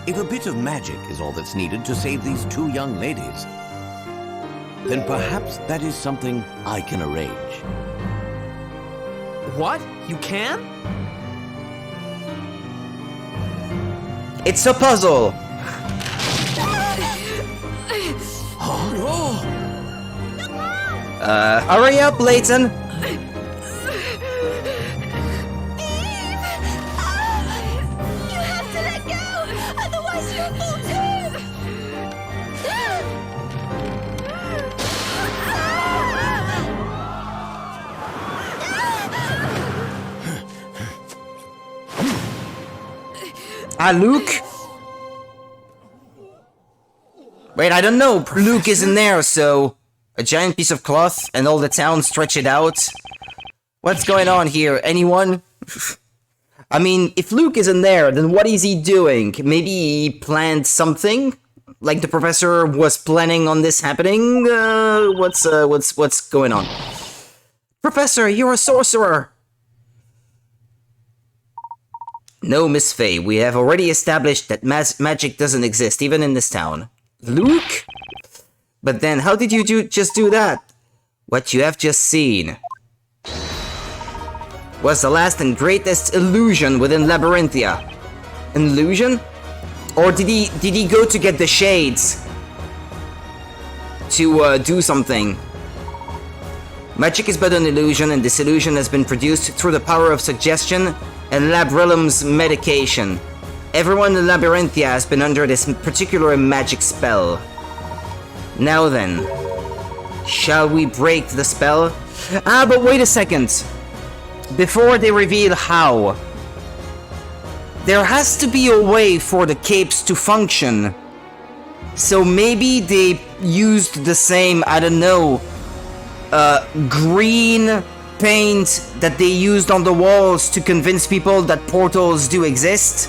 If a bit of magic is all that's needed to save these two young ladies, then perhaps that is something I can arrange. What? You can? It's a puzzle. Oh! Hurry up, Layton. You have to let go! Otherwise you'll fall too! Luke? Wait, I don't know. Luke isn't there, so... A giant piece of cloth and all the town stretch it out? What's going on here? Anyone? I mean, if Luke isn't there, then what is he doing? Maybe he planned something? Like the professor was planning on this happening? What's going on? Professor, you're a sorcerer! No, Miss Faye, we have already established that magic doesn't exist, even in this town. Luke? But then, how did you just do that? What you have just seen was the last and greatest illusion within Labyrinthia. An illusion? Or did he go to get the shades to do something? Magic is but an illusion, and this illusion has been produced through the power of suggestion and Labrillum's medication. Everyone in Labyrinthia has been under this particular magic spell. Now then, shall we break the spell? But wait a second. Before they reveal how, there has to be a way for the capes to function. So maybe they used the same, I don't know, green paint that they used on the walls to convince people that portals do exist.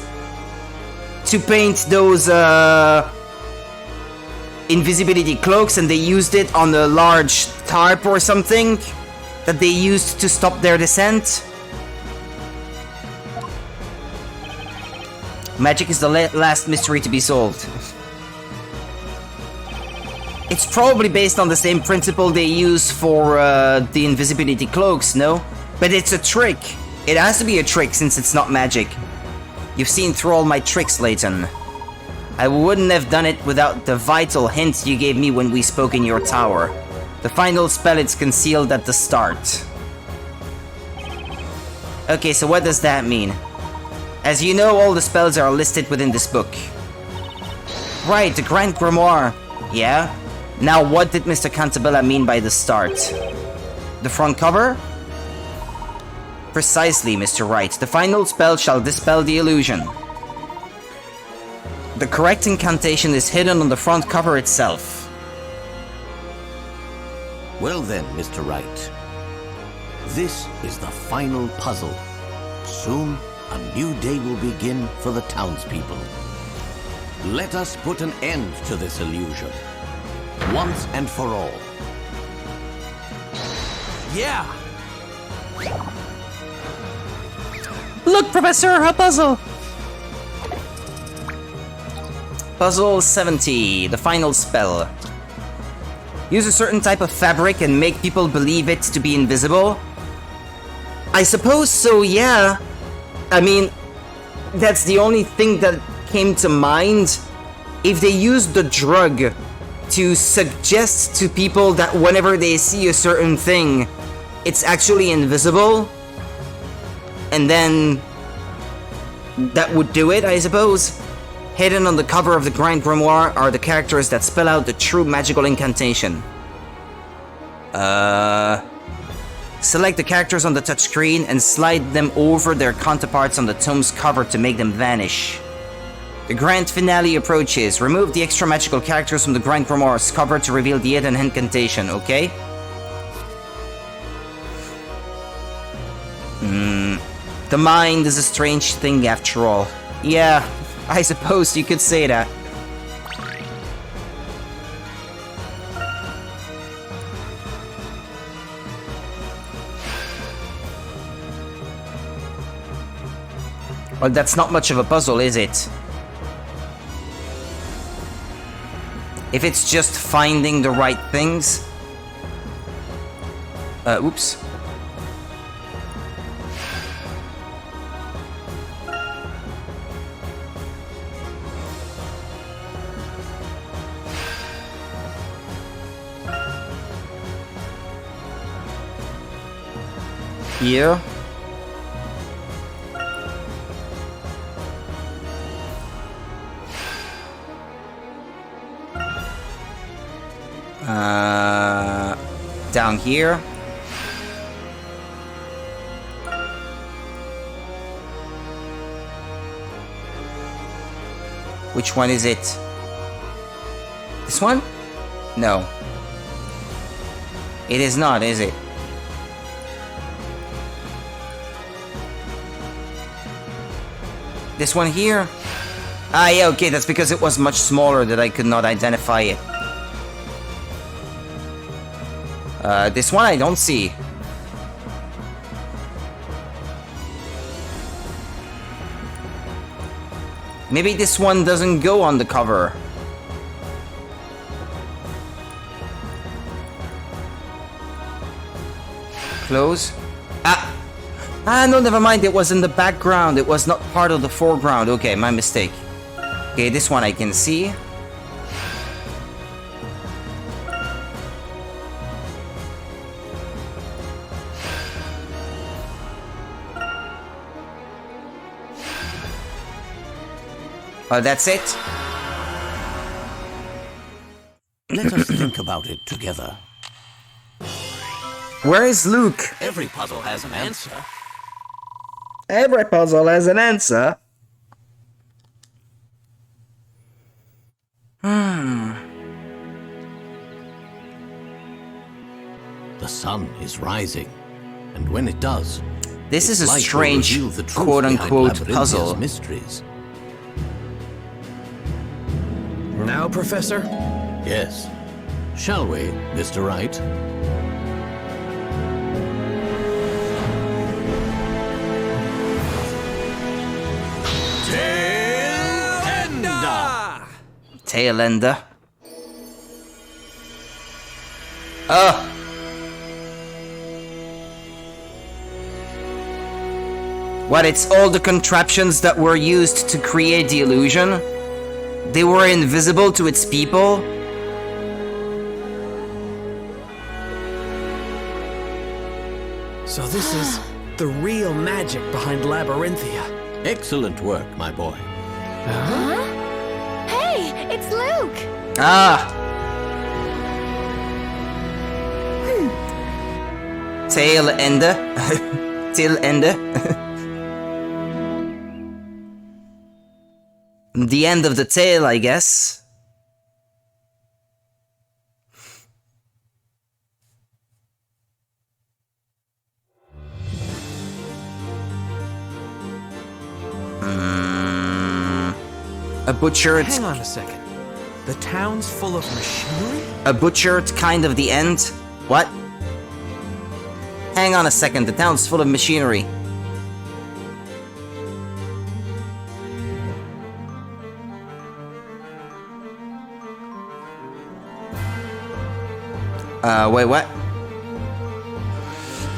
To paint those, invisibility cloaks, and they used it on a large tarp or something that they used to stop their descent. Magic is the last mystery to be solved. It's probably based on the same principle they use for the invisibility cloaks, no? But it's a trick. It has to be a trick since it's not magic. You've seen through all my tricks, Layton. I wouldn't have done it without the vital hint you gave me when we spoke in your tower. The final spell is concealed at the start. Okay, so what does that mean? As you know, all the spells are listed within this book. Right, the Grand Grimoire. Yeah? Now what did Mr. Cantabella mean by the start? The front cover? Precisely, Mr. Wright. The final spell shall dispel the illusion. The correct incantation is hidden on the front cover itself. Well then, Mr. Wright. This is the final puzzle. Soon, a new day will begin for the townspeople. Let us put an end to this illusion. Once and for all. Yeah! Look, Professor, a puzzle! Puzzle 70, the final spell. Use a certain type of fabric and make people believe it to be invisible? I suppose so, yeah. I mean, that's the only thing that came to mind. If they used the drug to suggest to people that whenever they see a certain thing, it's actually invisible, and then that would do it, I suppose. Hidden on the cover of the Grand Grimoire are the characters that spell out the true magical incantation. Select the characters on the touchscreen and slide them over their counterparts on the tome's cover to make them vanish. The grand finale approaches. Remove the extra magical characters from the Grand Grimoire's cover to reveal the hidden incantation, okay? The mind is a strange thing after all. Yeah, I suppose you could say that. Well, that's not much of a puzzle, is it? If it's just finding the right things... oops. Here. Down here. Which one is it? This one? No. It is not, is it? This one here? Ah, yeah, okay, that's because it was much smaller that I could not identify it. This one I don't see. Maybe this one doesn't go on the cover. Close. Ah, no, never mind. It was in the background. It was not part of the foreground. Okay, my mistake. Okay, this one I can see. That's it? Let us think about it together. Where is Luke? Every puzzle has an answer. Every puzzle has an answer. The sun is rising, and when it does, This is a light will strange reveal the truth quote-unquote behind puzzle. Labyrinthia's mysteries. Now, Professor? Yes. Shall we, Mr. Wright? Tail ender. Oh! What, it's all the contraptions that were used to create the illusion? They were invisible to its people? So this is the real magic behind Labyrinthia. Excellent work, my boy. Huh? Hey, it's Luke! Ah! Tail ender. Tail ender. The end of the tail, I guess. A butchered... Hang on a second. The town's full of machinery? A butchered kind of the end? What? Hang on a second, the town's full of machinery. Wait, what?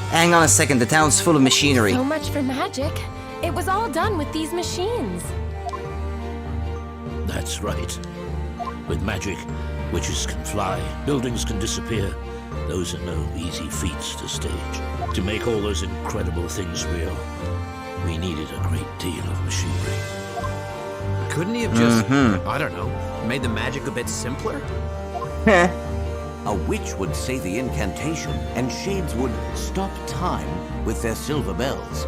Hang on a second, the town's full of machinery. So much for magic. It was all done with these machines. That's right. With magic, witches can fly, buildings can disappear. Those are no easy feats to stage. To make all those incredible things real, we needed a great deal of machinery. Couldn't he have just, I don't know, made the magic a bit simpler? A witch would say the incantation, and shades would stop time with their silver bells.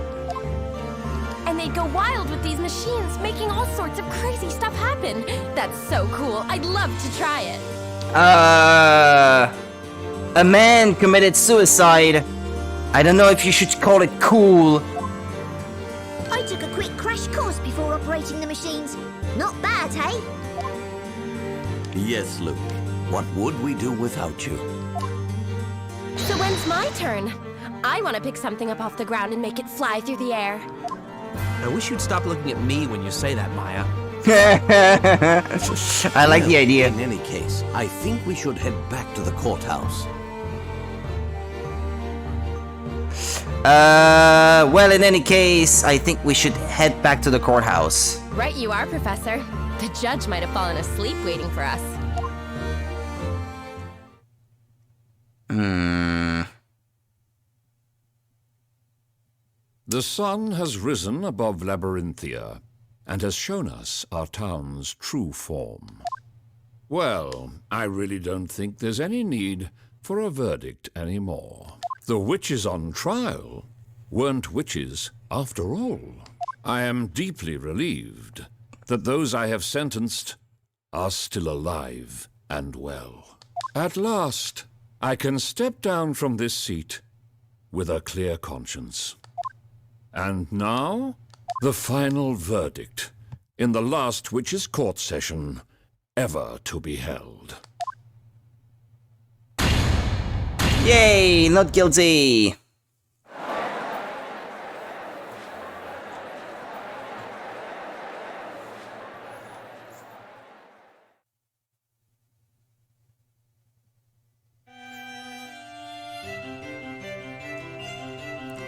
And they'd go wild with these machines, making all sorts of crazy stuff happen. That's so cool. I'd love to try it. A man committed suicide. I don't know if you should call it cool. I took a quick crash course before operating the machines. Not bad, hey? Yes, Luke. What would we do without you? So when's my turn? I want to pick something up off the ground and make it fly through the air. I wish you'd stop looking at me when you say that, Maya. I like the idea. In any case, I think we should head back to the courthouse. Well, in any case, I think we should head back to the courthouse. Right you are, Professor. The judge might have fallen asleep waiting for us. The sun has risen above Labyrinthia and has shown us our town's true form. Well, I really don't think there's any need for a verdict anymore. The witches on trial weren't witches after all. I am deeply relieved that those I have sentenced are still alive and well. At last, I can step down from this seat with a clear conscience. And now, the final verdict in the last witches' court session ever to be held. Yay, not guilty.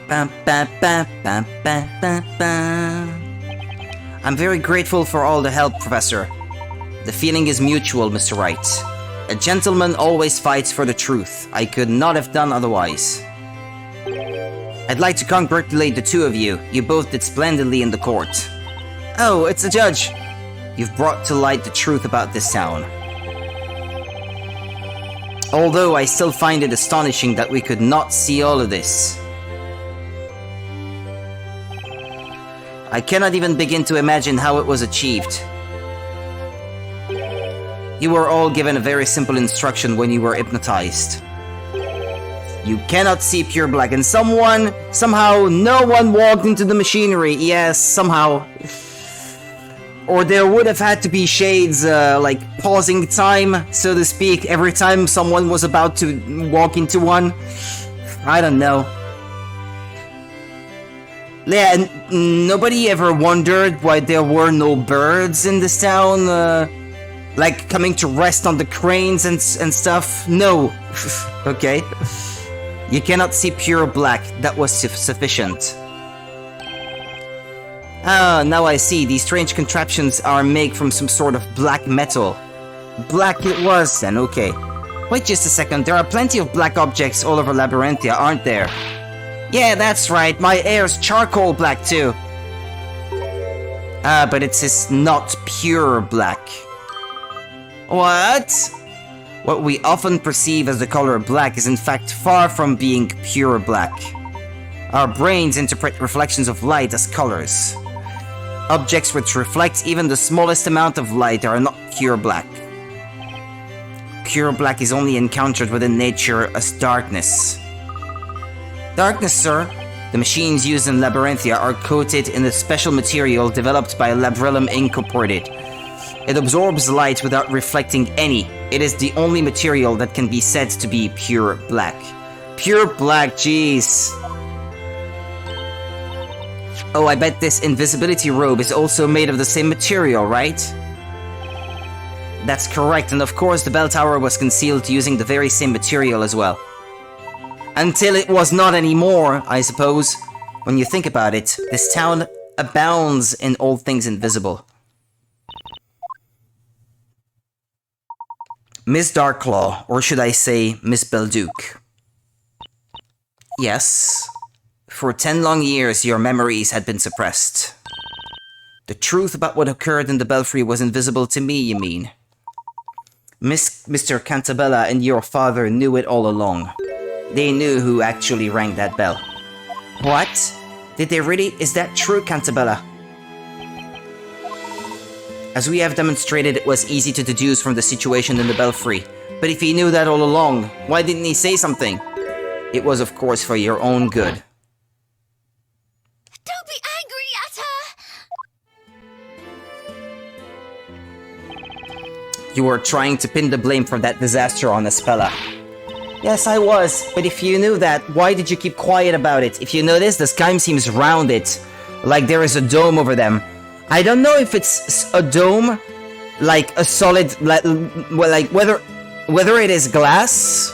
Bam, bam, bam, bam, bam, bam, bam. I'm very grateful for all the help, Professor. The feeling is mutual, Mr. Wright. A gentleman always fights for the truth. I could not have done otherwise. I'd like to congratulate the two of you. You both did splendidly in the court. Oh, it's the judge. You've brought to light the truth about this town. Although I still find it astonishing that we could not see all of this. I cannot even begin to imagine how it was achieved. You were all given a very simple instruction when you were hypnotized. You cannot see pure black, and somehow, no one walked into the machinery. Yes, somehow. Or there would have had to be shades, like pausing time, so to speak, every time someone was about to walk into one. I don't know. Yeah, and nobody ever wondered why there were no birds in this town, like coming to rest on the cranes and stuff? No. Okay. You cannot see pure black. That was sufficient. Ah, now I see. These strange contraptions are made from some sort of black metal. Black it was then, okay. Wait just a second. There are plenty of black objects all over Labyrinthia, aren't there? Yeah, that's right. My hair's charcoal black too. Ah, but it's not pure black. What? What we often perceive as the color black is in fact far from being pure black. Our brains interpret reflections of light as colors. Objects which reflect even the smallest amount of light are not pure black. Pure black is only encountered within nature as darkness. Darkness, sir. The machines used in Labyrinthia are coated in a special material developed by Labrillum Incorporated. It absorbs light without reflecting any. It is the only material that can be said to be pure black. Pure black, jeez. Oh, I bet this invisibility robe is also made of the same material, right? That's correct, and of course the bell tower was concealed using the very same material as well. Until it was not anymore, I suppose. When you think about it, this town abounds in all things invisible. Miss Darklaw, or should I say Miss Belduke? Yes. For 10 long years, your memories had been suppressed. The truth about what occurred in the belfry was invisible to me, you mean? Mr. Cantabella and your father knew it all along. They knew who actually rang that bell. What? Did they really? Is that true, Cantabella? As we have demonstrated, it was easy to deduce from the situation in the belfry. But if he knew that all along, why didn't he say something? It was, of course, for your own good. Don't be angry at her! You were trying to pin the blame for that disaster on Espella. Yes, I was, but if you knew that, why did you keep quiet about it? If you notice, the sky seems rounded, like there is a dome over them. I don't know if it's a dome, like a solid, like whether it is glass,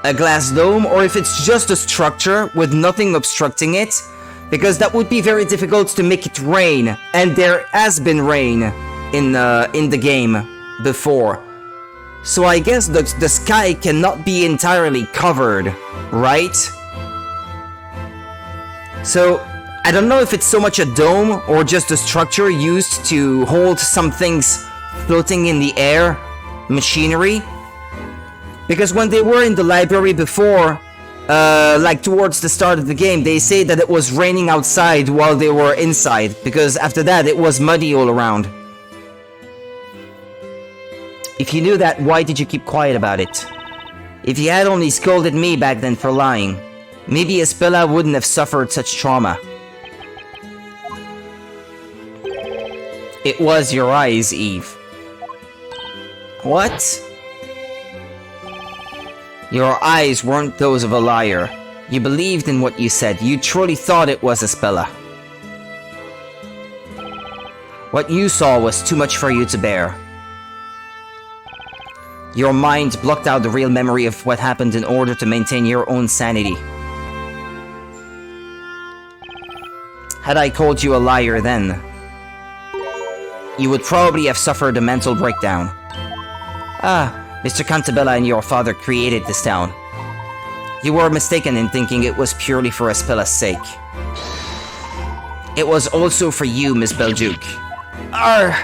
a glass dome, or if it's just a structure with nothing obstructing it, because that would be very difficult to make it rain, and there has been rain in the game before. So I guess the sky cannot be entirely covered, right? So, I don't know if it's so much a dome or just a structure used to hold some things floating in the air, machinery. Because when they were in the library before, like towards the start of the game, they say that it was raining outside while they were inside, because after that it was muddy all around. If you knew that, why did you keep quiet about it? If you had only scolded me back then for lying, maybe Espella wouldn't have suffered such trauma. It was your eyes, Eve. What? Your eyes weren't those of a liar. You believed in what you said. You truly thought it was Espella. What you saw was too much for you to bear. Your mind blocked out the real memory of what happened in order to maintain your own sanity. Had I called you a liar then, you would probably have suffered a mental breakdown. Ah, Mr. Cantabella and your father created this town. You were mistaken in thinking it was purely for Espella's sake. It was also for you, Miss Belduc. Arr!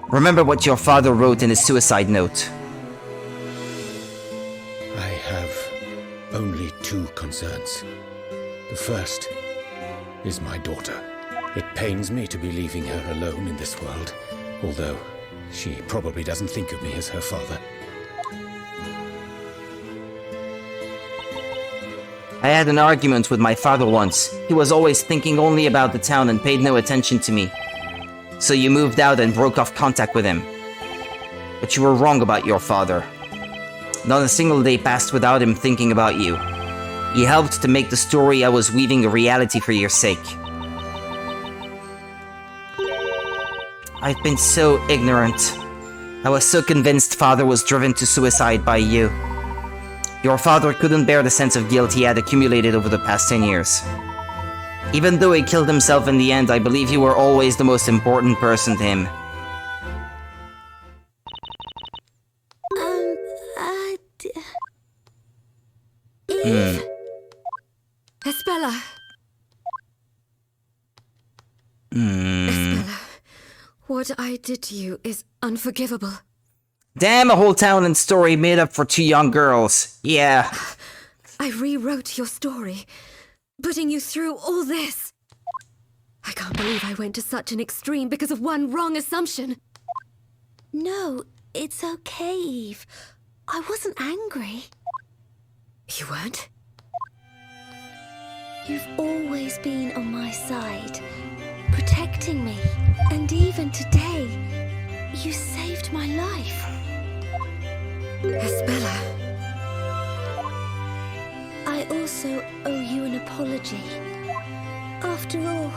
Remember what your father wrote in his suicide note. I have only two concerns. The first is my daughter. It pains me to be leaving her alone in this world, although she probably doesn't think of me as her father. I had an argument with my father once. He was always thinking only about the town and paid no attention to me. So you moved out and broke off contact with him. But you were wrong about your father. Not a single day passed without him thinking about you. He helped to make the story I was weaving a reality for your sake. I've been so ignorant. I was so convinced father was driven to suicide by you. Your father couldn't bear the sense of guilt he had accumulated over the past 10 years. Even though he killed himself in the end, I believe you were always the most important person to him. Eve? Espella! Espella, what I did to you is unforgivable. Damn, a whole town and story made up for two young girls. Yeah. I rewrote your story, putting you through all this. I can't believe I went to such an extreme because of one wrong assumption. No, it's okay, Eve. I wasn't angry. You weren't? You've always been on my side, protecting me. And even today, you saved my life. Espella. I also owe you an apology. After all,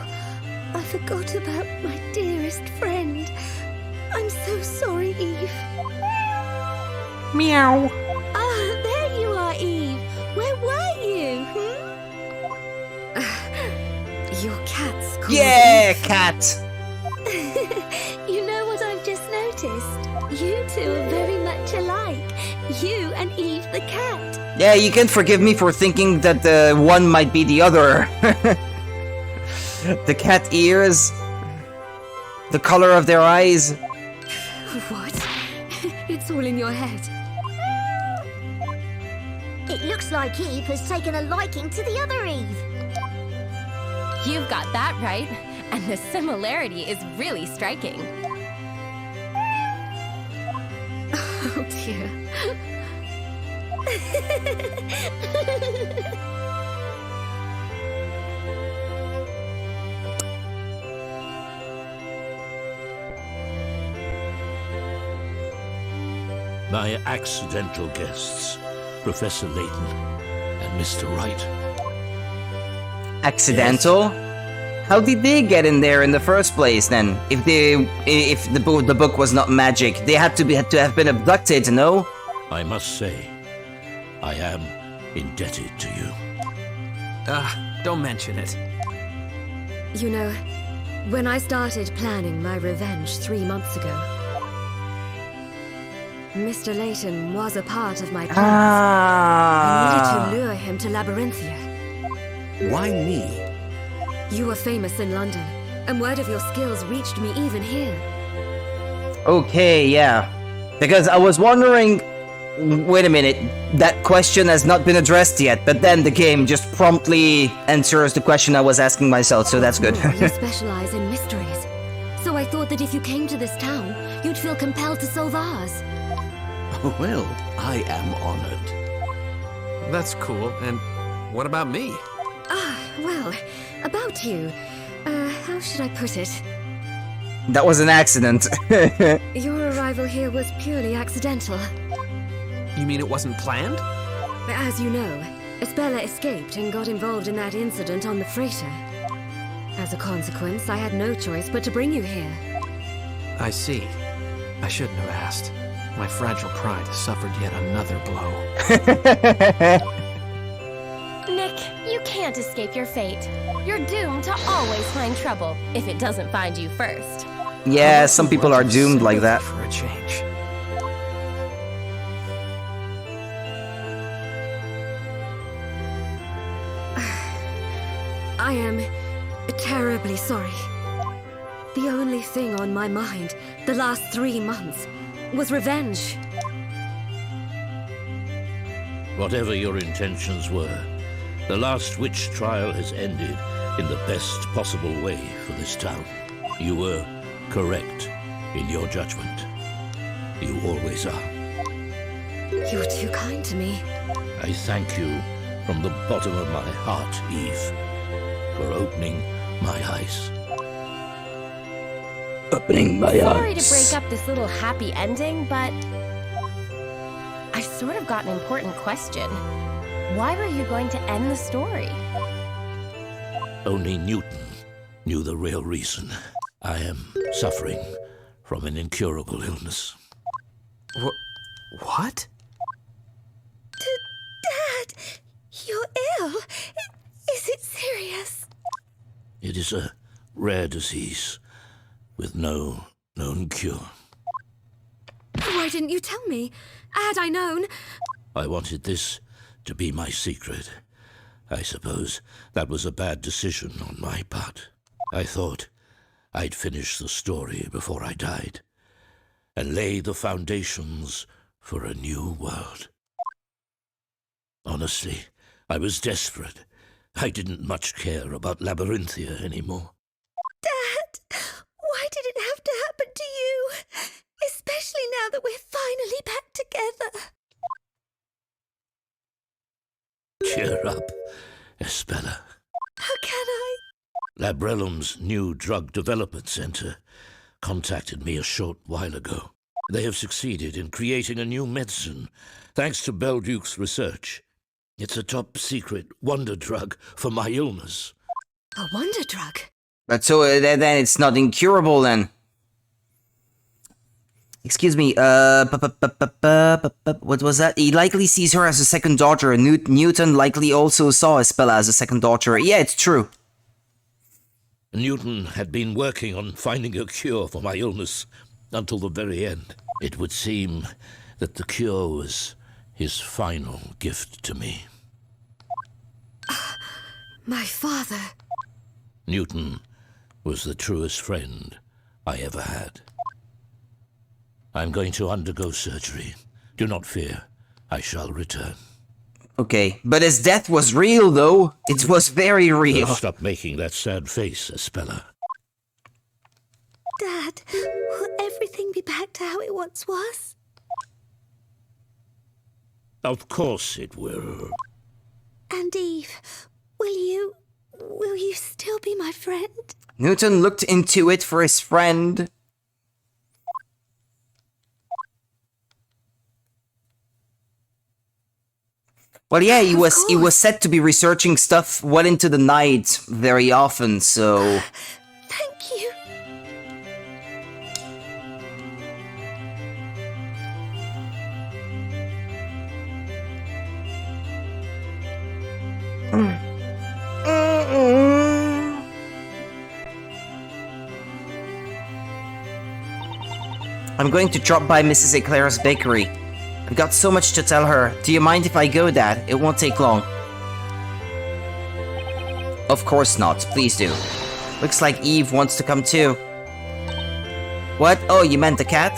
I forgot about my dearest friend. I'm so sorry, Eve. Meow. Ah, there you are, Eve. Where were you? Your cat's called Yeah, Eve. cat. You know what I've just noticed? You two are very much alike. You and Eve the cat. Yeah, you can forgive me for thinking that one might be the other. The cat ears. The color of their eyes. What? It's all in your head. It looks like Eve has taken a liking to the other Eve. You've got that right, and the similarity is really striking. Oh dear. My accidental guests, Professor Layton and Mr. Wright. Accidental? How did they get in there in the first place then? If the book was not magic, they had to have been abducted, no? I must say, I am indebted to you. Don't mention it. You know, when I started planning my revenge 3 months ago, Mr. Layton was a part of my plans. I needed to lure him to Labyrinthia. Why me? You were famous in London, and word of your skills reached me even here. Okay, yeah. Because I was wondering... Wait a minute, that question has not been addressed yet, but then the game just promptly answers the question I was asking myself, so that's good. You specialize in mysteries. So I thought that if you came to this town, you'd feel compelled to solve ours. Well, I am honored. That's cool. And what about me? Well, about you. How should I put it? That was an accident. Your arrival here was purely accidental. You mean it wasn't planned? As you know, Espella escaped and got involved in that incident on the freighter. As a consequence, I had no choice but to bring you here. I see. I shouldn't have asked. My fragile pride suffered yet another blow. Nick, you can't escape your fate. You're doomed to always find trouble if it doesn't find you first. Yeah, some people are doomed like that. For a change. I am terribly sorry. The only thing on my mind the last 3 months was revenge. Whatever your intentions were, the last witch trial has ended in the best possible way for this town. You were correct in your judgment. You always are. You're too kind to me. I thank you from the bottom of my heart, Eve, for opening my eyes. Opening my Sorry eyes. to break up this little happy ending, but I sort of got an important question. Why were you going to end the story? Only Newton knew the real reason. I am suffering from an incurable illness. What? Dad, you're ill. Is it serious? It is a rare disease with no known cure. Why didn't you tell me? Had I known... I wanted this to be my secret. I suppose that was a bad decision on my part. I thought I'd finish the story before I died and lay the foundations for a new world. Honestly, I was desperate. I didn't much care about Labyrinthia anymore. Dad, why did it have to happen to you? Especially now that we're finally back together. Cheer up, Espella. How can I? Labrellum's new drug development center contacted me a short while ago. They have succeeded in creating a new medicine, thanks to Belduke's research. It's a top-secret wonder drug for my illness. A wonder drug? But so then it's not incurable then. Excuse me, what was that? He likely sees her as a second daughter. Newton likely also saw Espella as a second daughter. Yeah, it's true. Newton had been working on finding a cure for my illness until the very end. It would seem that the cure was his final gift to me. My father. Newton was the truest friend I ever had. I'm going to undergo surgery. Do not fear. I shall return. Okay, but his death was real, though. It was very real. Stop making that sad face, Espella. Dad, will everything be back to how it once was? Of course it will. And Eve, will you still be my friend? Newton looked into it for his friend. Well, yeah, he was said to be researching stuff well into the night very often, so... Thank you. I'm going to drop by Mrs. Eclair's bakery. I've got so much to tell her. Do you mind if I go, Dad? It won't take long. Of course not. Please do. Looks like Eve wants to come too. What? Oh, you meant the cat?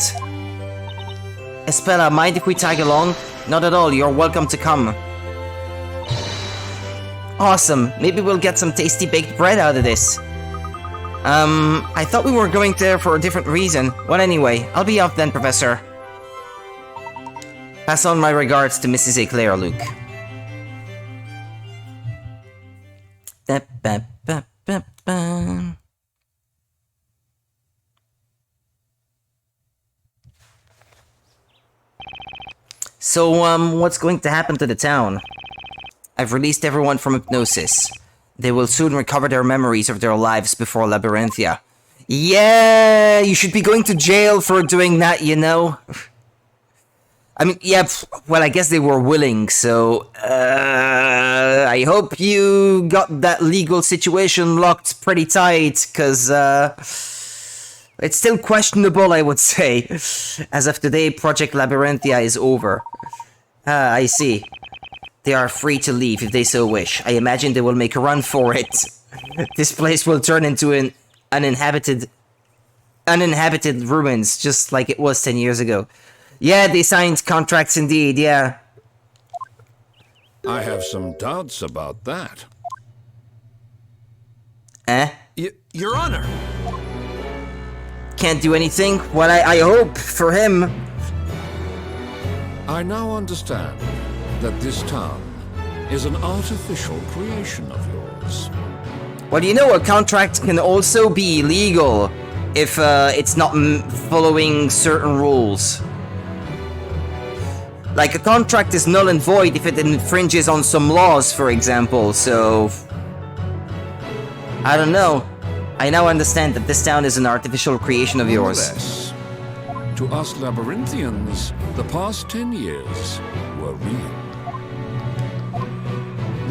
Espella, mind if we tag along? Not at all. You're welcome to come. Awesome. Maybe we'll get some tasty baked bread out of this. I thought we were going there for a different reason. Well, anyway, I'll be off then, Professor. Pass on my regards to Mrs. Eclair, Luke. So, what's going to happen to the town? I've released everyone from hypnosis. They will soon recover their memories of their lives before Labyrinthia. Yeah, you should be going to jail for doing that, you know? I mean, yeah, well, I guess they were willing, so... I hope you got that legal situation locked pretty tight, because, it's still questionable, I would say. As of today, Project Labyrinthia is over. I see. They are free to leave if they so wish. I imagine they will make a run for it. This place will turn into an uninhabited ruins, just like it was 10 years ago. Yeah, they signed contracts indeed, yeah. I have some doubts about that. Eh? Your Honor! Can't do anything? Well, I hope for him. I now understand that this town is an artificial creation of yours. Well, you know, a contract can also be illegal if it's not following certain rules. Like, a contract is null and void if it infringes on some laws, for example, so... I don't know. I now understand that this town is an artificial creation of yours. Nonetheless, to us Labyrinthians, the past 10 years were real.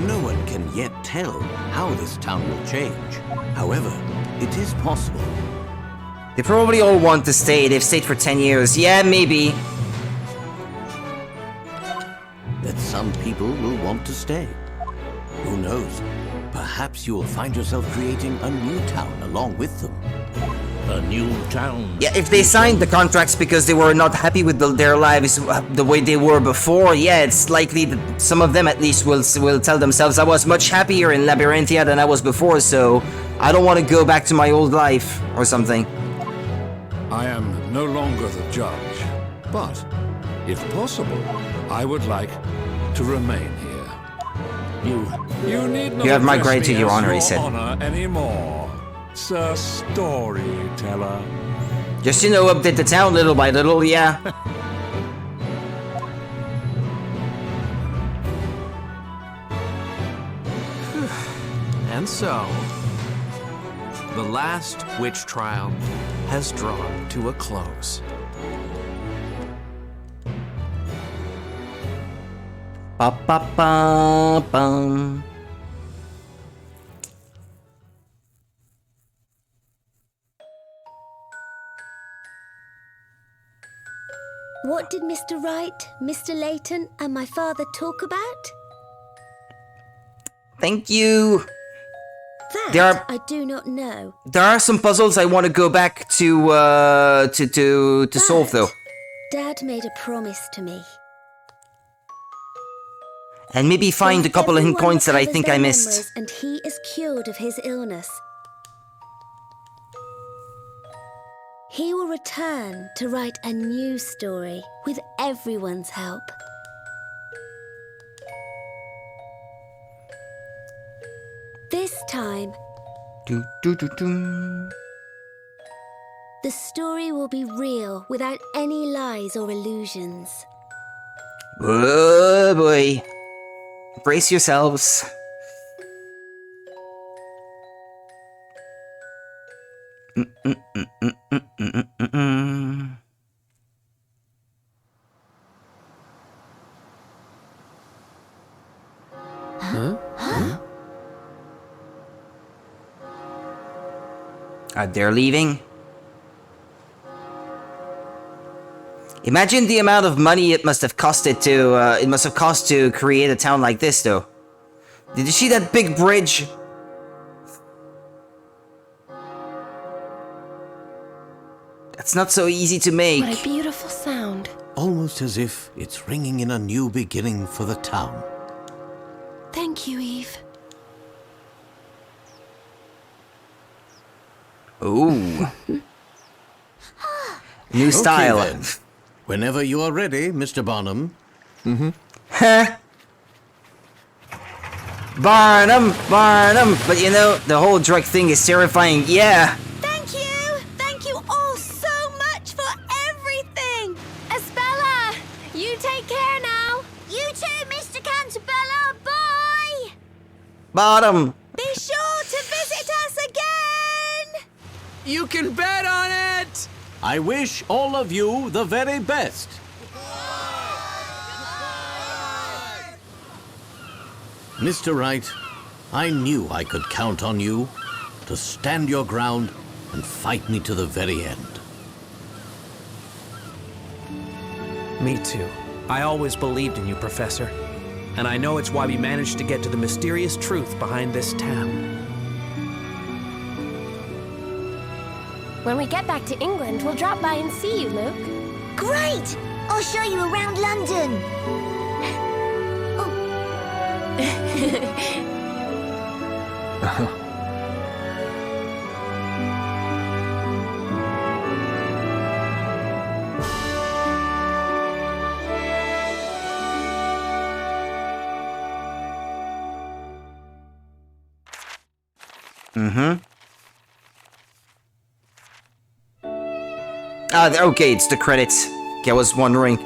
No one can yet tell how this town will change. However, it is possible. They probably all want to stay. They've stayed for 10 years. Yeah, maybe. That some people will want to stay. Who knows? Perhaps you will find yourself creating a new town along with them. A new town. Yeah, if they signed the contracts because they were not happy with their lives the way they were before, yeah, it's likely that some of them at least will tell themselves, I was much happier in Labyrinthia than I was before, so I don't want to go back to my old life, or something. I am no longer the judge, but, if possible, I would like to remain here. You need not You have my address gratitude, me Your as Honor, he said. Honor anymore, Sir Storyteller. Just, you know, update the town little by little, yeah. And so, the last witch trial has drawn to a close. Ba ba ba bum. What did Mr. Wright, Mr. Layton, and my father talk about? Thank you. That I do not know. There are some puzzles I want to go back to solve though. Dad made a promise to me. And maybe find a couple of hint points that I think I missed. And he is cured of his illness. He will return to write a new story with everyone's help. This time, the story will be real without any lies or illusions. Oh boy. Brace yourselves. They're leaving? Imagine the amount of money it must have cost to create a town like this, though. Did you see that big bridge? That's not so easy to make. What a beautiful sound. Almost as if it's ringing in a new beginning for the town. Thank you, Eve. Ooh. New style. Okay, then. Whenever you are ready, Mr. Barnum. Huh? Barnum! But you know, the whole drug thing is terrifying, yeah! Thank you! Thank you all so much for everything! Espella! You take care now! You too, Mr. Cantabella. Bye! Bottom! Be sure to visit us again! You can bet on it! I wish all of you the very best. Mr. Wright, I knew I could count on you to stand your ground and fight me to the very end. Me too. I always believed in you, Professor. And I know it's why we managed to get to the mysterious truth behind this town. When we get back to England, we'll drop by and see you, Luke. Great! I'll show you around London. Okay, it's the credits. Okay, I was wondering.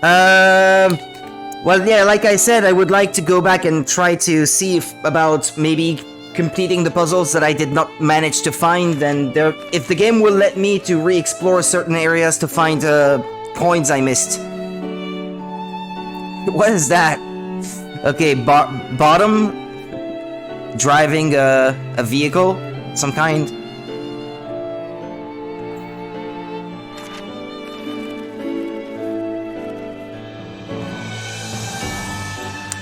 Well, yeah, like I said, I would like to go back and try to see about maybe completing the puzzles that I did not manage to find, and if the game will let me to re-explore certain areas to find coins I missed. What is that? Okay, bottom driving a vehicle, some kind.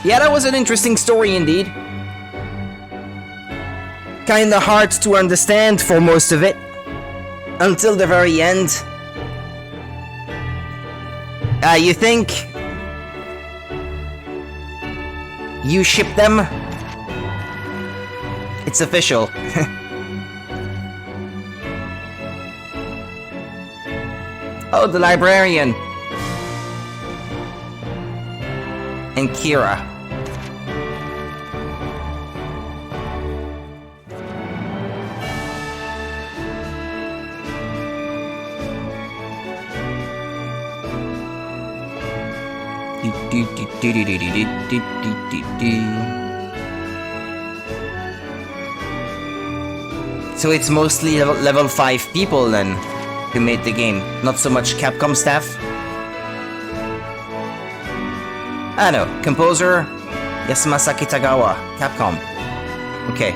Yeah, that was an interesting story indeed. Kinda hard to understand for most of it. Until the very end. You think you ship them? It's official. Oh, the librarian. And Kira. So it's mostly level 5 people then who made the game, not so much Capcom staff. I know, composer Yasumasa Kitagawa, Capcom. Okay.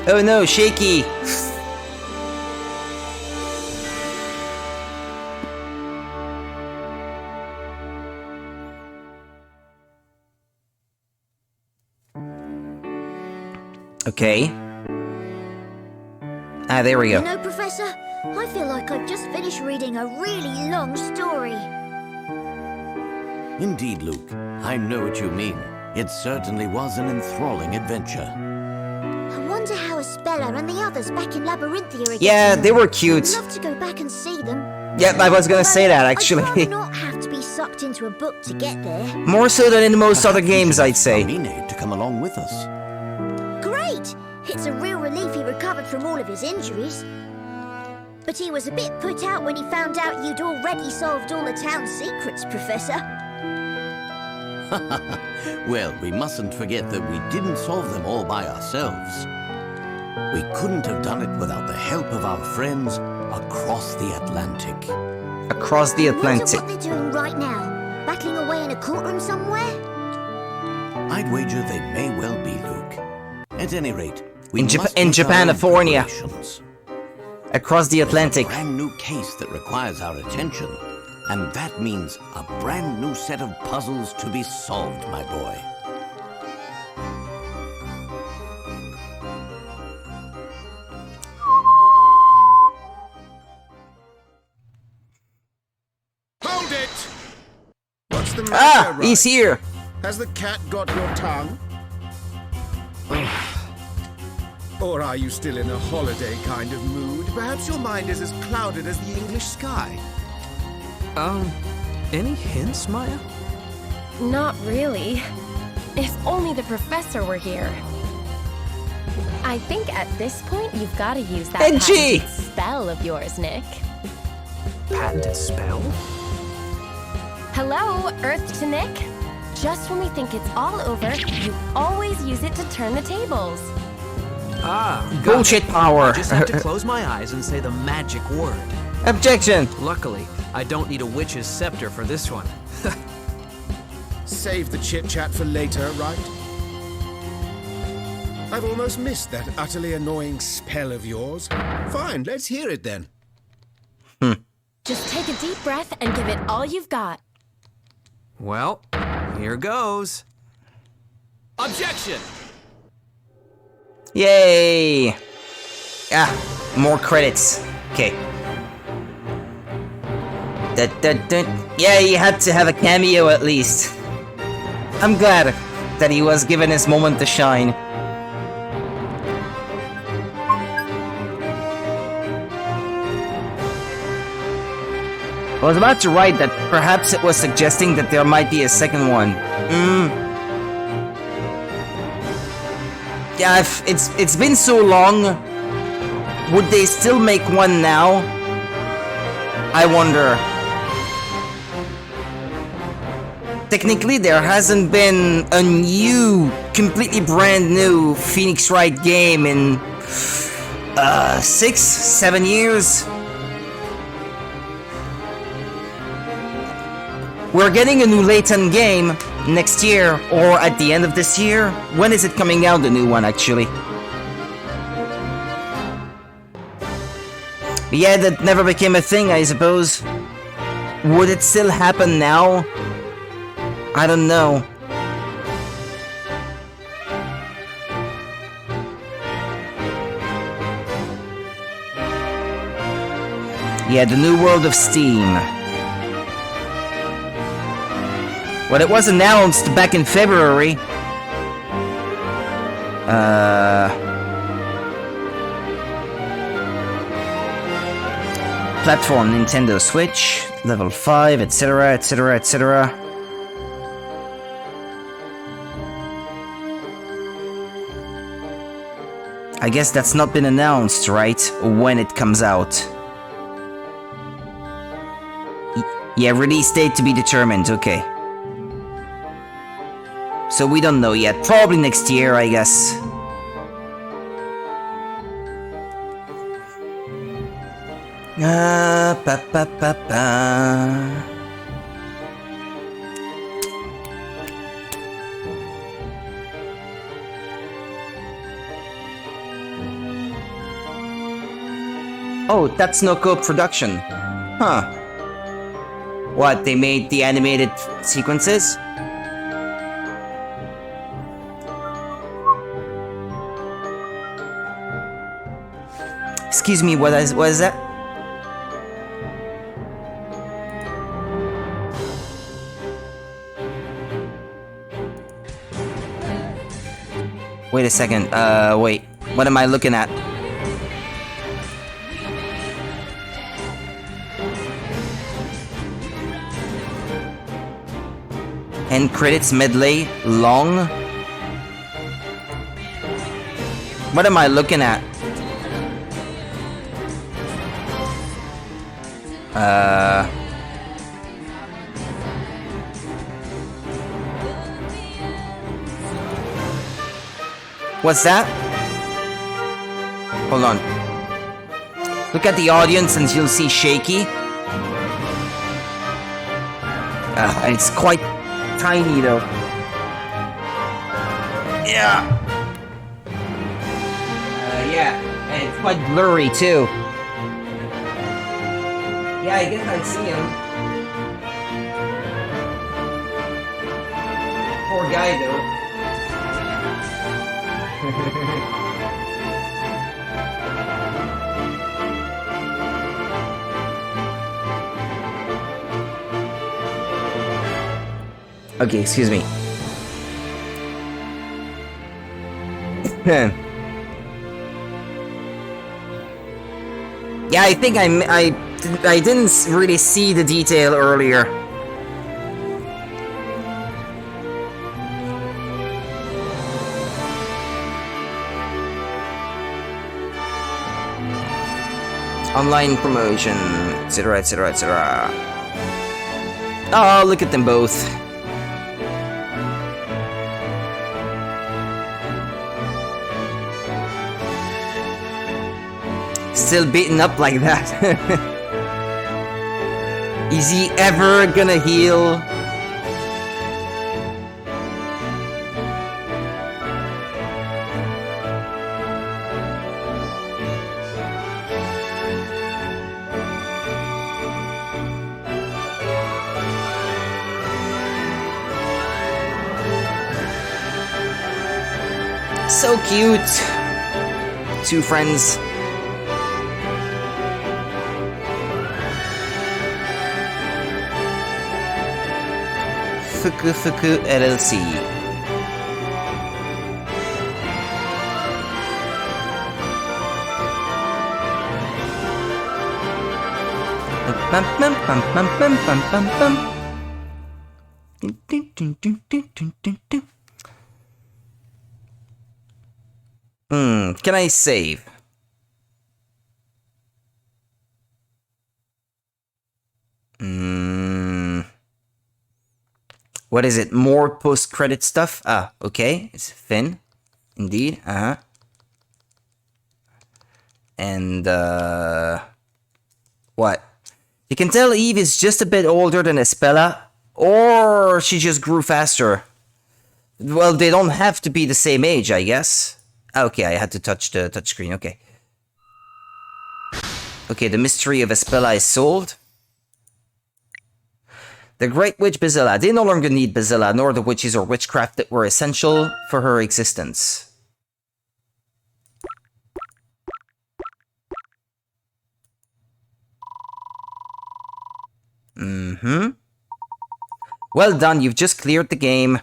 Oh no, shaky! Okay. Ah, there we go. You know, Professor, I feel like I've just finished reading a really long story. Indeed, Luke. I know what you mean. It certainly was an enthralling adventure. I wonder how Espella and the others back in Labyrinthia are Yeah, getting they on. were cute. I'd love to go back and see them. Yep, I was gonna But say that I'd actually. rather not have to be sucked into a book to get there. More so than in most other Perhaps we games, should I'd ask say. Amine to come along with us. Great! It's a real relief he recovered from all of his injuries. But he was a bit put out when he found out you'd already solved all the town's secrets, Professor. Well, we mustn't forget that we didn't solve them all by ourselves. We couldn't have done it without the help of our friends across the Atlantic. Across the I wonder Atlantic. what they're doing right now. Battling away in a courtroom somewhere? I'd wager they may well be, Luke. At any rate, we In must in make our own Japanifornia. preparations. Across the Atlantic. A brand new case that requires our attention. And that means a brand new set of puzzles to be solved, my boy. Hold it! What's the matter, Ah, Wright? he's here. Has the cat got your tongue? Or are you still in a holiday kind of mood? Perhaps your mind is as clouded as the English sky. Any hints, Maya? Not really. If only the professor were here. I think at this point you've got to use that Edgy! patented spell of yours, Nick. Patented spell? Hello, Earth to Nick. Just when we think it's all over, you always use it to turn the tables. Ah, got Bullshit it. power. I just have to close my eyes and say the magic word. Objection. Luckily, I don't need a witch's scepter for this one. Save the chit-chat for later, right? I've almost missed that utterly annoying spell of yours. Fine, let's hear it then. Just take a deep breath and give it all you've got. Well, here goes. Objection! Yay! Ah, more credits. Okay. Yeah, he had to have a cameo at least. I'm glad that he was given his moment to shine. I was about to write that perhaps it was suggesting that there might be a second one. Yeah, it's been so long. Would they still make one now? I wonder. Technically, there hasn't been a new, completely brand new Phoenix Wright game in 6-7 years. We're getting a new Layton game next year, or at the end of this year. When is it coming out, the new one, actually? Yeah, that never became a thing, I suppose. Would it still happen now? I don't know. Yeah, the new world of Steam. Well, it was announced back in February. Platform Nintendo Switch, level 5, etc, etc, etc. I guess that's not been announced, right? When it comes out. Yeah, release date to be determined, okay. So we don't know yet. Probably next year, I guess. Pa pa pa pa. Oh, that's Tatsunoko production. Huh. What, they made the animated sequences? Excuse me, what is that? Wait a second, wait. What am I looking at? End credits medley long? What am I looking at? What's that? Hold on. Look at the audience and you'll see shaky. It's quite tiny though. Yeah. Yeah, and it's quite blurry too. Yeah, I guess I see him. Poor guy though. Okay, excuse me. Yeah, I think I didn't really see the detail earlier. Online promotion, etc, etc, etc. Oh, look at them both. Still beaten up like that. Is he ever gonna heal? So cute. Two friends. Fuku Fuku LLC. Bum bum bum bum bum bum bum bum. Can I save? What is it? More post-credit stuff? Ah, okay. It's Finn. Indeed. And, what? You can tell Eve is just a bit older than Espella, or she just grew faster. Well, they don't have to be the same age, I guess. Okay, I had to touch the touchscreen, okay. Okay, the mystery of Espella is solved. The Great Witch Bazilla. They no longer need Bazilla, nor the witches or witchcraft that were essential for her existence. Well done, you've just cleared the game.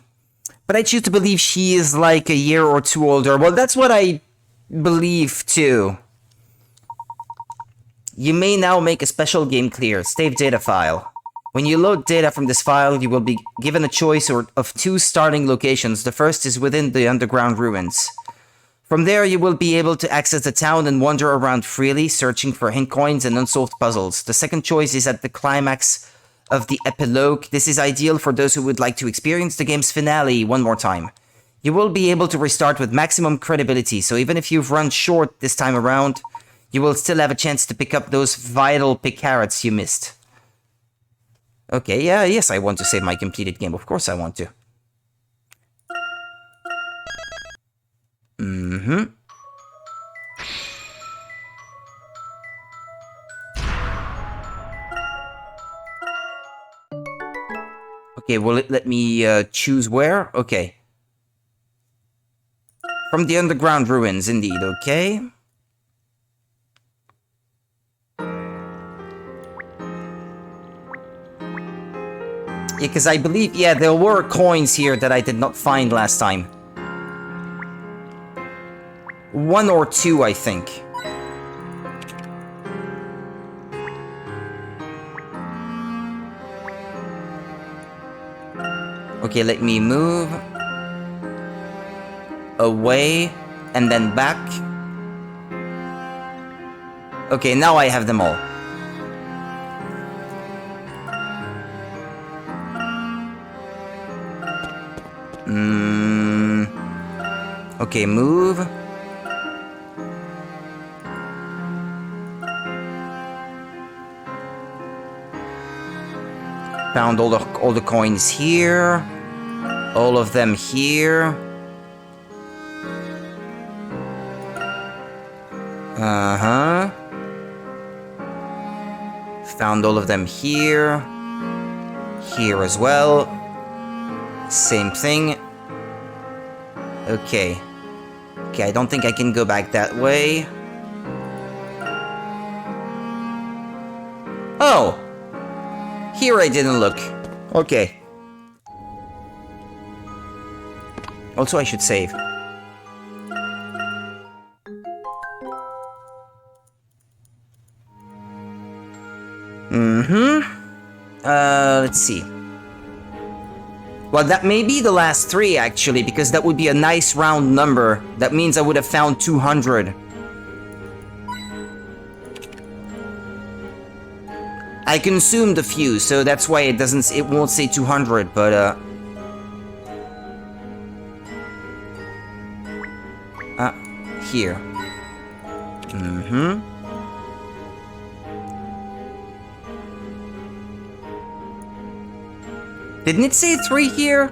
But I choose to believe she is like a year or two older. Well, that's what I believe too. You may now make a special game clear. Save data file. When you load data from this file, you will be given a choice of two starting locations. The first is within the underground ruins. From there, you will be able to access the town and wander around freely, searching for hint coins and unsolved puzzles. The second choice is at the climax of the epilogue. This is ideal for those who would like to experience the game's finale one more time. You will be able to restart with maximum credibility, so even if you've run short this time around, you will still have a chance to pick up those vital picarats you missed. Okay, yeah, yes, I want to save my completed game. Of course I want to. Okay, will it let me choose where? Okay. From the underground ruins, indeed, okay. Yeah, because I believe, yeah, there were coins here that I did not find last time. 1 or 2, I think. Okay, let me move. Away, and then back. Okay, now I have them all. Okay, move. Found all the coins here. All of them here. Uh-huh. Found all of them here. Here as well. Same thing. Okay. Okay, I don't think I can go back that way. Oh! Here I didn't look. Okay. Also, I should save. Let's see. Well, that may be the last 3, actually, because that would be a nice round number. That means I would have found 200. I consumed a few, so that's why it won't say 200, but, here. Didn't it say 3 here?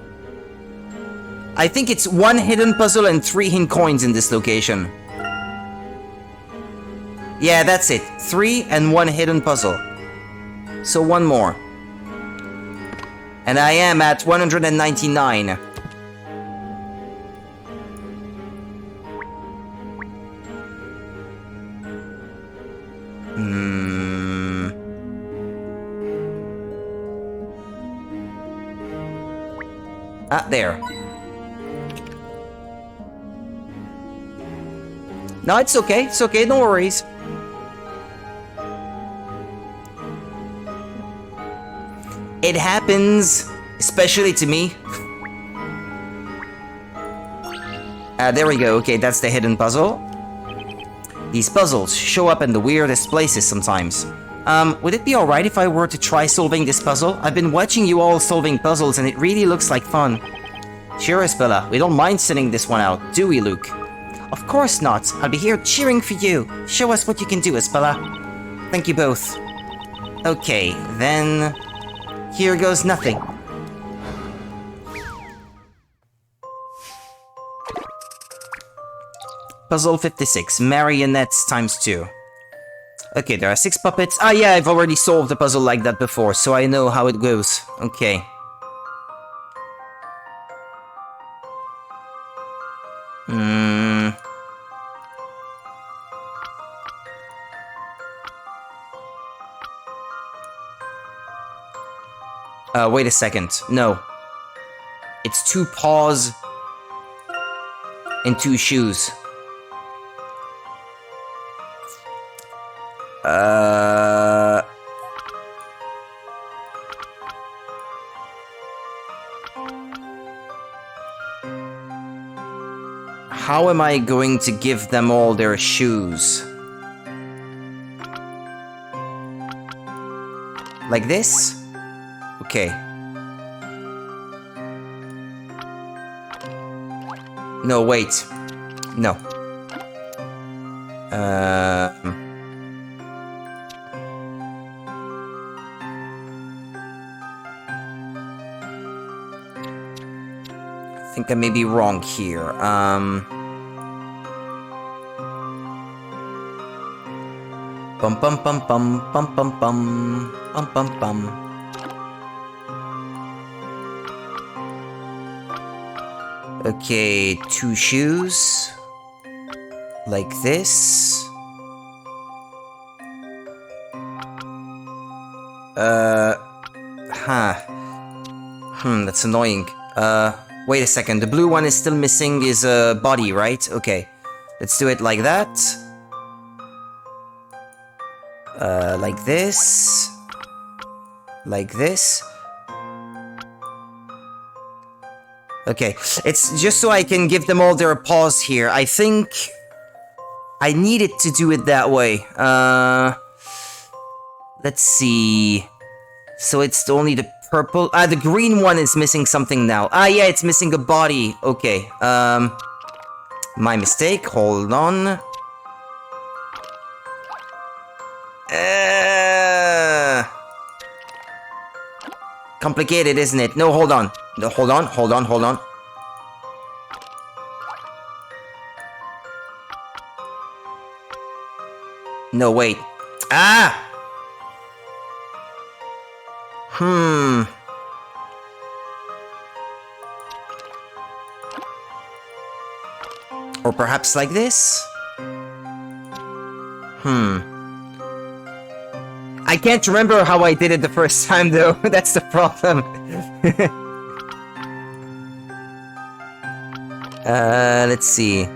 I think it's 1 hidden puzzle and 3 hidden coins in this location. Yeah, that's it. 3 and 1 hidden puzzle. So 1 more. And I am at 199. There. No, it's okay. It's okay. No worries. It happens, especially to me. There we go. Okay, that's the hidden puzzle. These puzzles show up in the weirdest places sometimes. Would it be alright if I were to try solving this puzzle? I've been watching you all solving puzzles and it really looks like fun. Sure, Espella. We don't mind sending this one out, do we, Luke? Of course not. I'll be here cheering for you. Show us what you can do, Espella. Thank you both. Okay, then... here goes nothing. Puzzle 56. Marionettes times 2. Okay, there are 6 puppets. Ah, yeah, I've already solved a puzzle like that before, so I know how it goes. Okay. Wait a second. No. It's 2 paws and 2 shoes. How am I going to give them all their shoes? Like this? Okay. No, wait. No. I think I may be wrong here. Bum bum bum bum bum bum bum bum bum bum. Okay, 2 shoes. Like this. That's annoying. Wait a second. The blue one is still missing his body, right? Okay. Let's do it like that. Like this. Like this. Okay. It's just so I can give them all their paws here. I think I needed to do it that way. Let's see. So it's only the purple. The green one is missing something now. Yeah, it's missing a body. Okay. My mistake. Hold on. Complicated, isn't it? No, hold on. No, hold on. No, wait. Or perhaps like this? I can't remember how I did it the first time, though. That's the problem. Let's see.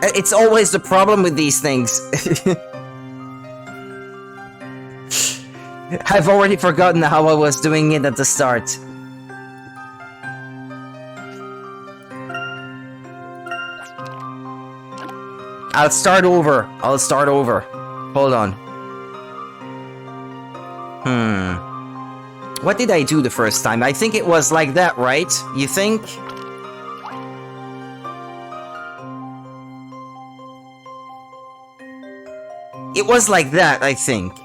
It's always the problem with these things. I've already forgotten how I was doing it at the start. I'll start over. Hold on. What did I do the first time? I think it was like that, right? You think? It was like that, I think.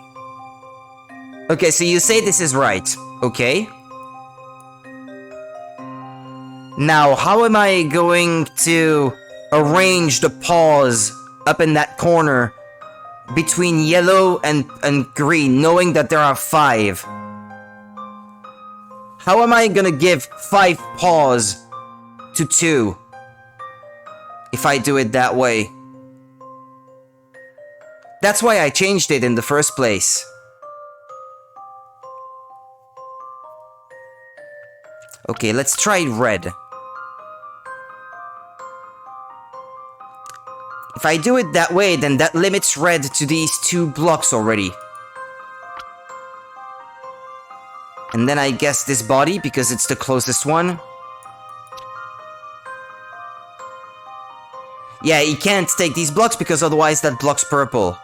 Okay, so you say this is right. Okay. Now, how am I going to arrange the paws up in that corner between yellow and green, knowing that there are 5? How am I gonna give 5 paws to 2 if I do it that way? That's why I changed it in the first place. Okay, let's try red. If I do it that way, then that limits red to these 2 blocks already. And then I guess this body, because it's the closest one. Yeah, he can't take these blocks because otherwise that block's purple.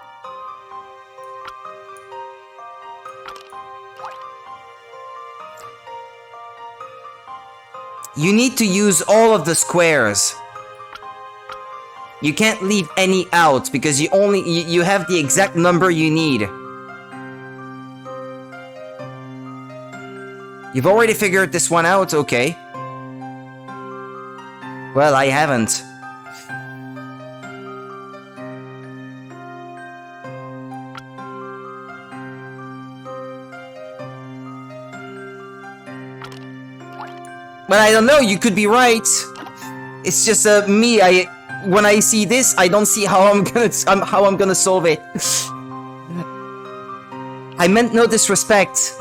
You need to use all of the squares. You can't leave any out because you have the exact number you need. You've already figured this one out, okay. Well, I haven't. But I don't know, you could be right. It's just me, when I see this, I don't see how I'm gonna solve it. I meant no disrespect.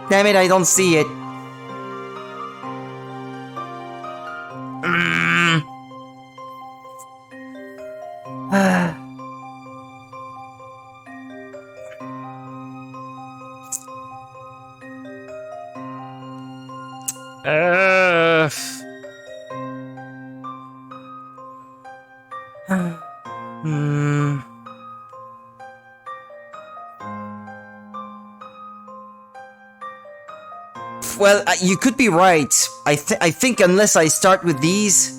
Damn it, I don't see it. Well, you could be right. I think unless I start with these...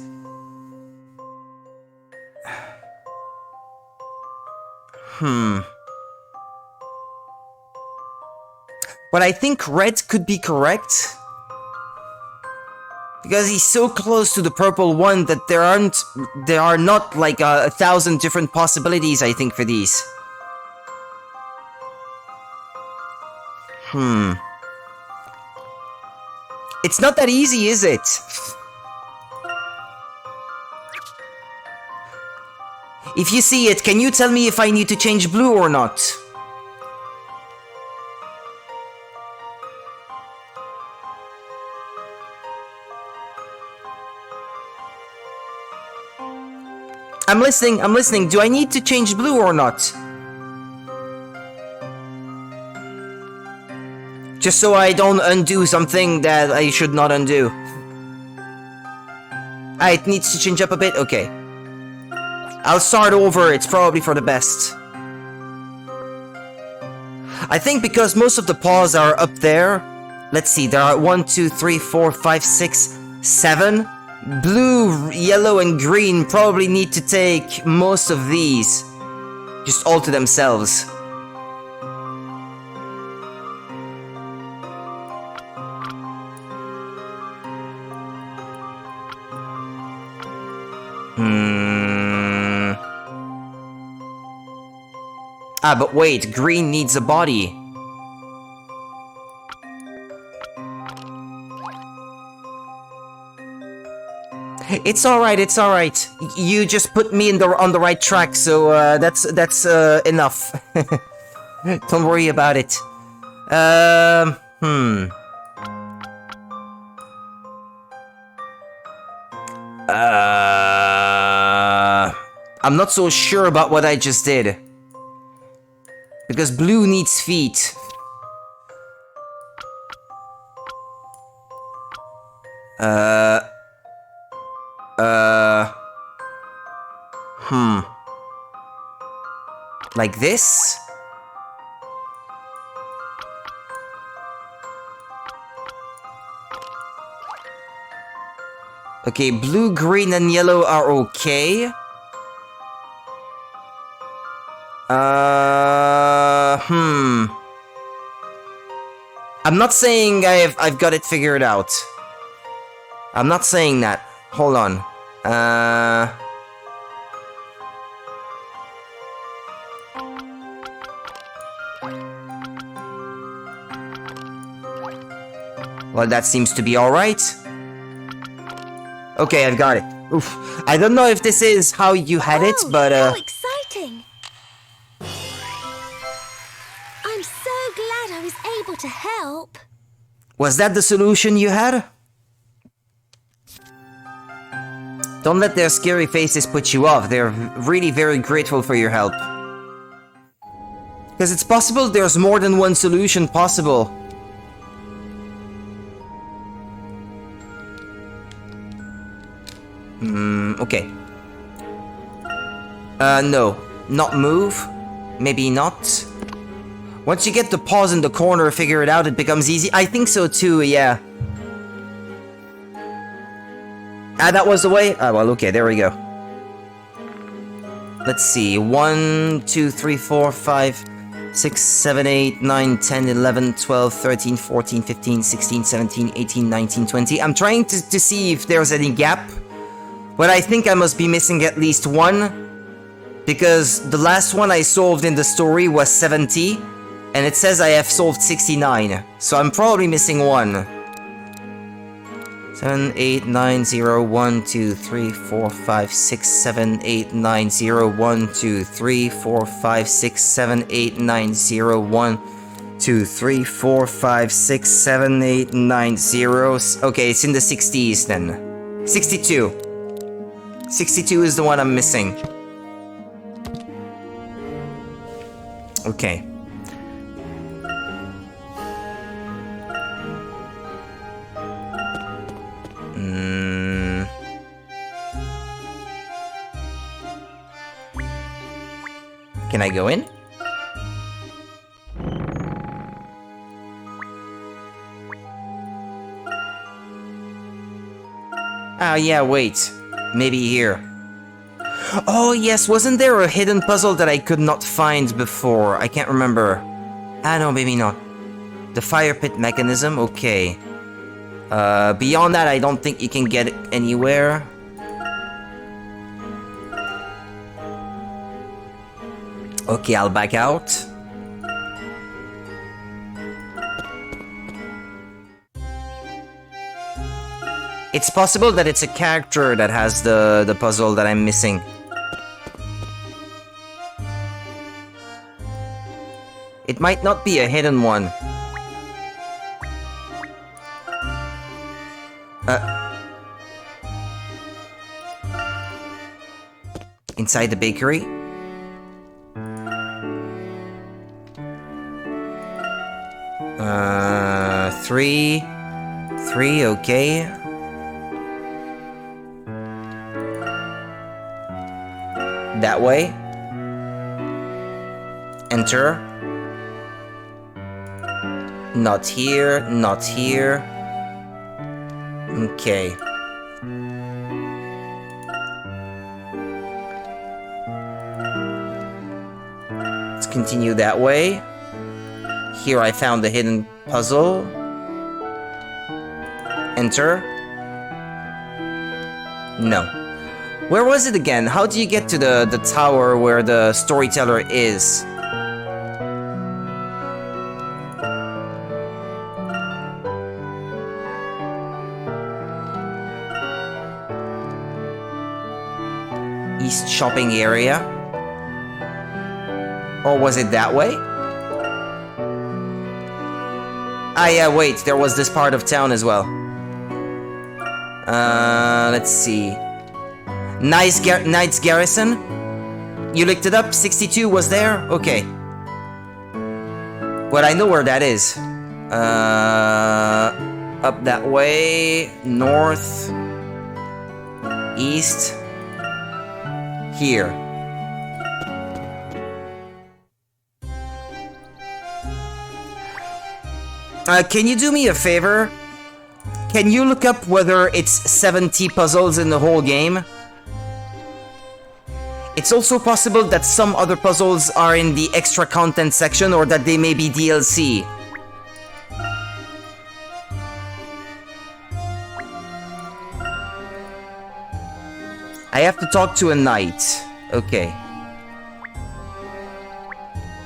But I think red could be correct. Because he's so close to the purple one that there are not like 1,000 different possibilities, I think, for these. It's not that easy, is it? If you see it, can you tell me if I need to change blue or not? I'm listening. Do I need to change blue or not? Just so I don't undo something that I should not undo. Ah, it needs to change up a bit? Okay. I'll start over, it's probably for the best. I think because most of the paws are up there. Let's see, there are 1, 2, 3, 4, 5, 6, 7. Blue, yellow, and green probably need to take most of these. Just all to themselves. Ah, but wait, green needs a body. It's alright. You just put me on the right track, so that's enough. Don't worry about it. I'm not so sure about what I just did. Because blue needs feet. Like this? Okay, blue, green, and yellow are okay. I'm not saying I've got it figured out. I'm not saying that. Hold on. Well, that seems to be alright. Okay, I've got it. Oof. I don't know if this is how you had it, but How exciting! I'm so glad I was able to help. was that the solution you had? Don't let their scary faces put you off. They're really very grateful for your help. Because it's possible there's more than one solution possible. Okay. No. Not move. Maybe not. Once you get the pause in the corner, figure it out, it becomes easy. I think so too, yeah. Ah, that was the way? Ah, well, okay, there we go. Let's see. 1, 2, 3, 4, 5, 6, 7, 8, 9, 10, 11, 12, 13, 14, 15, 16, 17, 18, 19, 20. I'm trying to see if there's any gap. But I think I must be missing at least one. Because the last one I solved in the story was 70. And it says I have solved 69. So I'm probably missing one. 7, 8, 9, 0, 1, 2, 3, 4, 5, 6, 7, 8, 9, 0, 1, 2, 3, 4, 5, 6, 7, 8, 9, 0, 1, 2, 3, 4, 5, 6, 7, 8, 9, 0. Okay, it's in the 60s then. 62. 62 is the one I'm missing. Okay. Can I go in? Ah, yeah, wait. Maybe here. Oh, yes, wasn't there a hidden puzzle that I could not find before? I can't remember. Ah, no, maybe not. The fire pit mechanism, okay. Beyond that, I don't think you can get it anywhere. Okay, I'll back out. It's possible that it's a character that has the puzzle that I'm missing. It might not be a hidden one. Inside the bakery? Three, okay. That way. Enter. Not here, not here. Okay. Let's continue that way. Here I found the hidden puzzle. Enter. No. Where was it again? How do you get to the tower where the storyteller is? East shopping area? Or was it that way? Ah yeah, wait, there was this part of town as well. Let's see. Knight's Garrison? You looked it up? 62 was there? Okay. Well, I know where that is. Up that way. North. East. Here. Can you do me a favor? Can you look up whether it's 70 puzzles in the whole game? It's also possible that some other puzzles are in the extra content section or that they may be DLC. I have to talk to a knight. Okay.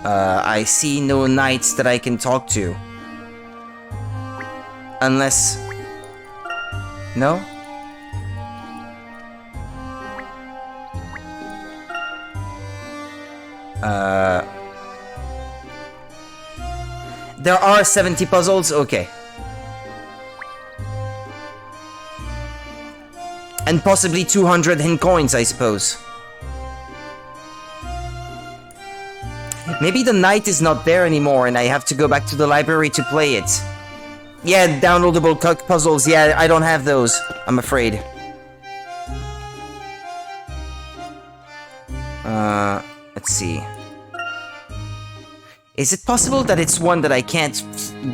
I see no knights that I can talk to. Unless... No? There are 70 puzzles? Okay. And possibly 200 hidden coins, I suppose. Maybe the knight is not there anymore and I have to go back to the library to play it. Yeah, downloadable puzzles. Yeah, I don't have those, I'm afraid. Let's see. Is it possible that it's one that I can't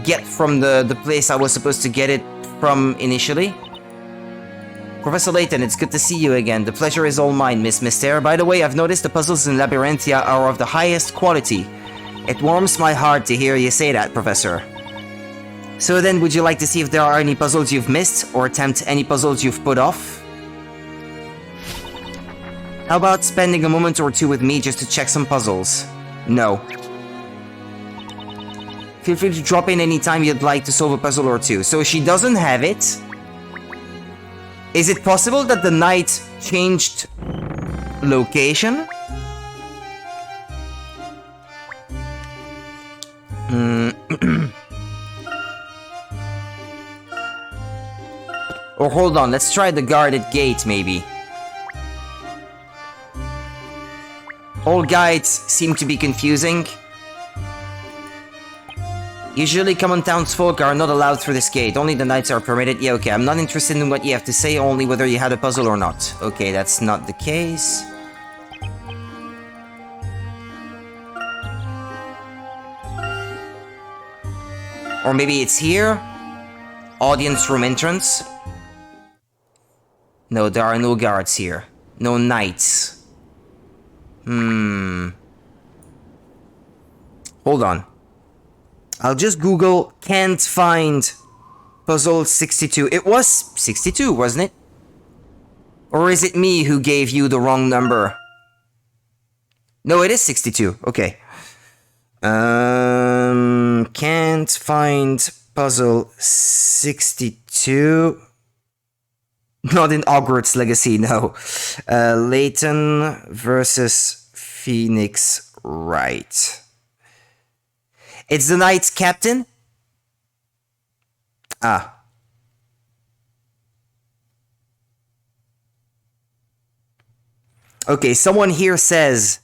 get from the place I was supposed to get it from initially? Professor Layton, it's good to see you again. The pleasure is all mine, Miss Myster. By the way, I've noticed the puzzles in Labyrinthia are of the highest quality. It warms my heart to hear you say that, Professor. So then, would you like to see if there are any puzzles you've missed, or attempt any puzzles you've put off? How about spending a moment or two with me just to check some puzzles? No. Feel free to drop in anytime you'd like to solve a puzzle or two. So she doesn't have it. Is it possible that the knight changed location? Or hold on, let's try the guarded gate, maybe. All guides seem to be confusing. Usually common townsfolk are not allowed through this gate, only the knights are permitted. Yeah, okay, I'm not interested in what you have to say, only whether you had a puzzle or not. Okay, that's not the case. Or maybe it's here? Audience room entrance? No, there are no guards here. No knights. Hold on. I'll just Google can't find puzzle 62. It was 62, wasn't it? Or is it me who gave you the wrong number? No, it is 62. Okay. Can't find puzzle 62. Not in Hogwarts Legacy, no. Layton versus Phoenix Wright. It's the Knights captain? Ah. Okay, someone here says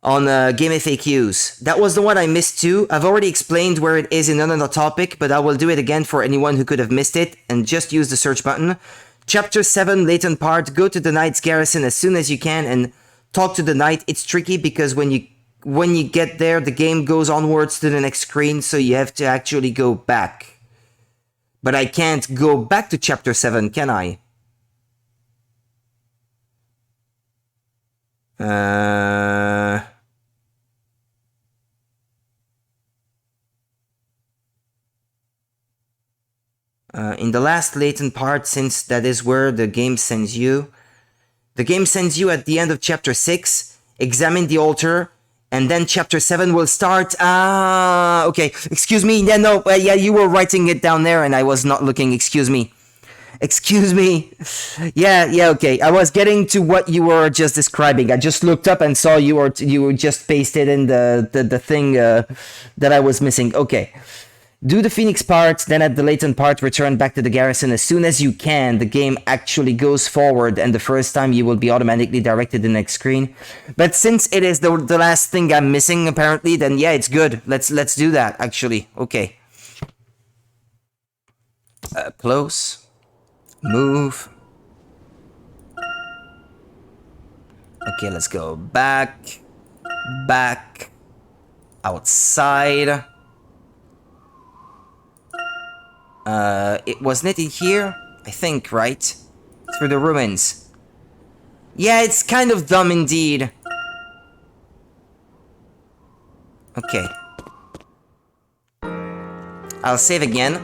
on Game FAQs, that was the one I missed too. I've already explained where it is in another topic, but I will do it again for anyone who could have missed it, and just use the search button. Chapter 7, Layton part, go to the Knight's Garrison as soon as you can and talk to the Knight. It's tricky because when you get there, the game goes onwards to the next screen, so you have to actually go back. But I can't go back to Chapter 7, can I? In the last Layton part, since that is where the game sends you. The game sends you at the end of Chapter 6, examine the altar, and then Chapter 7 will start. Ah, okay. Excuse me. Yeah, no, yeah, you were writing it down there and I was not looking. Excuse me. Excuse me. Yeah, okay. I was getting to what you were just describing. I just looked up and saw you were just pasted in the thing that I was missing. Okay. Do the Phoenix part, then at the Layton part, return back to the garrison as soon as you can. The game actually goes forward, and the first time you will be automatically directed to the next screen. But since it is the last thing I'm missing, apparently, then yeah, it's good. Let's do that, actually. Okay. Close. Move. Okay, let's go back. Back. Outside. It wasn't it in here? I think, right? Through the ruins. Yeah, it's kind of dumb indeed. Okay. I'll save again.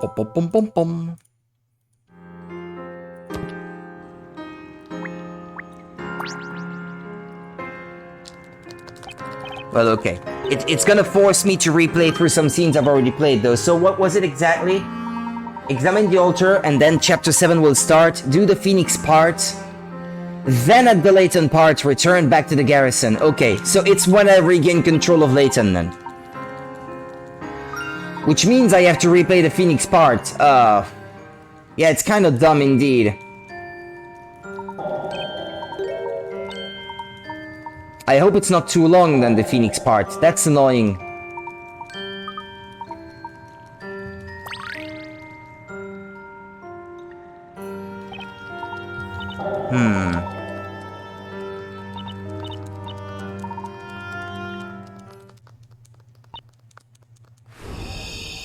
Pom pom pom pom pom. Well, okay. It's gonna force me to replay through some scenes I've already played, though. So what was it exactly? Examine the altar, and then Chapter 7 will start. Do the Phoenix part. Then at the Layton part, return back to the garrison. Okay, so it's when I regain control of Layton, then. Which means I have to replay the Phoenix part. Yeah, it's kind of dumb indeed. I hope it's not too long then, the Phoenix part. That's annoying.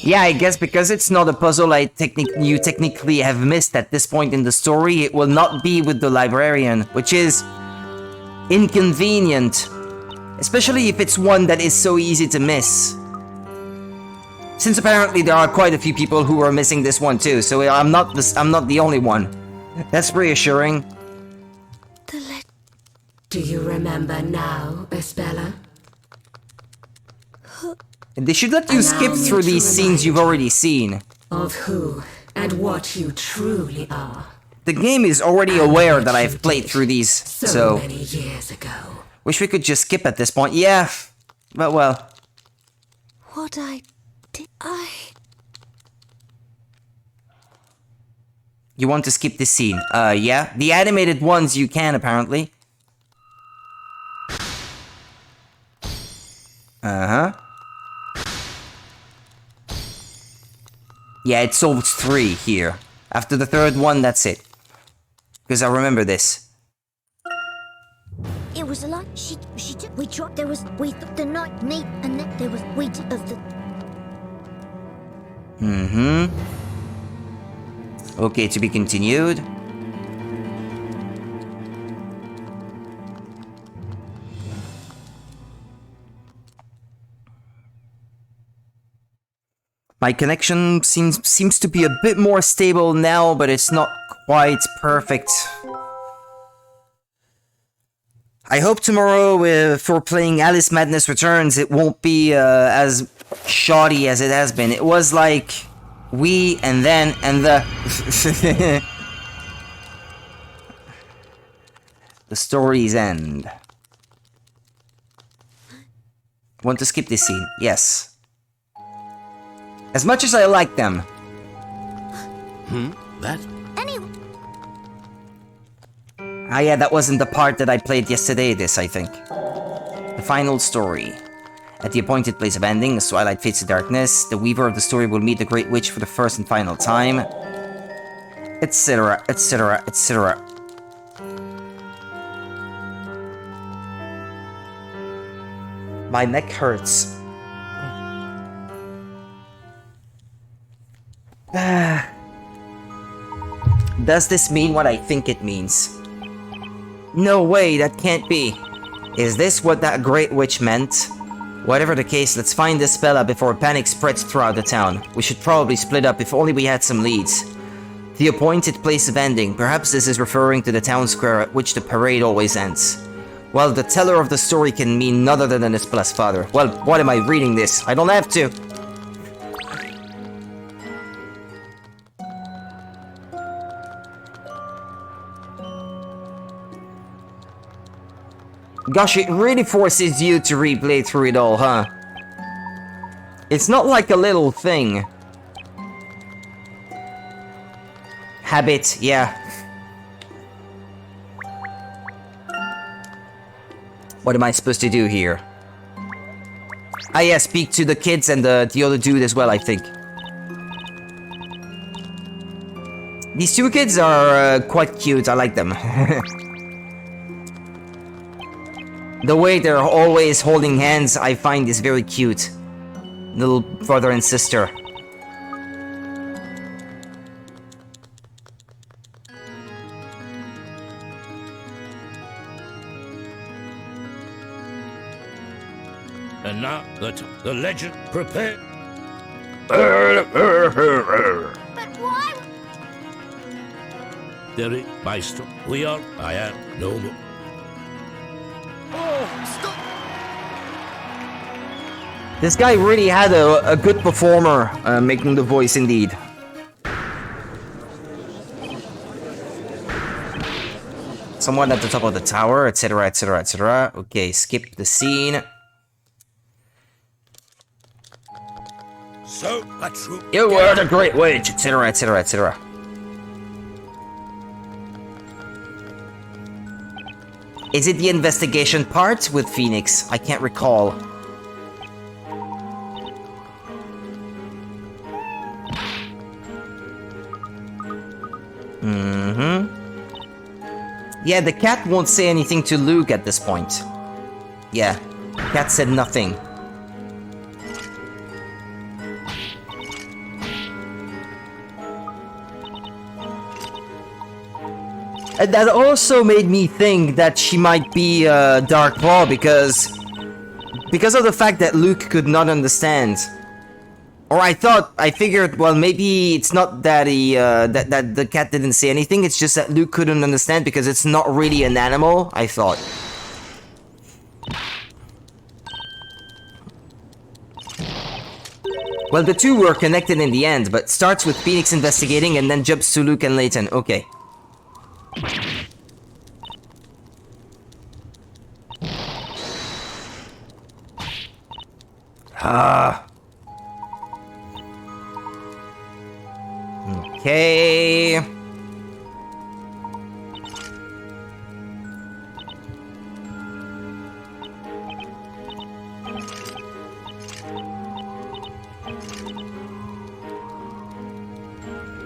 Yeah, I guess because it's not a puzzle you technically have missed at this point in the story, it will not be with the librarian, which is inconvenient, especially if it's one that is so easy to miss. Since apparently there are quite a few people who are missing this one too, so I'm not the only one. That's reassuring. Do you remember now, Isabella? They should let you skip through these scenes you've already seen. Of who and what you truly are. The game is already aware that I've played through these, so many years ago. Wish we could just skip at this point. Yeah, but well. What I did, You want to skip this scene? Yeah. The animated ones you can, apparently. Uh-huh. Yeah, it solves 3 here. After the 3rd one, that's it. Because I remember this. It was a lot. She took. We dropped. There was. We the night meat, and then there was wheat of the. Mm-hmm. Okay, to be continued. My connection seems to be a bit more stable now, but it's not quite perfect. I hope tomorrow, for playing Alice Madness Returns, it won't be as shoddy as it has been. It was like We, and then, and the... The story's end. Want to skip this scene? Yes. As much as I like them. That? Ah yeah, that wasn't the part that I played yesterday, I think. The final story. At the appointed place of ending, as twilight fades to darkness, the weaver of the story will meet the Great Witch for the first and final time. Etc, etc, etc. My neck hurts. Does this mean what I think it means? No way, that can't be. Is this what that Great Witch meant? Whatever the case, let's find this fella before panic spreads throughout the town. We should probably split up if only we had some leads. The appointed place of ending. Perhaps this is referring to the town square at which the parade always ends. Well, the teller of the story can mean none other than his blessed father. Well, what am I reading this? I don't have to. Gosh, it really forces you to replay through it all, huh? It's not like a little thing. Habit, yeah. What am I supposed to do here? Ah yeah, speak to the kids and the other dude as well, I think. These two kids are quite cute, I like them. The way they're always holding hands, I find is very cute. Little brother and sister. And now that the legend prepare. But why? There is my story. We are. I am no more. Oh, stop! This guy really had a good performer making the voice indeed. Someone at the top of the tower, etc, etc, etc. Okay, skip the scene. So, a true. You were the Great Witch, etc, etc, etc. Is it the investigation part with Phoenix? I can't recall. Yeah, the cat won't say anything to Luke at this point. Yeah, cat said nothing. And that also made me think that she might be Dark Claw because of the fact that Luke could not understand. Or I figured, well, maybe it's not that he that the cat didn't say anything. It's just that Luke couldn't understand because it's not really an animal. I thought. Well, the two were connected in the end, but starts with Phoenix investigating and then jumps to Luke and Layton. Okay. Okay.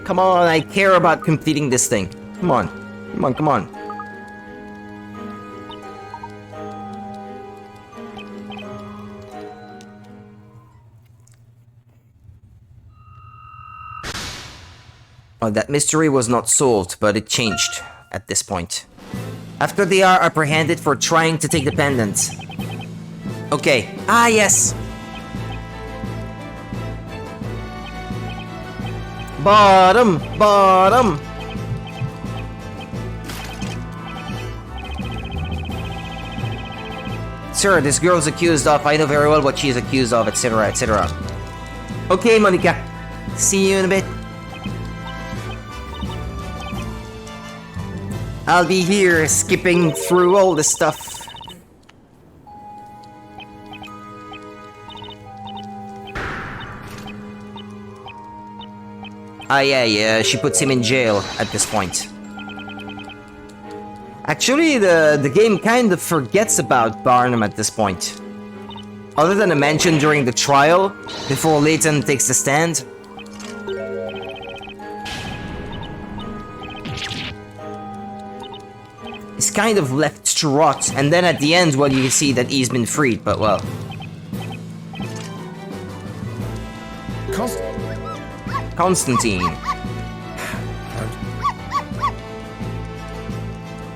Come on, I care about completing this thing. Come on. Come on, come on. Oh, that mystery was not solved, but it changed at this point. After they are apprehended for trying to take the pendant. Okay. Ah, yes! Bottom! Bottom! Sir, this girl's accused of, I know very well what she is accused of, etc, etc. Okay, Monica. See you in a bit. I'll be here skipping through all the stuff. Ah, yeah, she puts him in jail at this point. Actually, the game kind of forgets about Barnum at this point. Other than a mention during the trial, before Layton takes the stand. He's kind of left to rot, and then at the end, well, you can see that he's been freed, but well. Constantine.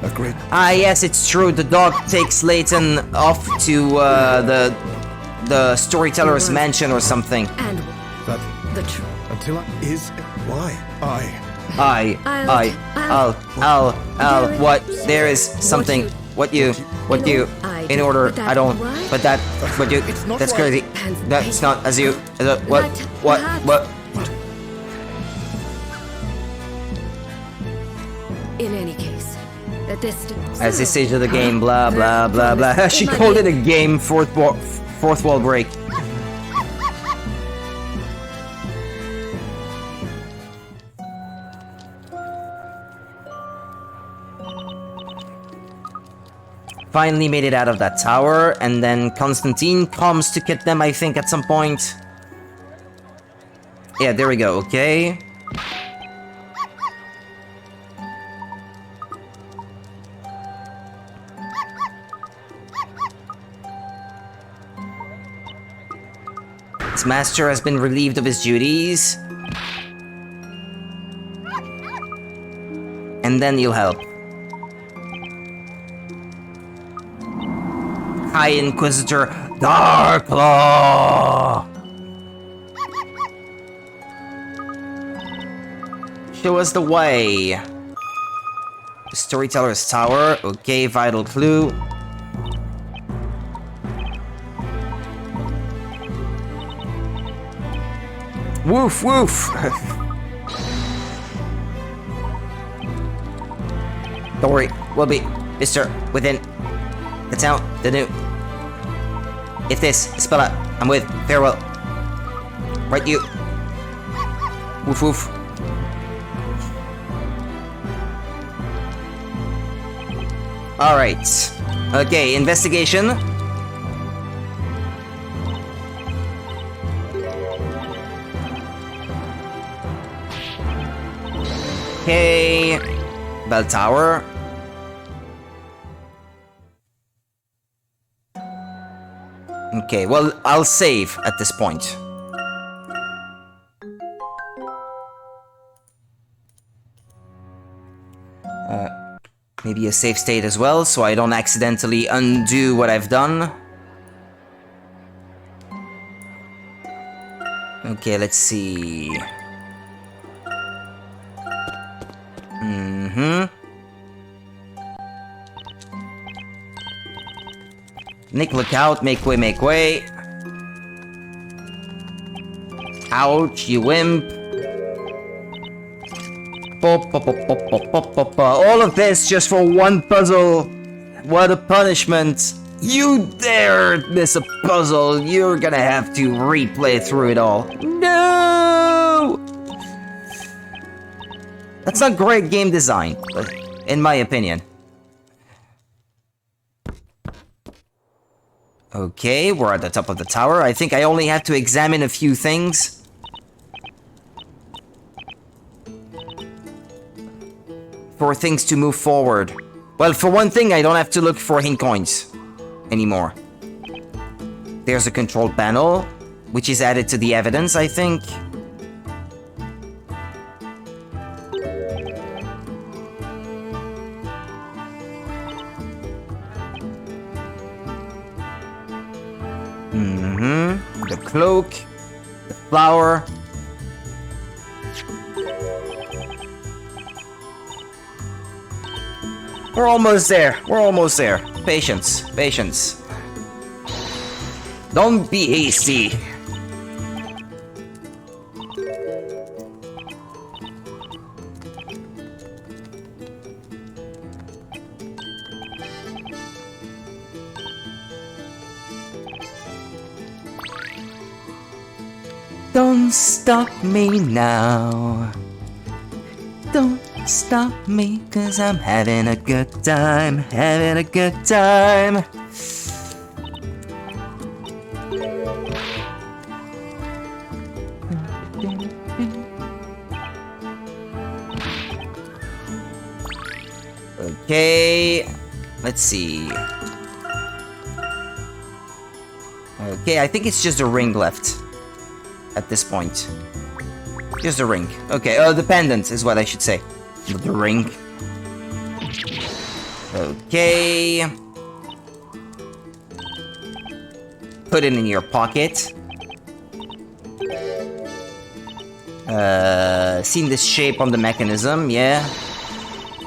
Agreed. Ah, yes, it's true. The dog takes Layton off to the storyteller's mansion or something. And That the truth. until I is why I'll. What? There is something. What you? In order. I don't. But that. What you? That's crazy. That's not as you. What? In any case, at this At this stage of the game, blah blah blah blah. She called it a game. Fourth wall break. Finally made it out of that tower, and then Constantine comes to get them, I think, at some point. Yeah, there we go, okay. His master has been relieved of his duties. And then you'll help. High Inquisitor Darklaw! Show us the way. The Storyteller's Tower. Okay, vital clue. Woof, woof! Don't worry, we'll be Mr. Within the town, the new. If this, spell out, I'm with, farewell. Right, you. Woof, woof. Alright. Okay, investigation. Okay. Bell tower. Okay, well, I'll save at this point. Maybe a save state as well, so I don't accidentally undo what I've done. Okay, let's see. Nick, look out, make way, make way. Ouch, you wimp. All of this just for one puzzle. What a punishment. You dare miss a puzzle. You're gonna have to replay through it all. No! That's not great game design, in my opinion. Okay, we're at the top of the tower. I think I only have to examine a few things. For things to move forward. Well, for one thing, I don't have to look for hint coins anymore. There's a control panel, which is added to the evidence, I think. The cloak, the flower. We're almost there. We're almost there. Patience. Patience. Don't be hasty. Don't stop me now. Don't stop me, 'cause I'm having a good time, having a good time. Okay, let's see. Okay, I think it's just a ring left at this point. Just a ring. Okay, the pendant is what I should say. Not the ring. Okay. Put it in your pocket. Seen this shape on the mechanism, yeah.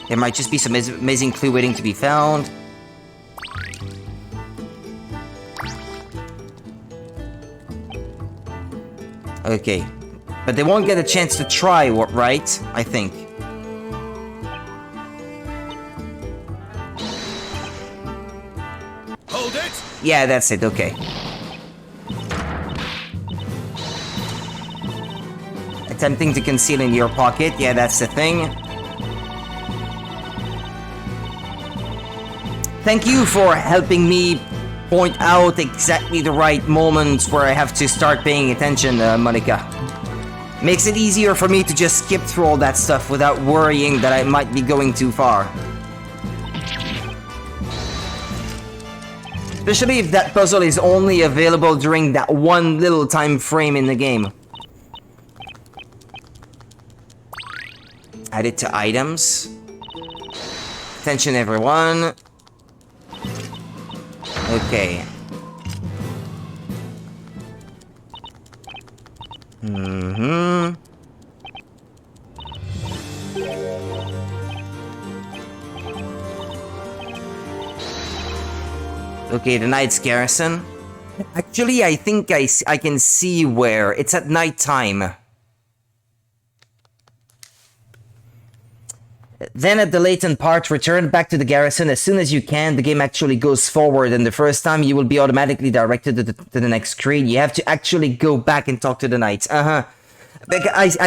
There might just be some amazing clue waiting to be found. Okay. But they won't get a chance to try, right? I think. Hold it! Yeah, that's it, okay. Attempting to conceal in your pocket, yeah, that's the thing. Thank you for helping me point out exactly the right moments where I have to start paying attention, Monica. Makes it easier for me to just skip through all that stuff without worrying that I might be going too far. Especially if that puzzle is only available during that one little time frame in the game. Add it to items. Attention everyone. Okay. Okay, the Knight's Garrison. Actually, I think I can see where. It's at night time. Then at the Layton part, return back to the garrison as soon as you can. The game actually goes forward, and the first time you will be automatically directed to the next screen. You have to actually go back and talk to the knights. I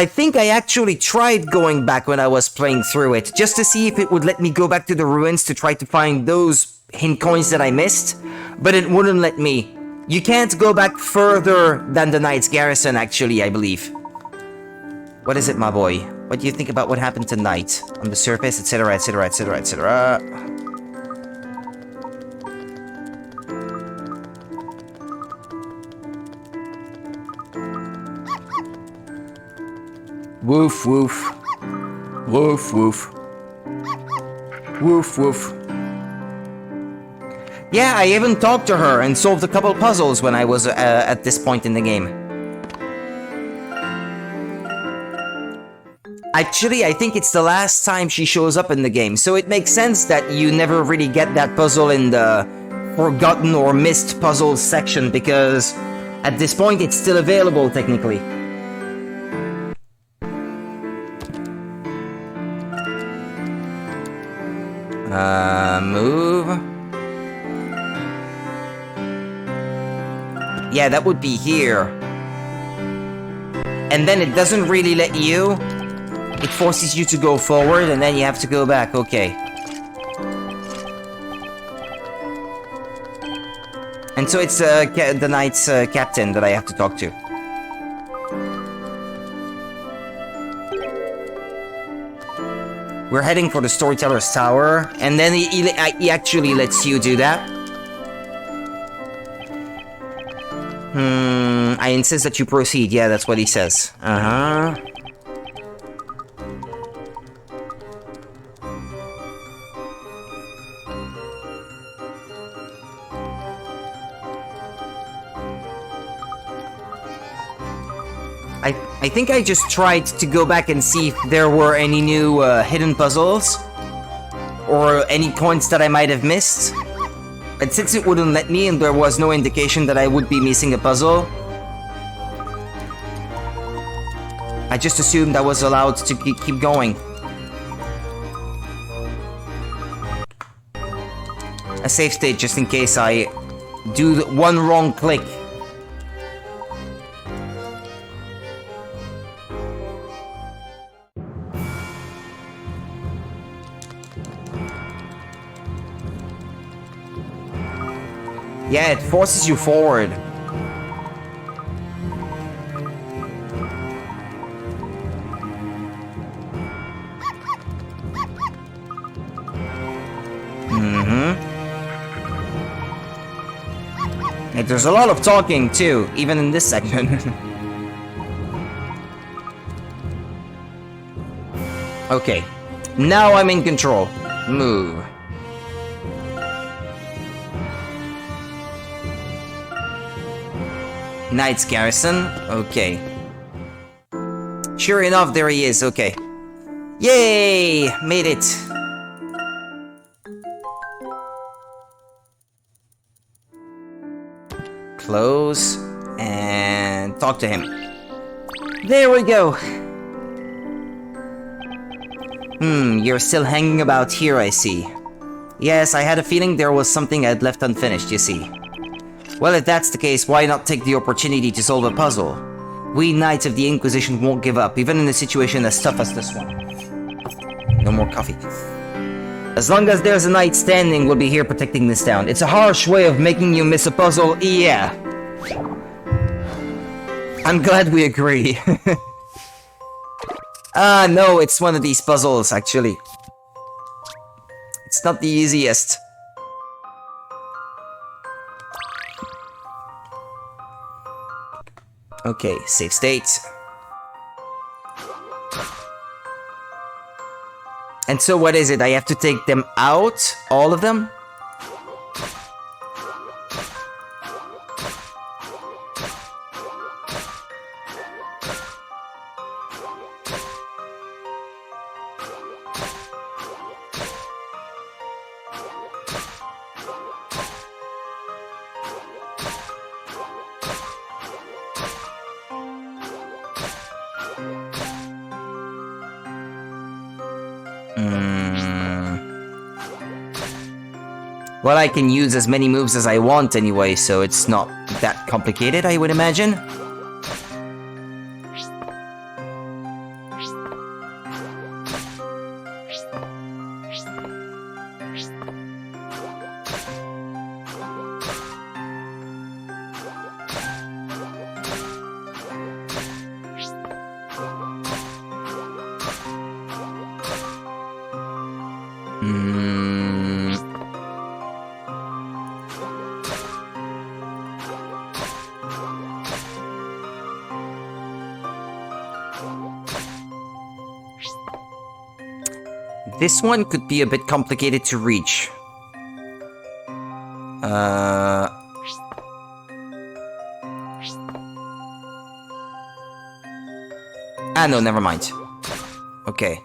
think I actually tried going back when I was playing through it, just to see if it would let me go back to the ruins to try to find those hint coins that I missed, but it wouldn't let me. You can't go back further than the Knight's Garrison, actually, I believe. What is it, my boy? What do you think about what happened tonight? On the surface, etc, etc, etc, etc. Woof, woof. Woof, woof. Woof, woof. Yeah, I even talked to her and solved a couple puzzles when I was at this point in the game. Actually, I think it's the last time she shows up in the game, so it makes sense that you never really get that puzzle in the forgotten or missed puzzles section, because at this point it's still available technically. Move. Yeah, that would be here. And then it doesn't really let you. It forces you to go forward, and then you have to go back. Okay. And so it's the knight's captain that I have to talk to. We're heading for the Storyteller's Tower, and then he actually lets you do that. I insist that you proceed. Yeah, that's what he says. I think I just tried to go back and see if there were any new hidden puzzles or any coins that I might have missed. But since it wouldn't let me and there was no indication that I would be missing a puzzle, I just assumed I was allowed to keep going. A safe state just in case I do one wrong click. Yeah, it forces you forward. And there's a lot of talking too, even in this section. Okay, now I'm in control. Move. Knight's Garrison. Okay. Sure enough, there he is. Okay. Yay! Made it. Close. And talk to him. There we go. You're still hanging about here, I see. Yes, I had a feeling there was something I'd left unfinished, you see. Well, if that's the case, why not take the opportunity to solve a puzzle? We Knights of the Inquisition won't give up, even in a situation as tough as this one. No more coffee. As long as there's a knight standing, we'll be here protecting this town. It's a harsh way of making you miss a puzzle, yeah. I'm glad we agree. No, it's one of these puzzles, actually. It's not the easiest. Okay, save state. And so what is it? I have to take them out? All of them? Well, I can use as many moves as I want anyway, so it's not that complicated, I would imagine. This one could be a bit complicated to reach. No, never mind. Okay.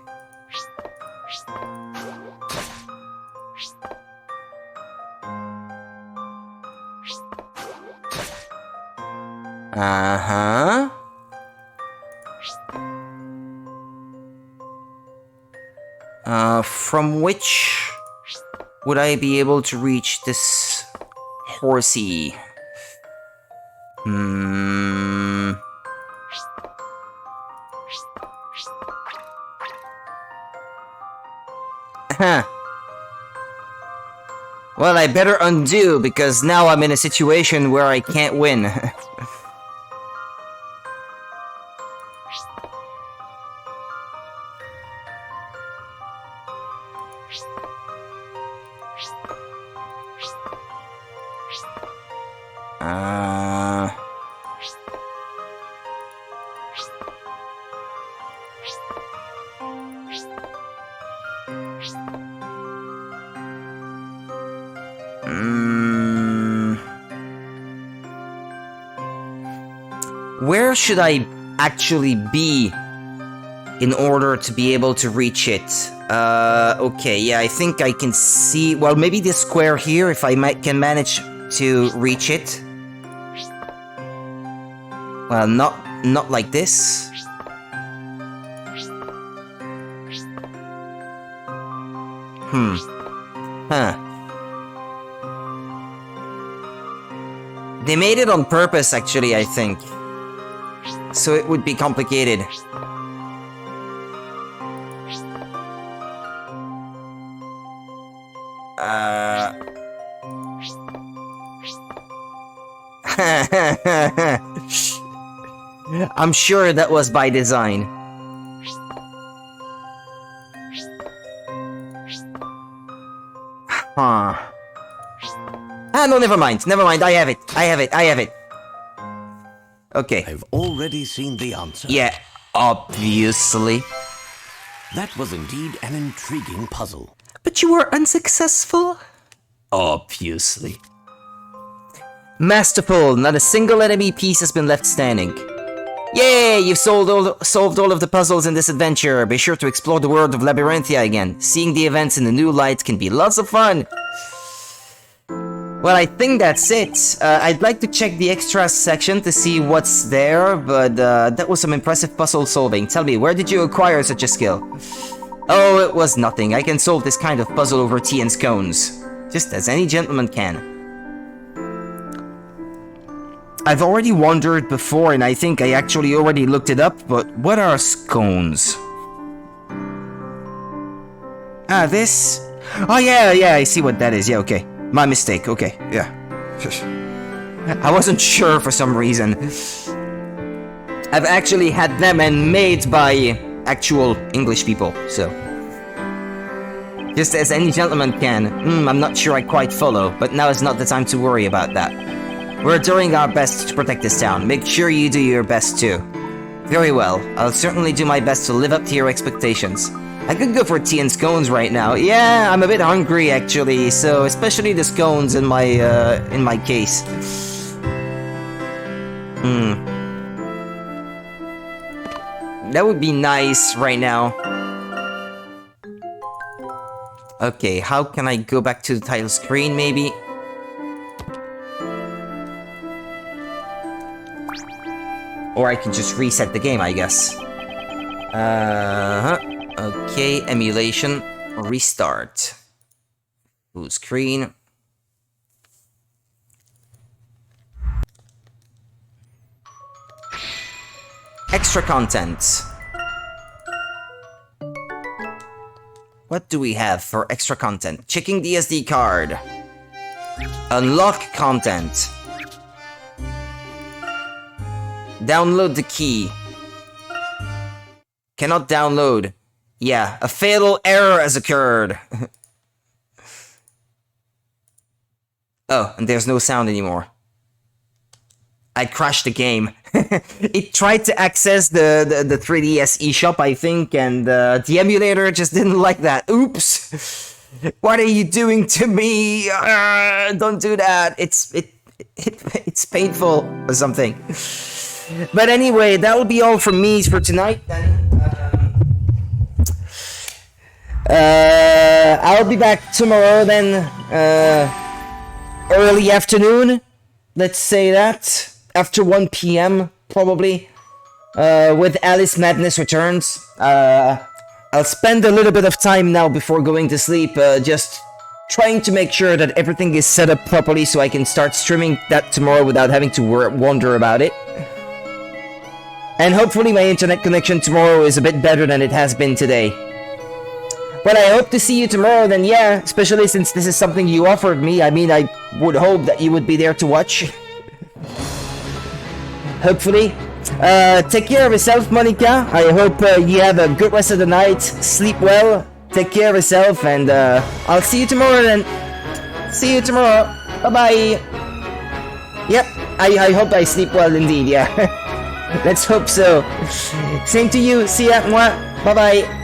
Uh-huh. From which would I be able to reach this horsey? Huh. Well, I better undo, because now I'm in a situation where I can't win. Where should I actually be in order to be able to reach it? Okay, yeah, I think I can see... Well, maybe this square here, if I can manage to reach it. Well, not like this. Huh. They made it on purpose, actually, I think. So it would be complicated. I'm sure that was by design. Huh. Ah, no, never mind. Never mind. I have it. I have it. I have it. Okay. I've already seen the answer. Yeah, obviously. That was indeed an intriguing puzzle. But you were unsuccessful? Obviously. Masterful. Not a single enemy piece has been left standing. Yay! You've solved all of the puzzles in this adventure. Be sure to explore the world of Labyrinthia again. Seeing the events in the new light can be lots of fun. Well, I think that's it. I'd like to check the extras section to see what's there, but that was some impressive puzzle solving. Tell me, where did you acquire such a skill? Oh, it was nothing. I can solve this kind of puzzle over tea and scones. Just as any gentleman can. I've already wondered before, and I think I actually already looked it up, but what are scones? Ah, this? Oh, yeah, I see what that is. Yeah, okay. My mistake. Okay, yeah. I wasn't sure for some reason. I've actually had them and made by actual English people, so. Just as any gentleman can. I'm not sure I quite follow, but now is not the time to worry about that. We're doing our best to protect this town. Make sure you do your best too. Very well. I'll certainly do my best to live up to your expectations. I could go for tea and scones right now. Yeah, I'm a bit hungry actually, so especially the scones in my case. That would be nice right now. Okay, how can I go back to the title screen maybe? Or I can just reset the game, I guess. Okay, emulation. Restart. Full screen. Extra content. What do we have for extra content? Checking the SD card. Unlock content. Download the key. Cannot download. Yeah, a fatal error has occurred. Oh, and there's no sound anymore. I crashed the game. It tried to access the 3DS eShop, I think, and the emulator just didn't like that. Oops! What are you doing to me? Don't do that. It's painful or something. But anyway, that will be all from me for tonight. I'll be back tomorrow then, early afternoon. Let's say that. After 1 PM, probably. With Alice Madness Returns. I'll spend a little bit of time now before going to sleep, just trying to make sure that everything is set up properly so I can start streaming that tomorrow without having to wonder about it. And hopefully my internet connection tomorrow is a bit better than it has been today. But I hope to see you tomorrow then, yeah, especially since this is something you offered me. I mean, I would hope that you would be there to watch. Hopefully. Take care of yourself, Monica. I hope you have a good rest of the night. Sleep well. Take care of yourself, and I'll see you tomorrow then. See you tomorrow. Bye-bye. Yep, I hope I sleep well indeed, yeah. Let's hope so. Same to you. See ya. Bye-bye.